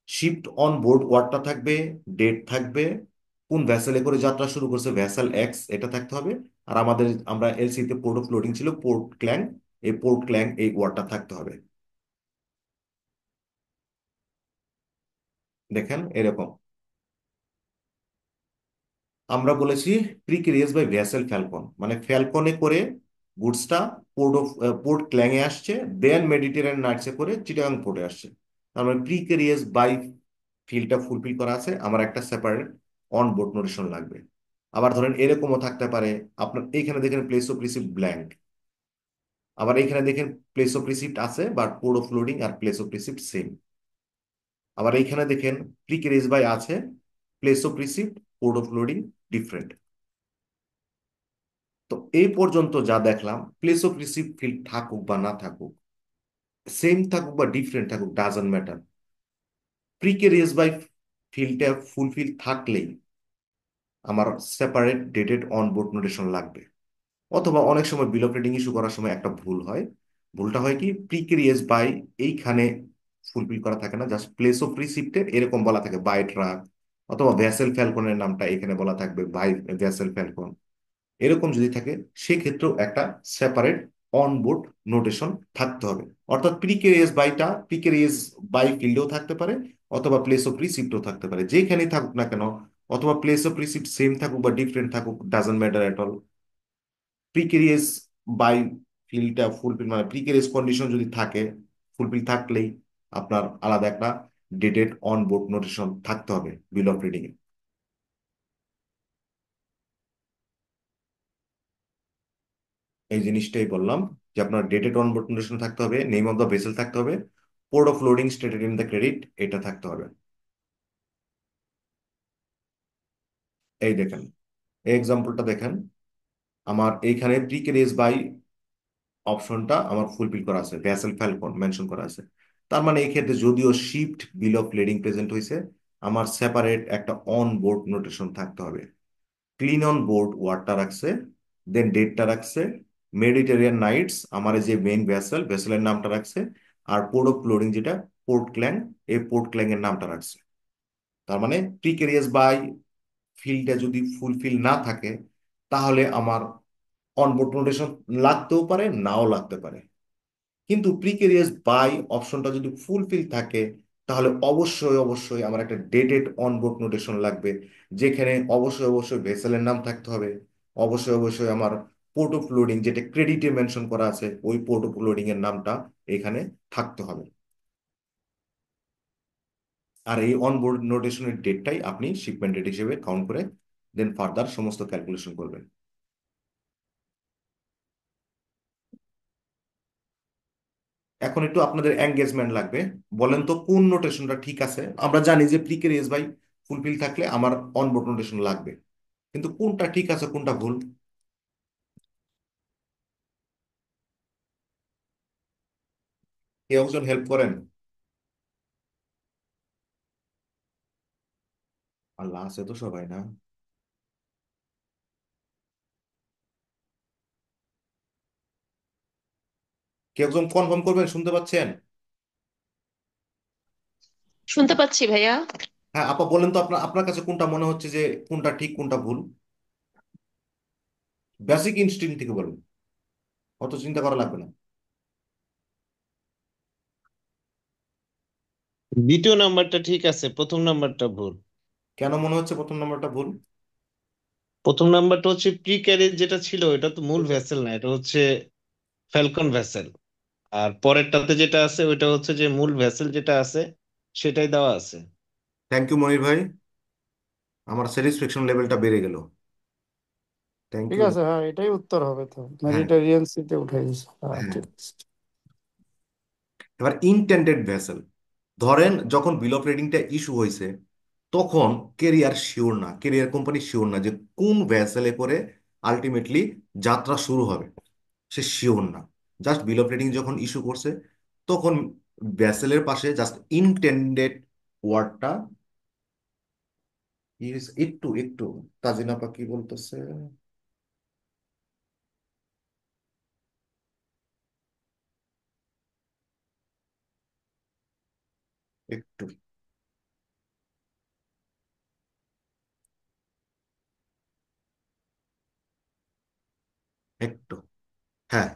শিফট অন বোর্ড ওয়ার্ডটা থাকবে, ডেট থাকবে, কোন ভ্যাসেলে করে যাত্রা শুরু করছে, ভ্যাসেল এক্স, এটা থাকতে হবে। আর আমাদের আমরা এলসি তে পোর্ট অফ লোডিং ছিল পোর্ট ক্ল্যাং, এই পোর্ট ক্ল্যাং এই ওয়ার্ডটা থাকতে হবে। দেখেন এরকম আমরা বলেছি প্রিকেরিয়াস বাই ভ্যাসেল ফ্যালকন, মানে ফ্যালকনে করে গুডসটা পোর্ট অফ পোর্ট ক্ল্যাঙে আসছে, দেন মেডিটেরিয়ান নাইটসে করে চিটাগাং পোর্টে আসছে। তার মানে প্রিকেরিয়াস বাই ফিল্ডটা ফুলফিল করা আছে, আমার একটা সেপারেট অন বোর্ড নোটেশন লাগবে। আবার ধরেন এরকমও থাকতে পারে, আপনার এইখানে দেখেন প্লেস অফ রিসিপ্ট ব্ল্যাঙ্ক, আবার এইখানে দেখেন প্লেস অফ রিসিপ্ট আছে বাট পোর্ট অফ লোডিং আর প্লেস অফ রিসিপ্ট সেম। আবার এইখানে দেখেন প্রিকেরিয়াস বাই আছে, place of receipt port of loading different. তো এই পর্যন্ত যা দেখলাম, প্লেস অফ রিসিভ ফিল্ড থাকুক বা না থাকুক, সেম থাকুক বা ডিফারেন্ট থাকুক, ডাজন্ট ম্যাটার, প্রিকেরিয়াস বাই ফিল্ডটা ফুলফিল থাকলেই আমার separate dated on board notation লাগবে। অথবা অনেক সময় বিল অফ রিডিং ইস্যু করার সময় একটা ভুল হয়, ভুলটা হয় কি, প্রিকেরিয়াস বাই এইখানে ফুলফিল করা থাকে না, জাস্ট প্লেস অফ রিসিপ্টে এরকম বলা থাকে বাই ট্রাক, অথবা ভ্যাসেল ফ্যালকনের নামটা এখানে বলা থাকবে বাই ভ্যাসেল ফ্যালকন। এরকম যদি থাকে, সেক্ষেত্রেও একটা সেপারেট অনবোর্ড নোটেশন থাকতে হবে। অর্থাৎ প্রিকেরিয়াস বাইটা প্রিকেরিয়াস বাই ফিল্ডেও থাকতে পারে, অথবা প্লেস অফ রিসিপ্টও থাকতে পারে, যেখানেই থাকুক না কেন, অথবা প্লেস অফ রিসিপ্ট সেম থাকুক বা ডিফারেন্ট থাকুক, doesn't matter at all. Precarriage by ফিল্ডটা ফুলফিল, মানে প্রিকেরিয়াস কন্ডিশন যদি থাকে, ফুলফিল থাকলেই আপনার আলাদা একটা ডেটেড অন বোর্ড নোটেশন থাকতে হবে বিল অফ রিডিং এ। এই জিনিসটাই বললাম, যে আপনার ডেটেড অন বোর্ড নোটেশন থাকতে হবে, নেম অফ দ্য ভেসেল থাকতে হবে, port of loading stated in the credit, এটা থাকতে হবে। এই দেখেন, এই এক্সাম্পলটা দেখেন, আমার এইখানে প্রিকেরিয়াস বাই অপশনটা আমার ফুলফিল করা আছে, ভ্যাসেল ফ্যালকন মেনশন করা আছে। তার মানে এই ক্ষেত্রে যদিও শিফট বিল অফ লেডিং প্রেজেন্ট হয়েছে, আমার সেপারেট একটা অন বোর্ড নোটেশন থাকতে হবে। ক্লিন অন বোর্ড ওয়ার্ডটা রাখছে, দেন ডেটটা রাখছে, মেডিটেরিয়ান নাইটস আমার এই যে মেইন ভ্যাসেল, ভ্যাসেলের নামটা রাখছে, আর পোর্ট অফ লোডিং যেটা পোর্ট ক্ল্যাং, এই পোর্ট ক্ল্যাং এর নামটা রাখছে। তার মানে প্রিকেরিয়াস বাই ফিল্ডটা যদি ফুলফিল না থাকে, তাহলে আমার অনবোর্ড নোটেশন লাগতেও পারে, নাও লাগতে পারে। কিন্তু প্রিকেরিয়াস বাই অপশনটা যদি ফুলফিল থাকে, তাহলে অবশ্যই অবশ্যই আমার একটা ডেটেড অনবোর্ড নোটেশন লাগবে, যেখানে অবশ্যই অবশ্যই ভেসেলের নাম থাকতে হবে, অবশ্যই অবশ্যই আমার পোর্ট অফ লোডিং যেটা ক্রেডিটে মেনশন করা আছে, ওই পোর্ট অফ লোডিং এর নামটা এখানে থাকতে হবে। আর এই অনবোর্ড নোটেশনের ডেটটাই আপনি শিপমেন্ট ডেট হিসেবে কাউন্ট করে দেন ফার্দার সমস্ত ক্যালকুলেশন করবেন। এখন একটু আপনাদের এঙ্গেজমেন্ট লাগবে, বলেন তো কোন নোটেশনটা ঠিক আছে? আমরা জানি যে প্রিকেরিয়াস বাই ফুলফিল থাকলে আমার অনবোর্ড নোটেশন লাগবে, কিন্তু কোনটা ঠিক আছে কোনটা ভুল? কেউ একজন হেল্প করেন। আল্লাহ, আছে তো সবাই না? কি একজন কনফার্ম করবেন, শুনতে পাচ্ছেন? শুনতে পাচ্ছি ভাইয়া। হ্যাঁ আপা বলেন তো, আপনার আপনার কাছে কোনটা মনে হচ্ছে যে কোনটা ঠিক কোনটা ভুল? বেসিক ইনস্টিংক্ট থেকে বলুন, অত চিন্তা করা লাগবে না। দ্বিতীয় নাম্বারটা ঠিক আছে, প্রথম নাম্বারটা ভুল। কেন মনে হচ্ছে প্রথম নাম্বারটা ভুল? প্রথম নাম্বারটা হচ্ছে প্রি ক্যারিজ যেটা ছিল এটা তো মূল ভেসেল না, এটা হচ্ছে ফ্যালকন ভেসেল। আর পরেরটাতে যেটা আছে ওইটা হচ্ছে যে মূল ভেসেল যেটা আছে সেটাই দেওয়া আছে। থ্যাংক ইউ মনির ভাই, আমার স্যাটিসফ্যাকশন লেভেলটা বেড়ে গেল। থ্যাংক ঠিক ইউ। আছে, হ্যাঁ এটাই উত্তর হবে তো, হ্যাঁ মেডিটেরিয়ান সিতে উঠে গেছে, হ্যাঁ হ্যাঁ। ঠিক আছে। এবার ইনটেন্ডেড ভেসেল, ধরেন যখন বিল অফ লেডিংটা ইস্যু হয়েছে তখন কেরিয়ার শিওর না, কেরিয়ার কোম্পানি শিওর না যে কোন ভেসেলে করে আলটিমেটলি যাত্রা শুরু হবে, সে শিওর না। জাস্ট বিল অফ লেডিং যখন ইস্যু করছে তখন ভেসেলের পাশে জাস্ট ইনটেন্ডেড ওয়ার্ডটা, একটু একটু তাজিনাপা কি বলতেছে, একটু একটু হ্যাঁ,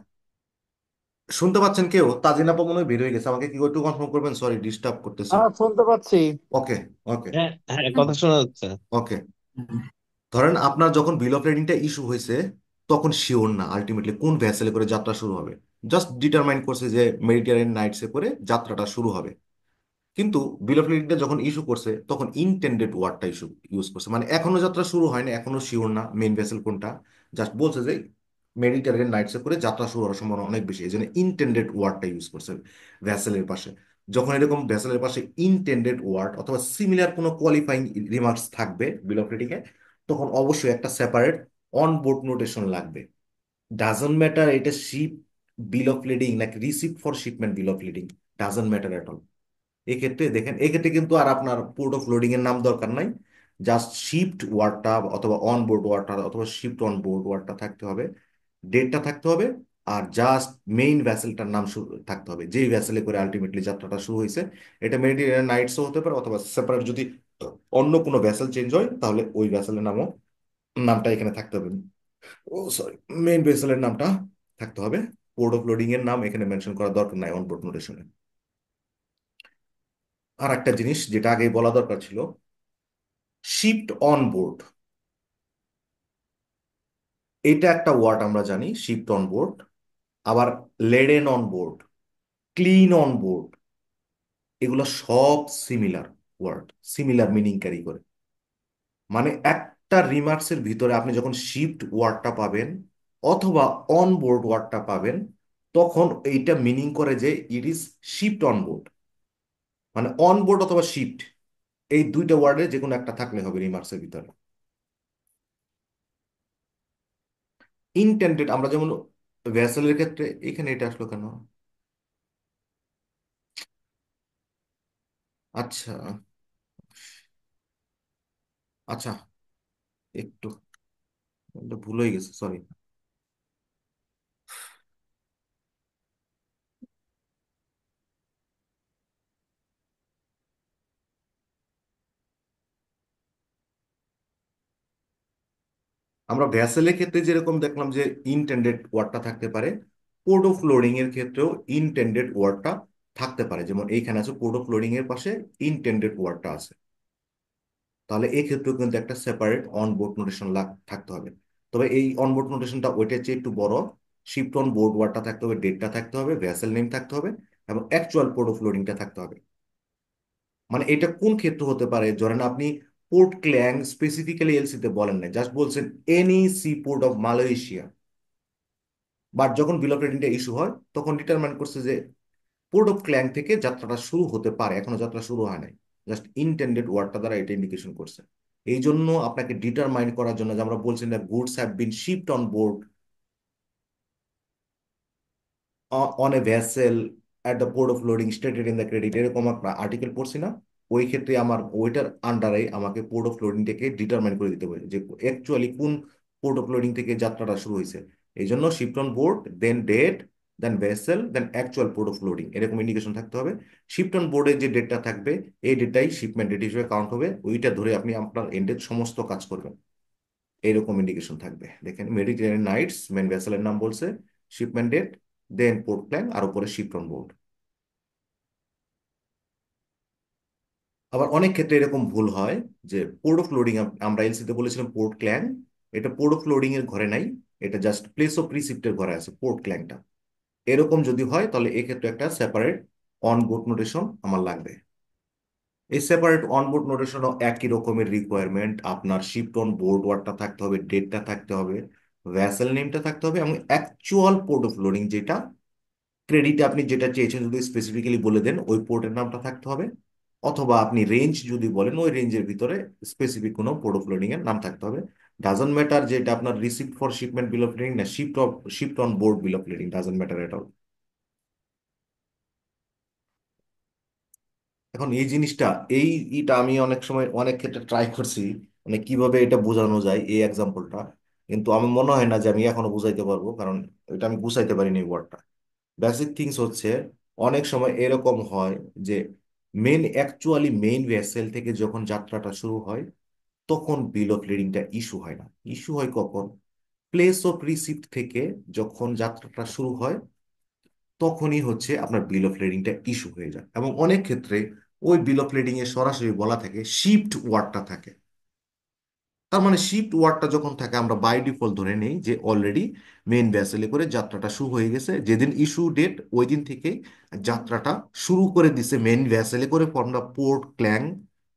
শুনতে পাচ্ছেন কেউ? তাজিনাপা মনে হয় বের হয়ে গেছে, আমাকে কি একটু কনফার্ম করবেন, সরি ডিস্টার্ব করতেছি। হ্যাঁ শুনতে পাচ্ছি। ওকে ওকে হ্যাঁ হ্যাঁ, কথা শোনা যাচ্ছে। ওকে। ধরেন আপনার যখন বিল অফ লেডিংটা ইস্যু হয়েছে তখন শিওর না আলটিমেটলি কোন ভেসেলে করে যাত্রা শুরু হবে, জাস্ট ডিটারমাইন করছে যে মেডিটেরিয়ান নাইটসে করে যাত্রাটা শুরু হবে। কিন্তু বিল অফ লেডিংটা যখন ইস্যু করছে তখন ইনটেন্ডেড ওয়ার্ডটা ইউজ করছে, মানে এখনো যাত্রা শুরু হয়নি, এখনো শিওর না মেইন ভেসেল কোনটা, জাস্ট বলছে যে মেডিটেরিয়ান নাইটসে করে যাত্রা শুরু হওয়ার সম্ভাবনা অনেক বেশি, এই জন্য ইনটেন্ডেড ওয়ার্ডটা ইউজ করছে ভেসেলের পাশে। যখন এরকম ভেসেলের পাশে ইনটেন্ডেড ওয়ার্ড অথবা সিমিলার কোনো কোয়ালিফাইং রিমার্কস থাকবে বিল অফ লেডিং এ, তখন অবশ্যই একটা সেপারেট অন বোর্ড নোটেশন লাগবে। ডাজন্ট ম্যাটার এটা শিপ বিল অফ লেডিং নাকি receipt for shipment bill of lading, doesn't matter at all. এক্ষেত্রে দেখেন, এক্ষেত্রে কিন্তু আর আপনার পোর্ট অফ লোডিং এর নাম দরকার নাই, জাস্ট শিফট ওয়ার্ডটা অথবা অন বোর্ড ওয়ার্ডটা অথবা শিফট অন বোর্ড ওয়ার্ডটা থাকতে হবে, ডেটটা থাকতে হবে, আর জাস্ট মেইন ভ্যাসেলটার নাম থাকতে হবে, যেই ভ্যাসেলে করে আলটিমেটলি যাত্রাটা শুরু হয়েছে। এটা মেডিটেরিয়ান নাইটসও হতে পারে, অথবা সেপারেট যদি অন্য কোনো ভ্যাসেল চেঞ্জ হয় তাহলে ওই ভ্যাসেলের নামও নামটা এখানে থাকতে হবে। ও সরি, মেইন ভ্যাসেলের নামটা থাকতে হবে, পোর্ট অফ লোডিং এর নাম এখানে মেনশন করার দরকার নাই অন বোর্ড নোটেশনে। আর একটা জিনিস যেটা আগে বলা দরকার ছিল, শিপড অন বোর্ড, এটা একটা ওয়ার্ড আমরা জানি শিপড অন বোর্ড, আবার laden on board, clean on board, এগুলো সব similar word, similar meaning carry করে। মানে একটা রিমার্কসের ভিতরে আপনি যখন শিপড ওয়ার্ডটা পাবেন অথবা অন বোর্ড ওয়ার্ডটা পাবেন, তখন এইটা মিনিং করে যে it is shipped on board, মানে অন বোর্ড অথবা শিপড, এই দুইটা ওয়ার্ডে যে কোনো একটা থাকলে হবে রিমার্কসের ভিতরে। ইনটেন্ডেড আমরা যেমন ভেসেলের ক্ষেত্রে, এখানে এটা আসলো কেন? আচ্ছা আচ্ছা, একটু এটা ভুল হয়ে গেছে, সরি। আমরা ভ্যাসেলের ক্ষেত্রে যেরকম দেখলাম যে ইনটেন্ডেড ওয়ার্ডটা থাকতে পারে, কোড অফ লোডিং এর ক্ষেত্রেও ইনটেন্ডেড ওয়ার্ডটা থাকতে পারে, যেমন এইখানে আছে কোড অফ লোডিং এর পাশে ইনটেন্ডেড ওয়ার্ডটা আছে, তাহলে এই ক্ষেত্রেও কিন্তু একটা সেপারেট অন বোর্ড নোটেশন থাকতে হবে। তবে এই অন বোর্ড নোটেশনটা ওইটার চেয়ে একটু বড়, শিফট অন বোর্ড ওয়ার্ডটা থাকতে হবে, ডেটটা থাকতে হবে, ভ্যাসেল নেম থাকতে হবে, এবং অ্যাকচুয়াল কোড অফ লোডিংটা থাকতে হবে। মানে এটা কোন ক্ষেত্র হতে পারে, ধরেন আপনি পোর্ট ক্ল্যাং স্পেসিফিক্যালি এলসিতে বলেন না, জাস্ট বলছেন any seaport of Malaysia, but যখন বিল অফ লেডিংটা ইস্যু হয় তখন ডিটারমাইন করছে যে পোর্ট অফ ক্ল্যাং থেকে যাত্রাটা শুরু হতে পারে, এখনো যাত্রা শুরু হয় নাই, জাস্ট ইনটেন্ডেড ওয়ার্ডটা দ্বারা এটা ইন্ডিকেশন করছে। এই জন্য আপনাকে ডিটারমাইন করার জন্য যে আমরা বলছি না goods have been shipped on board on a vessel at the port of loading stated in the credit, এরকম একটা আর্টিকেল পড়ছি না, ওই ক্ষেত্রে আমার ওইটার আন্ডারে আমাকে পোর্ট অফ লোডিংটাকে ডিটারমাইন করে দিতে হবে যে অ্যাকচুয়ালি কোন পোর্ট অফ লোডিং থেকে যাত্রাটা শুরু হয়েছে। এই জন্য shipped on board then date then vessel, then actual port of loading, এরকম ইন্ডিকেশন থাকতে হবে। শিপড অন বোর্ডের যে ডেটটা থাকবে এই ডেটটাই শিপমেন্ট ডেট হিসেবে কাউন্ট হবে, ওইটা ধরে আপনি আপনার এন্ডের সমস্ত কাজ করবেন। এইরকম ইন্ডিকেশন থাকবে। দেখেন মেডিটেরিয়ান নাইটস মেন ভেসেলের নাম বলছে, শিপমেন্ট ডেট, দেন পোর্ট প্ল্যান, আর উপরে শিপড অন বোর্ড। আবার অনেক ক্ষেত্রে এরকম ভুল হয় যে পোর্ট অফ লোডিং, আমরা এলসিতে বলেছিলাম পোর্ট ক্ল্যাং, এটা পোর্ট অফ লোডিং এর ঘরে নাই, এটা জাস্ট প্লেস অফ রিসিপ্টের ঘরে আছে পোর্ট ক্ল্যাংটা। এরকম যদি হয় তাহলে এক্ষেত্রে একটা সেপারেট অন বোর্ড নোটেশন আমার লাগবে। এই সেপারেট অনবোর্ড নোটেশনও একই রকমের রিকোয়ারমেন্ট, আপনার শিফট অন বোর্ড ওয়ার্ডটা থাকতে হবে, ডেটটা থাকতে হবে, ভ্যাসেল নেমটা থাকতে হবে, এবং অ্যাকচুয়াল পোর্ট অফ লোডিং যেটা ক্রেডিটে আপনি যেটা চেয়েছেন যদি স্পেসিফিক্যালি বলে দেন ওই পোর্টের নামটা থাকতে হবে, অথবা আপনি রেঞ্জ যদি বলেন ওই রেঞ্জের ভিতরে স্পেসিফিক কোনো পোর্ট অফ লোডিং এর নাম থাকতে হবে। ডাজন্ট ম্যাটার যে এটা আপনার receipt for shipment bill of lading না shipped on board bill of lading, doesn't matter at all. এখন এই জিনিসটা, এই ইটা আমি অনেক সময় অনেক ক্ষেত্রে ট্রাই করছি, মানে কিভাবে এটা বোঝানো যায় এই এক্সাম্পলটা, কিন্তু আমার মনে হয় না যে আমি এখনো বুঝাইতে পারবো, কারণ এটা আমি বুঝাইতে পারিনি এই ওয়ার্ডটা। বেসিক থিংস হচ্ছে অনেক সময় এরকম হয় যে মেইন ভেসেল থেকে যখন যাত্রাটা শুরু হয় তখন বিল অফ লেডিংটা ইস্যু হয় না। ইস্যু হয় কখন? প্লেস অফ রিসিপ্ট থেকে যখন যাত্রাটা শুরু হয় তখনই হচ্ছে আপনার বিল অফ লেডিংটা ইস্যু হয়ে যায়। এবং অনেক ক্ষেত্রে ওই বিল অফ লেডিং এ সরাসরি বলা থাকে শিফট ওয়ার্ডটা থাকে। তার মানে শিফট ওয়ার্ডটা যখন থাকে আমরা বাই ডিফল্ট ধরে নেই যে অলরেডি মেইন ভেসেলে করে যাত্রাটা শুরু হয়ে গেছে, যেদিন ইস্যু ডেট ওই দিন থেকে যাত্রাটা শুরু করে দিছে মেইন ভেসেলে করে from the port Klang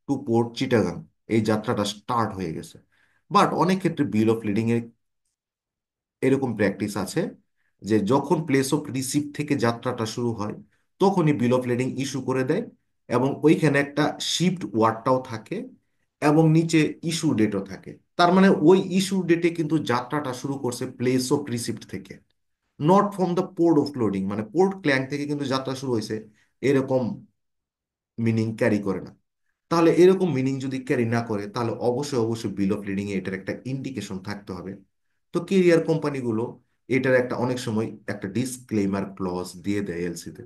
to port Chittagong, এই যাত্রাটা স্টার্ট হয়ে গেছে। বাট অনেক ক্ষেত্রে বিল অফ লিডিং এর এরকম প্র্যাকটিস আছে যে যখন প্লেস অফ রিসিপ্ট থেকে যাত্রাটা শুরু হয় তখনই বিল অফ লেডিং ইস্যু করে দেয়, এবং ওইখানে একটা শিফট ওয়ার্ডটাও থাকে এবং নিচে ইস্যু ডেটও থাকে। তার মানে ওই ইস্যু ডেটে কিন্তু যাত্রাটা শুরু করছে প্লেস অফ রিসিপ্ট থেকে, not from the port of loading, মানে পোর্ট ক্ল্যাং থেকে কিন্তু যাত্রা শুরু হয়েছে এরকম মিনিং ক্যারি করে না। তাহলে এরকম মিনিং যদি ক্যারি না করে তাহলে অবশ্যই অবশ্যই বিল অফ লিডিং এ এটার একটা ইন্ডিকেশন থাকতে হবে। তো কেরিয়ার কোম্পানিগুলো এটার একটা অনেক সময় একটা ডিসক্লেমার ক্লজ দিয়ে দেয় এলসিতে।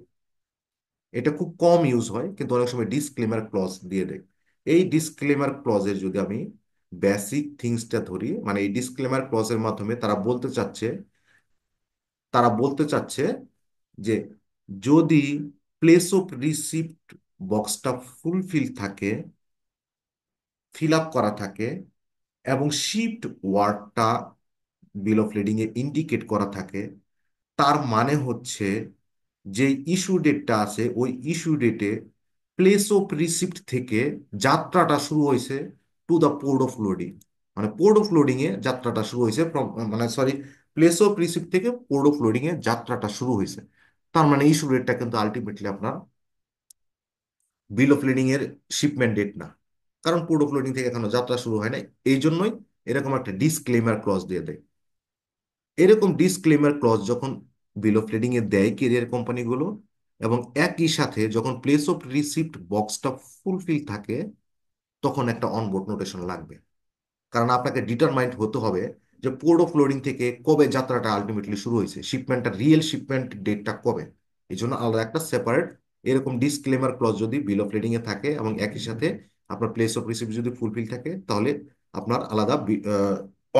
এটা খুব কম ইউজ হয় কিন্তু অনেক সময় ডিসক্লেমার ক্লজ দিয়ে দেয়। এই ডিসক্লেমার ক্লজের যদি আমি বেসিক থিংসটা ধরি, মানে এই ডিসক্লেমার ক্লজের মাধ্যমে তারা বলতে চাচ্ছে যে যদি প্লেস অফ রিসিপ্ট বক্সটা ফুলফিল থাকে, ফিল আপ করা থাকে, এবং শিফট ওয়ার্ডটা বিল অফ লেডিং এ ইন্ডিকেট করা থাকে, তার মানে হচ্ছে যে ইস্যু ডেটটা আছে ওই ইস্যু ডেটে প্লেস অফ রিসিপ্ট থেকে যাত্রাটা শুরু হয়েছে to the port of loading, মানে পোর্ট অফ লোডিং এ যাত্রাটা শুরু হয়েছে মানে সরি, প্লেস অফ রিসিপ্ট থেকে পোর্ট অফ লোডিং এ যাত্রাটা শুরু হয়েছে। তার মানে ইস্যু ডেটটা কিন্তু আলটিমেটলি আপনার বিল অফ লেডিং এর শিপমেন্ট ডেট না, কারণ পোর্ট অফ লোডিং থেকে এখনো যাত্রা শুরু হয় নাই। এই জন্যই এরকম একটা ডিসক্লেমার ক্লজ দিয়ে দেয়। এরকম ডিসক্লেমার ক্লজ যখন বিল অফ ট্রেডিং এ দেয় কেরিয়ার কোম্পানিগুলো, এবং একই সাথে যখন প্লেস অফ রিসিপ্ট বক্সটা ফুলফিল থাকে তখন একটা অনবোর্ড নোটেশন লাগবে। কারণ আপনাকে ডিটারমাইন্ড হতে হবে যে পোর্ট অফ লোডিং থেকে কবে যাত্রাটা আলটিমেটলি শুরু হয়েছে, শিপমেন্টটা রিয়েল শিপমেন্ট ডেটটা কবে। এই জন্য আলাদা একটা সেপারেট এরকম ডিসক্লেমার ক্লজ যদি বিল অফ লেডিং এ থাকে এবং একই সাথে আপনার প্লেস অফ রিসিপ্ট যদি ফুলফিল থাকে তাহলে আপনার আলাদা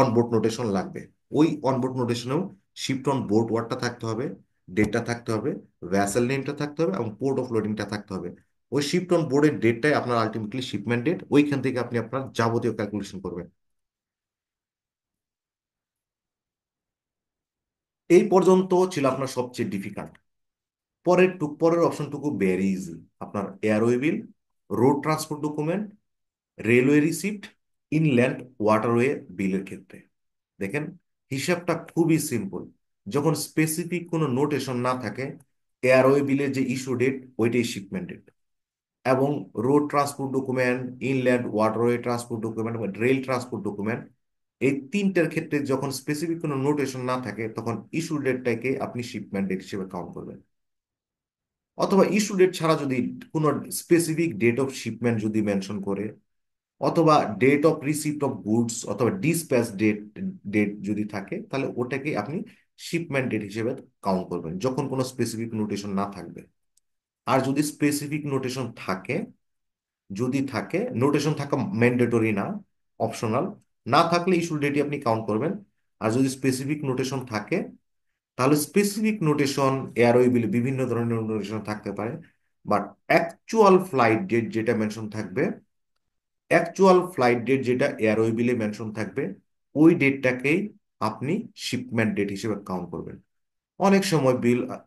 অনবোর্ড নোটেশন লাগবে। ওই অনবোর্ড নোটেশনেও শিফট অন বোর্ড ওয়ার্ডটা থাকতে হবে, ডেটটা থাকতে হবে, ভ্যাসেল নেমটা থাকতে হবে, এবং পোর্ট অফ লোডিংটা থাকতে হবে। ওই শিফট অন বোর্ডের ডেটটাই আপনার আলটিমেটলি শিপমেন্ট ডেট, ওইখান থেকে আপনি আপনার যাবতীয় ক্যালকুলেশন করবেন। এই পর্যন্ত ছিল আপনার সবচেয়ে ডিফিকাল্ট। পরের অপশনটুকু ভেরি ইজি। আপনার airway bill, road transport document, railway receipt, inland waterway বিলের ক্ষেত্রে দেখেন হিসাবটা খুবই সিম্পল। যখন স্পেসিফিক কোনো নোটেশন না থাকে, এয়ারওয়ে বিলের যে ইস্যু ডেট ওইটাই শিপমেন্ট ডেট, এবং road transport document, inland waterway transport document, rail transport document, এই তিনটার ক্ষেত্রে যখন স্পেসিফিক কোনো নোটেশন না থাকে তখন ইস্যু ডেটটাকে আপনি শিপমেন্ট ডেট হিসেবে কাউন্ট করবেন। অথবা ইস্যু ডেট ছাড়া যদি কোনো স্পেসিফিক ডেট অফ শিপমেন্ট যদি মেনশন করে, অথবা date of receipt of goods অথবা ডিসপ্যাচ ডেট ডেট যদি থাকে তাহলে ওটাকে আপনি শিপমেন্ট ডেট হিসেবে কাউন্ট করবেন যখন কোনো স্পেসিফিক নোটেশন না থাকবে। আর যদি স্পেসিফিক নোটেশন থাকে, যদি থাকে, নোটেশন থাকা ম্যান্ডেটরি না, অপশনাল, না থাকলে ইস্যু ডেটই আপনি কাউন্ট করবেন। আর যদি স্পেসিফিক নোটেশন থাকে, তাহলে স্পেসিফিক নোটেশন এয়ারওয়েবিলে বিভিন্ন ধরনের নোটেশন থাকতে পারে, বাট অ্যাকচুয়াল ফ্লাইট ডেট যেটা মেনশন থাকবে, অ্যাকচুয়াল ফ্লাইট ডেট যেটা এয়ারওয়েবিলে মেনশন থাকবে, ওই ডেটটাকেই আপনি শিপমেন্ট ডেট হিসেবে কাউন্ট করবেন। অনেক সময়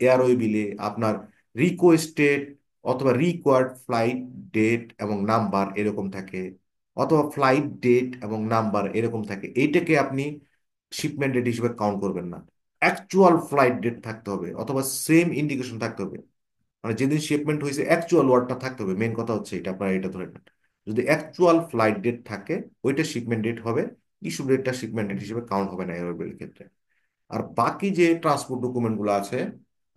এয়ারওয়ে বিলে আপনার রিকোয়েস্টেড অথবা রিকোয়ার্ড ফ্লাইট ডেট এবং নাম্বার এরকম থাকে, অথবা ফ্লাইট ডেট এবং নাম্বার এরকম থাকে, এইটাকে আপনি শিপমেন্ট ডেট হিসেবে কাউন্ট করবেন না। অ্যাকচুয়াল ফ্লাইট ডেট থাকতে হবে অথবা সেম ইন্ডিকেশন থাকতে হবে, মানে যেদিন শিপমেন্ট হয়েছে অ্যাকচুয়াল ওয়ার্ডটা থাকতে হবে। মেন কথা হচ্ছে এটা, আপনারা এটা ধরে নেন। যদি অ্যাকচুয়াল ফ্লাইট ডেট থাকে, ওইটা শিপমেন্ট ডেট হবে, ইস্যু ডেটটা শিপমেন্ট ডেট হিসেবে কাউন্ট হবে না এয়ারওয়েবিলের ক্ষেত্রে। আর বাকি যে ট্রান্সপোর্ট ডকুমেন্ট গুলো আছে,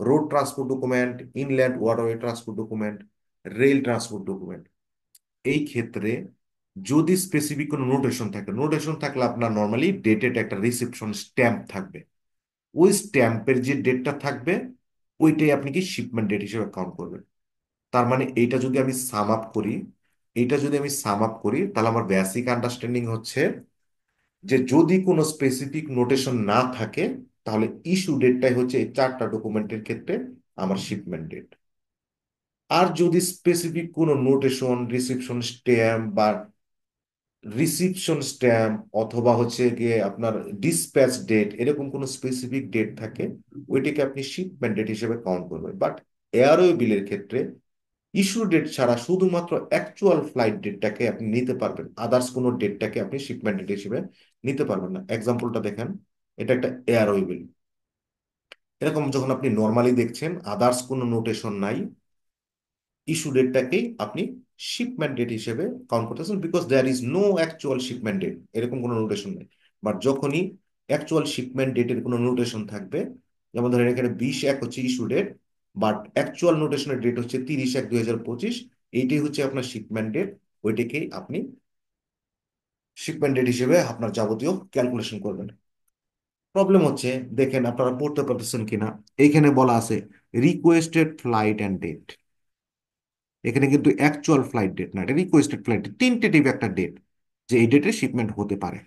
road transport document, inland waterway transport document, rail transport document, এই ক্ষেত্রে যদি স্পেসিফিক কোনো নোটেশন থাকে, নোটেশন থাকলে আপনার নর্মালি ডেটেড একটা রিসিপশন স্ট্যাম্প থাকবে, ওই স্ট্যাম্পের যে ডেটটা থাকবে ওইটাই আপনি কি শিপমেন্ট ডেট হিসেবে কাউন্ট করবেন। তার মানে এইটা যদি আমি সাম আপ করি, তাহলে আমার বেসিক আন্ডারস্ট্যান্ডিং হচ্ছে যে যদি কোনো স্পেসিফিক নোটেশন না থাকে, তাহলে ইস্যু ডেটটাই হচ্ছে এই চারটা ডকুমেন্টের ক্ষেত্রে আমার শিপমেন্ট ডেট। আর যদি স্পেসিফিক কোনো নোটেশন, রিসিপশন স্ট্যাম্প অথবা হচ্ছে গিয়ে আপনার ডিসপ্যাচ ডেট, এরকম কোনো স্পেসিফিক ডেট থাকে, ওইটাকে আপনি শিপমেন্ট ডেট হিসেবে কাউন্ট করবেন। বাট এয়ারওয়ে বিলের ক্ষেত্রে ইস্যু ডেট ছাড়া শুধুমাত্র অ্যাকচুয়াল ফ্লাইট ডেটটাকে আপনি নিতে পারবেন, আদার্স কোনো ডেটটাকে আপনি শিপমেন্ট ডেট হিসেবে নিতে পারবেন না। এক্সাম্পলটা দেখেন, এটা একটা এয়ারওয়ে বিল। এরকম যখন আপনি নর্মালি দেখছেন আদার্স কোনো নোটেশন নাই, ইস্যু ডেটটাকেই আপনি শিপমেন্ট ডেট হিসেবে কাউন্ট করতেছেন, because there is no actual shipment date, এরকম কোনো নোটেশন নেই। বাট যখনই অ্যাকচুয়াল শিপমেন্ট ডেটের কোনো নোটেশন থাকবে, যেমন ধরেন এখানে 20/1 হচ্ছে ইস্যু ডেট, বাট অ্যাকচুয়াল নোটেশনের ডেট হচ্ছে 30/1/2025, এইটাই হচ্ছে আপনার শিপমেন্ট ডেট, ওইটাকেই আপনি শিপমেন্ট ডেট হিসেবে আপনার যাবতীয় ক্যালকুলেশন করবেন। প্রবলেম হচ্ছে, দেখেন আপনারা পড়তে পারতেছেন কিনা, এইখানে বলা আছে রিকোয়েস্টেড ফ্লাইট অ্যান্ড ডেট। এখানে কিন্তু অ্যাকচুয়াল ফ্লাইট ডেট না, এটা রিকোয়েস্টেড ফ্লাইট, টেন্টেটিভ একটা ডেট যে এই ডেটে শিপমেন্ট হতে পারে।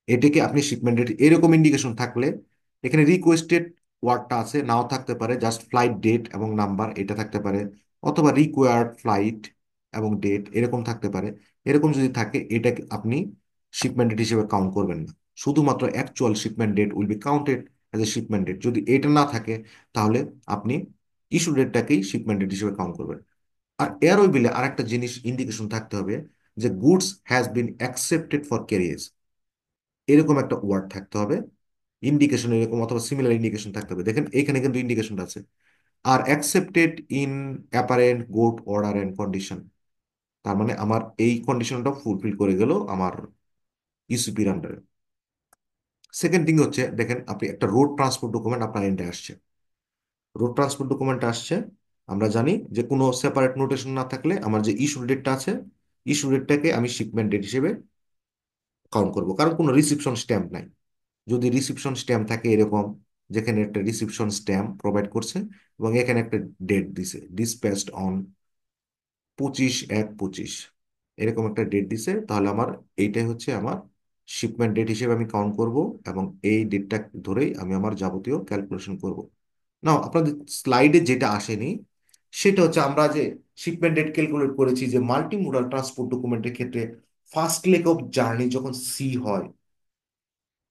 এটাকে আপনি শিপমেন্ট ডেট এরকম ইন্ডিকেশন থাকলে, এখানে রিকোয়েস্টেড ওয়ার্ডটা আছে, নাও থাকতে পারে, জাস্ট ফ্লাইট ডেট এবং নাম্বার এটা থাকতে পারে, অথবা রিকোয়ার্ড ফ্লাইট এবং ডেট এরকম থাকতে পারে। এরকম যদি থাকে, এটা আপনি শিপমেন্ট ডেট হিসেবে কাউন্ট করবেন না, শুধুমাত্র actual shipment date will be counted as a shipment date. যদি এটা না থাকে, তাহলে আপনি ইস্যু ডেটটাকেই শিপমেন্ট ডেট হিসেবে কাউন্ট করবেন। আর এয়ারওয়ে বিলে আরেকটা জিনিস ইন্ডিকেশন থাকতে হবে, যে goods has been accepted for carriers, এরকম একটা ওয়ার্ড থাকতে হবে ইন্ডিকেশন, এরকম অথবা সিমিলার ইন্ডিকেশন থাকতে হবে। দেখেন এখানে কিন্তু ইন্ডিকেশনটা আছে, আর accepted in apparent good order and condition. তার মানে আমার এই কন্ডিশনটা ফুলফিল করে গেল আমার ইউসিপির আন্ডারে। সেকেন্ড থিং হচ্ছে, দেখেন আপনি একটা রোড ট্রান্সপোর্ট ডকুমেন্ট আপনার এন্ডে আসছে, রোড ট্রান্সপোর্ট ডকুমেন্ট আসছে, আমরা জানি যে কোনো সেপারেট নোটেশন না থাকলে আমার যে ইস্যু ডেটটা আছে, ইস্যু ডেটটাকে আমি শিপমেন্ট ডেট হিসেবে কাউন্ট করব, কারণ কোনো রিসিপশন স্ট্যাম্প নাই। যদি রিসিপশন স্ট্যাম্প থাকে এরকম, যেখানে একটা রিসিপশন স্ট্যাম্প প্রোভাইড করছে এবং এখানে একটা ডেট দিছে, ডিসপ্যাচড অন 25/1/25, এরকম একটা ডেট দিছে, তাহলে আমার এইটাই হচ্ছে আমার শিপমেন্ট ডেট হিসেবে আমি কাউন্ট করব, এবং এই ডেটটা ধরেই আমি আমার যাবতীয় ক্যালকুলেশন করব। নাও আপনাদের স্লাইডে যেটা আসেনি, সেটা হচ্ছে আমরা যে শিপমেন্ট ডেট ক্যালকুলেট করেছি যে মাল্টি মোডাল ট্রান্সপোর্ট ডকুমেন্টের ক্ষেত্রে ফার্স্ট লেগ অফ জার্নি যখন সি হয়,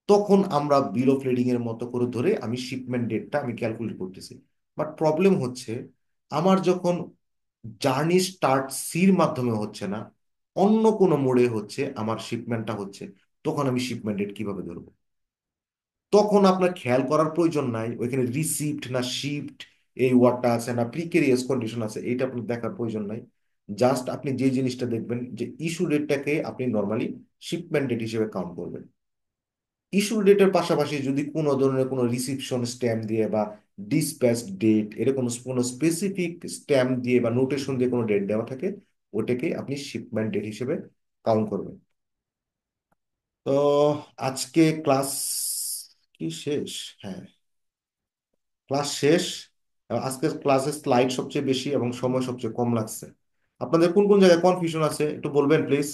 তখন আমরা বিল অফ লেডিং এর মতো করে ধরে আমি শিপমেন্ট ডেটটা আমি ক্যালকুলেট করতেছি। বাট প্রবলেম হচ্ছে, আমার যখন জার্নি স্টার্ট সির মাধ্যমে হচ্ছে না, অন্য কোনো মোডে হচ্ছে, আমার শিপমেন্টটা হচ্ছে, তখন আমি শিপমেন্ট ডেট কিভাবে ধরবো? তখন আপনার খেয়াল করার প্রয়োজন নাই ওইখানে রিসিপ্ট না শিপড এই ওয়ার্ডটা আছে না প্রিকেরিয়াস কন্ডিশন আছে, এইটা আপনার দেখার প্রয়োজন নাই। জাস্ট আপনি যে জিনিসটা দেখবেন যে ইস্যু ডেটটাকে আপনি নর্মালি শিপমেন্ট ডেট হিসেবে কাউন্ট করবেন। ইস্যু ডেটের পাশাপাশি যদি কোনো ধরনের কোনো রিসিপশন স্ট্যাম্প দিয়ে বা ডিসপ্যাচ ডেট এরকম কোনো স্পেসিফিক স্ট্যাম্প দিয়ে বা নোটেশন দিয়ে কোনো ডেট দেওয়া থাকে, ওটাকে আপনি শিপমেন্ট ডেট হিসেবে কাউন্ট করবেন। তো আজকে ক্লাস কি কি শেষ? হ্যাঁ, ক্লাস শেষ। আজকে ক্লাসের স্লাইড সবচেয়ে বেশি এবং সময় সবচেয়ে কম লাগছে। আপনাদের কোন কোন জায়গায় কনফিউশন আছে একটু বলবেন প্লিজ।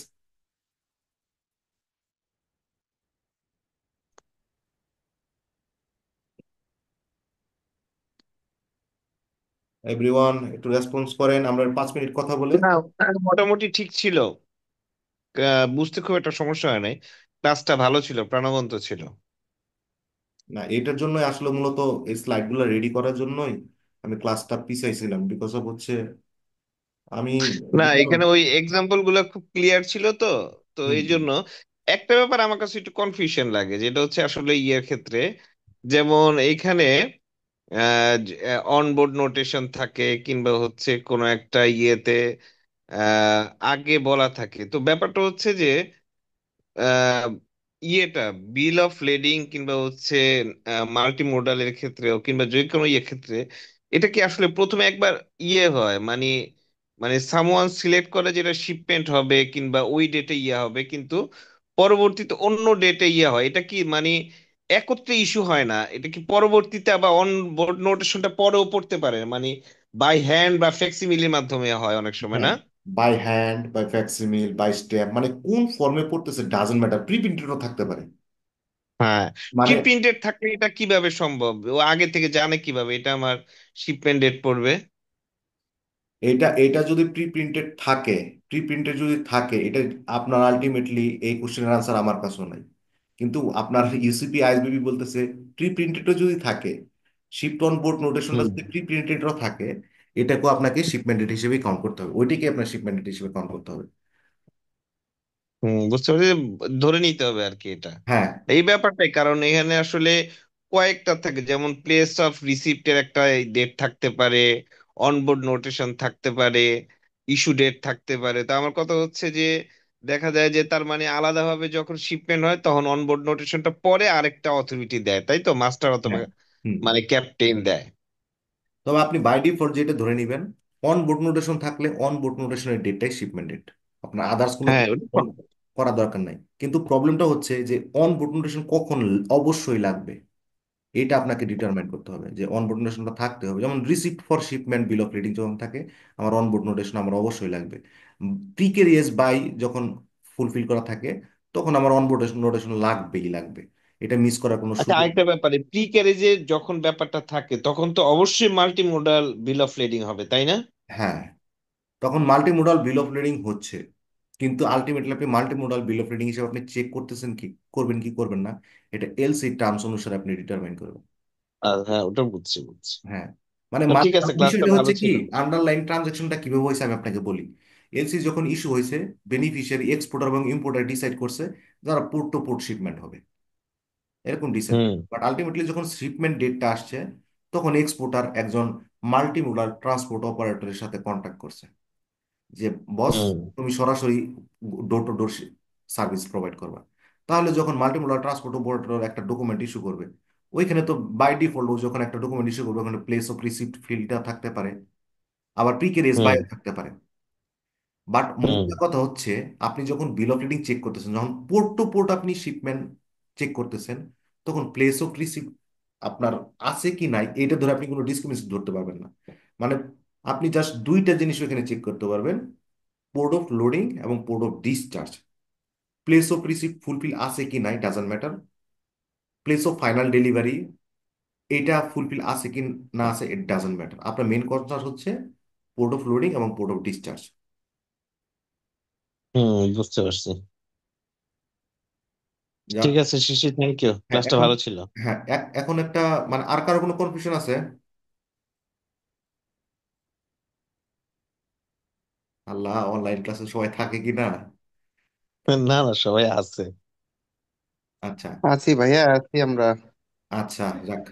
এভরিওয়ান একটু রেসপন্স করেন, আমরা 5 মিনিট কথা বলে। না, মোটামুটি ঠিক ছিল। বুঝতে খুব একটা সমস্যা হয় নাই। ক্লাসটা ভালো ছিল, প্রাণবন্ত ছিল। না, এটার জন্যই আসলে মূলত এই স্লাইডগুলো রেডি করার জন্যই আমি ক্লাসটা পিছাইছিলাম, বিকজ অফ হচ্ছে আমি না, যেটা। এখানে ওই এক্সাম্পল গুলো খুব ক্লিয়ার ছিল তো। তো হুম, এই জন্য একটা ব্যাপার আমার কাছে একটু কনফিউশন লাগে, যেটা হচ্ছে আসলে ইয়ের ক্ষেত্রে, যেমন এইখানে অনবোর্ড নোটেশন থাকে কিংবা হচ্ছে কোনো একটা ইয়েতে আহ, আগে বলা থাকে। তো ব্যাপারটা হচ্ছে যে আহ, ইয়েটা বিল অফ লেডিং কিংবা হচ্ছে মাল্টি মোডালের ক্ষেত্রেও কিংবা যে কোনো ইয়ে ক্ষেত্রে, এটা কি আসলে প্রথমে একবার ইয়ে হয়, মানে মানে সামওয়ান সিলেক্ট করে যেটা শিপমেন্ট হবে কিংবা ওই ডেটে ইয়ে হবে, কিন্তু পরবর্তীতে অন্য ডেটে ইয়ে হয়, এটা কি মানে একত্রে ইস্যু হয় না? এটা কি পরবর্তীতে আবার অন বোর্ড নোটেশনটা পরেও পড়তে পারে, মানে বাই হ্যান্ড বা ফ্যাক্সিমিলির মাধ্যমে হয় অনেক সময় হ্যাঁ, না? By hand, by facsimile, by stamp, মানে কোন ফর্মে পড়তেছে ডাজন্ট ম্যাটার, প্রি প্রিন্টেডও থাকতে পারে। হ্যাঁ, প্রি মানে প্রিন্টেড থাকলে এটা কিভাবে সম্ভব? ও আগে থেকে জানে কিভাবে এটা আমার শিপমেন্ট ডেট পড়বে? এটা এটা যদি প্রি প্রিন্টেড থাকে, প্রি প্রিন্টেড যদি থাকে, এটা আপনার আলটিমেটলি এই কোশ্চেনের আনসার আমার কাছেও নাই। কিন্তু আপনার ইউসিপি আইএসবিবি বলতেছে প্রি প্রিন্টেডও যদি থাকে, শিপড অন বোর্ড নোটেশনটা হুম। যদি প্রি প্রিন্টেডও থাকে, এটাকেও আপনাকে শিপমেন্ট ডেট হিসেবে কাউন্ট করতে হবে, ওইটাকে আপনার শিপমেন্ট ডেট হিসেবে কাউন্ট করতে হবে। বুঝতে পারছি, যে ধরে নিতে হবে আর কি এটা। হ্যাঁ, এই ব্যাপারটাই, কারণ এখানে আসলে কয়েকটা থাকে, যেমন প্লেস অফ রিসিপ্টের একটা ডেট থাকতে পারে, অনবোর্ড নোটেশন থাকতে পারে, ইস্যু ডেট থাকতে পারে। তো আমার কথা হচ্ছে যে দেখা যায় যে তার মানে আলাদাভাবে যখন শিপমেন্ট হয় তখন অনবোর্ড নোটেশনটা পরে আরেকটা অথরিটি দেয়, তাই তো? মাস্টার অথবা হ্যাঁ। হুম। মানে ক্যাপ্টেন দেয়। তবে আপনি বাই ডিফল্ট যেটা ধরে নেবেন, অন বোর্ড নোটেশন থাকলে অন বোর্ড নোটেশনের ডেটটাই শিপমেন্ট ডেট, আপনার আদার্স কোনো হ্যাঁ, পরিবর্তন করা দরকার নাই। কিন্তু প্রবলেমটা হচ্ছে যে অন বোর্ড নোটেশন কখন অবশ্যই লাগবে, এটা আপনাকে ডিটারমাইন করতে হবে যে অন বোর্ড নোটেশনটা থাকতে হবে। যেমন receipt for shipment bill of reading যখন থাকে, আমার অন বোর্ড নোটেশন আমার অবশ্যই লাগবে। প্রিকেরিয়াস বাই যখন ফুলফিল করা থাকে, তখন আমার অন বোর্ড নোটেশন লাগবেই লাগবে, এটা মিস করার কোনো আচ্ছা, সুযোগ নেই। আরেকটা ব্যাপারে, প্রি ক্যারেজে যখন ব্যাপারটা থাকে তখন তো অবশ্যই মাল্টি মোডাল বিল অফ লেডিং হবে, তাই না? হ্যাঁ, তখন multi modal bill of reading হচ্ছে, কিন্তু আলটিমেটলি আপনি multi modal bill of reading হিসেবে আপনি চেক করতেছেন কি করবেন কি করবেন না, এটা এলসি টার্মস অনুসারে আপনি ডিটারমাইন করবেন। হ্যাঁ, ওটা বুঝছি বুঝছি। হ্যাঁ, মানে তো ঠিক আছে, ক্লাসটা বিষয়টা ভালো হচ্ছে কি, ছিল। আন্ডারলাইন ট্রানজাকশনটা কিভাবে হয়েছে আমি আপনাকে বলি। এলসি যখন ইস্যু হয়েছে, বেনিফিশিয়ারি এক্সপোর্টার এবং ইম্পোর্টার ডিসাইড করছে যারা পোর্ট টু পোর্ট শিপমেন্ট হবে, এরকম ডিসাইড। হুম। বাট আলটিমেটলি যখন শিপমেন্ট ডেটটা আসছে, তখন এক্সপোর্টার একজন মাল্টিমোডাল ট্রান্সপোর্ট অপারেটরের সাথে কন্ট্যাক্ট করছে যে বস, হুম। তুমি সরাসরি door to door service provide করবা। তাহলে যখন মাল্টিমোডাল ট্রান্সপোর্ট অপারেটর একটা ডকুমেন্ট ইস্যু করবে, ওইখানে তো বাই ডিফল্ট ও যখন একটা ডকুমেন্ট ইস্যু করবে ওখানে প্লেস অফ রিসিপ্ট ফিল্ডটা থাকতে পারে, আবার প্রিকেরিয়াস হুম। বাইও থাকতে পারে। বাট হুম। মুদ্রা কথা হচ্ছে, আপনি যখন বিল অফ রিডিং চেক করতেছেন, যখন পোর্ট টু পোর্ট আপনি শিপমেন্ট চেক করতেছেন, তখন প্লেস অফ রিসিপ্ট আপনার আছে কি নাই এটা ধরে আপনি কোনো ডিসক্রিমিনেশন ধরতে পারবেন না। মানে আপনি জাস্ট দুইটা জিনিস এখানে চেক করতে পারবেন, পোর্ট অফ লোডিং এবং port of discharge. Place of receipt fulfil আছে কি নাই doesn't matter, place of final delivery এটা ফুলফিল আছে কি না আছে ইট ডাজন্ট ম্যাটার, আপনার মেইন কনসার্ন হচ্ছে পোর্ট অফ লোডিং এবং পোর্ট অফ ডিসচার্জ। হুম, বুঝতে পারছি। যা। ঠিক আছে শিশি, থ্যাংক ইউ, হ্যাঁ ক্লাসটা এখন, ভালো ছিল। হ্যাঁ এখন একটা, মানে আর কারো কোনো কনফিউশন আছে? আল্লাহ, অনলাইন ক্লাসে সবাই থাকে কি না। না না, সবাই আছে। আচ্ছা, আছি ভাইয়া, আছি আমরা। আচ্ছা, যাক।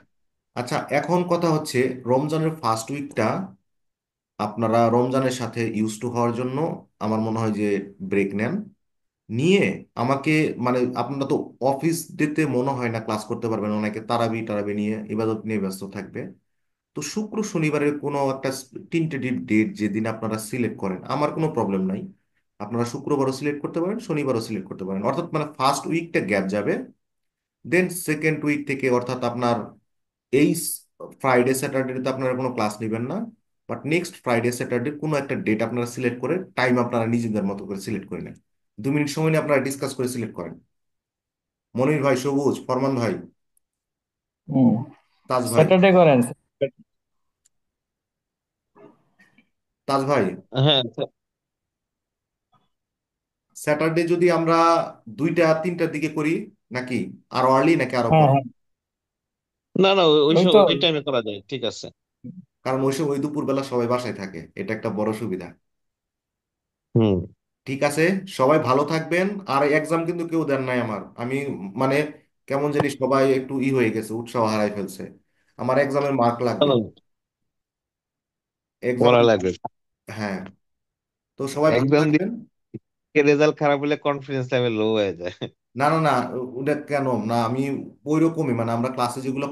আচ্ছা, এখন কথা হচ্ছে রমজানের ফার্স্ট উইকটা আপনারা রমজানের সাথে ইউজ টু হওয়ার জন্য আমার মনে হয় যে ব্রেক নেন, নিয়ে আমাকে, মানে আপনারা তো অফিস ডেতে মনে হয় না ক্লাস করতে পারবেন, অনেকে তারাবি টারাবি নিয়ে ইবাদত নিয়ে ব্যস্ত থাকবে। তো শুক্র শনিবারের কোনো একটা টিন্টেটিভ ডেট যেদিন আপনারা সিলেক্ট করেন, আমার কোনো প্রবলেম নাই, আপনারা শুক্রবারও সিলেক্ট করতে পারেন, শনিবারও সিলেক্ট করতে পারেন, অর্থাৎ মানে ফার্স্ট উইকটা গ্যাপ যাবে, দেন সেকেন্ড উইক থেকে অর্থাৎ আপনার এই ফ্রাইডে স্যাটারডে তো আপনারা কোনো ক্লাস নেবেন না, বাট নেক্সট ফ্রাইডে স্যাটারডে কোনো একটা ডেট আপনারা সিলেক্ট করে টাইম আপনারা নিজেদের মতো করে সিলেক্ট করে নেন। 2 মিনিট সময় নিয়ে আপনারা ডিসকাস করে সিলেক্ট করেন। মনির ভাই, সবুজ, ফরমান ভাই, হুম, তাজ ভাই, স্যাটারডে করেন। তাজ ভাই, হ্যাঁ, স্যাটারডে যদি আমরা 2টা 3টার দিকে করি, নাকি আরো আর্লি, নাকি আরো হ্যাঁ পরে? হ্যাঁ, না না, ওই ওই তো। ওই টাইমে করা যায়, ঠিক আছে। কারণ ওই সময় ওই দুপুরবেলা সবাই বাসায় থাকে, এটা একটা বড় সুবিধা। হুম। ঠিক আছে, সবাই ভালো থাকবেন। আর এক্সাম কিন্তু কেউ দেন নাই আমার, আমি মানে কেমন জানি সবাই একটু হয়ে গেছে, উৎসাহ হারাই ফেলছে। আমার এক্সামের মার্ক লাগবে, এক্সাম। পড়া লাগবে। হ্যাঁ, তো সবাই ভালো একদম থাকবেন। দিকে রেজাল্ট খারাপ হলে কনফিডেন্স লেভেল লো হয়ে যায়। না না না, ওটা কেন না, আমি ওই রকমই, মানে আমরা ক্লাসে যেগুলো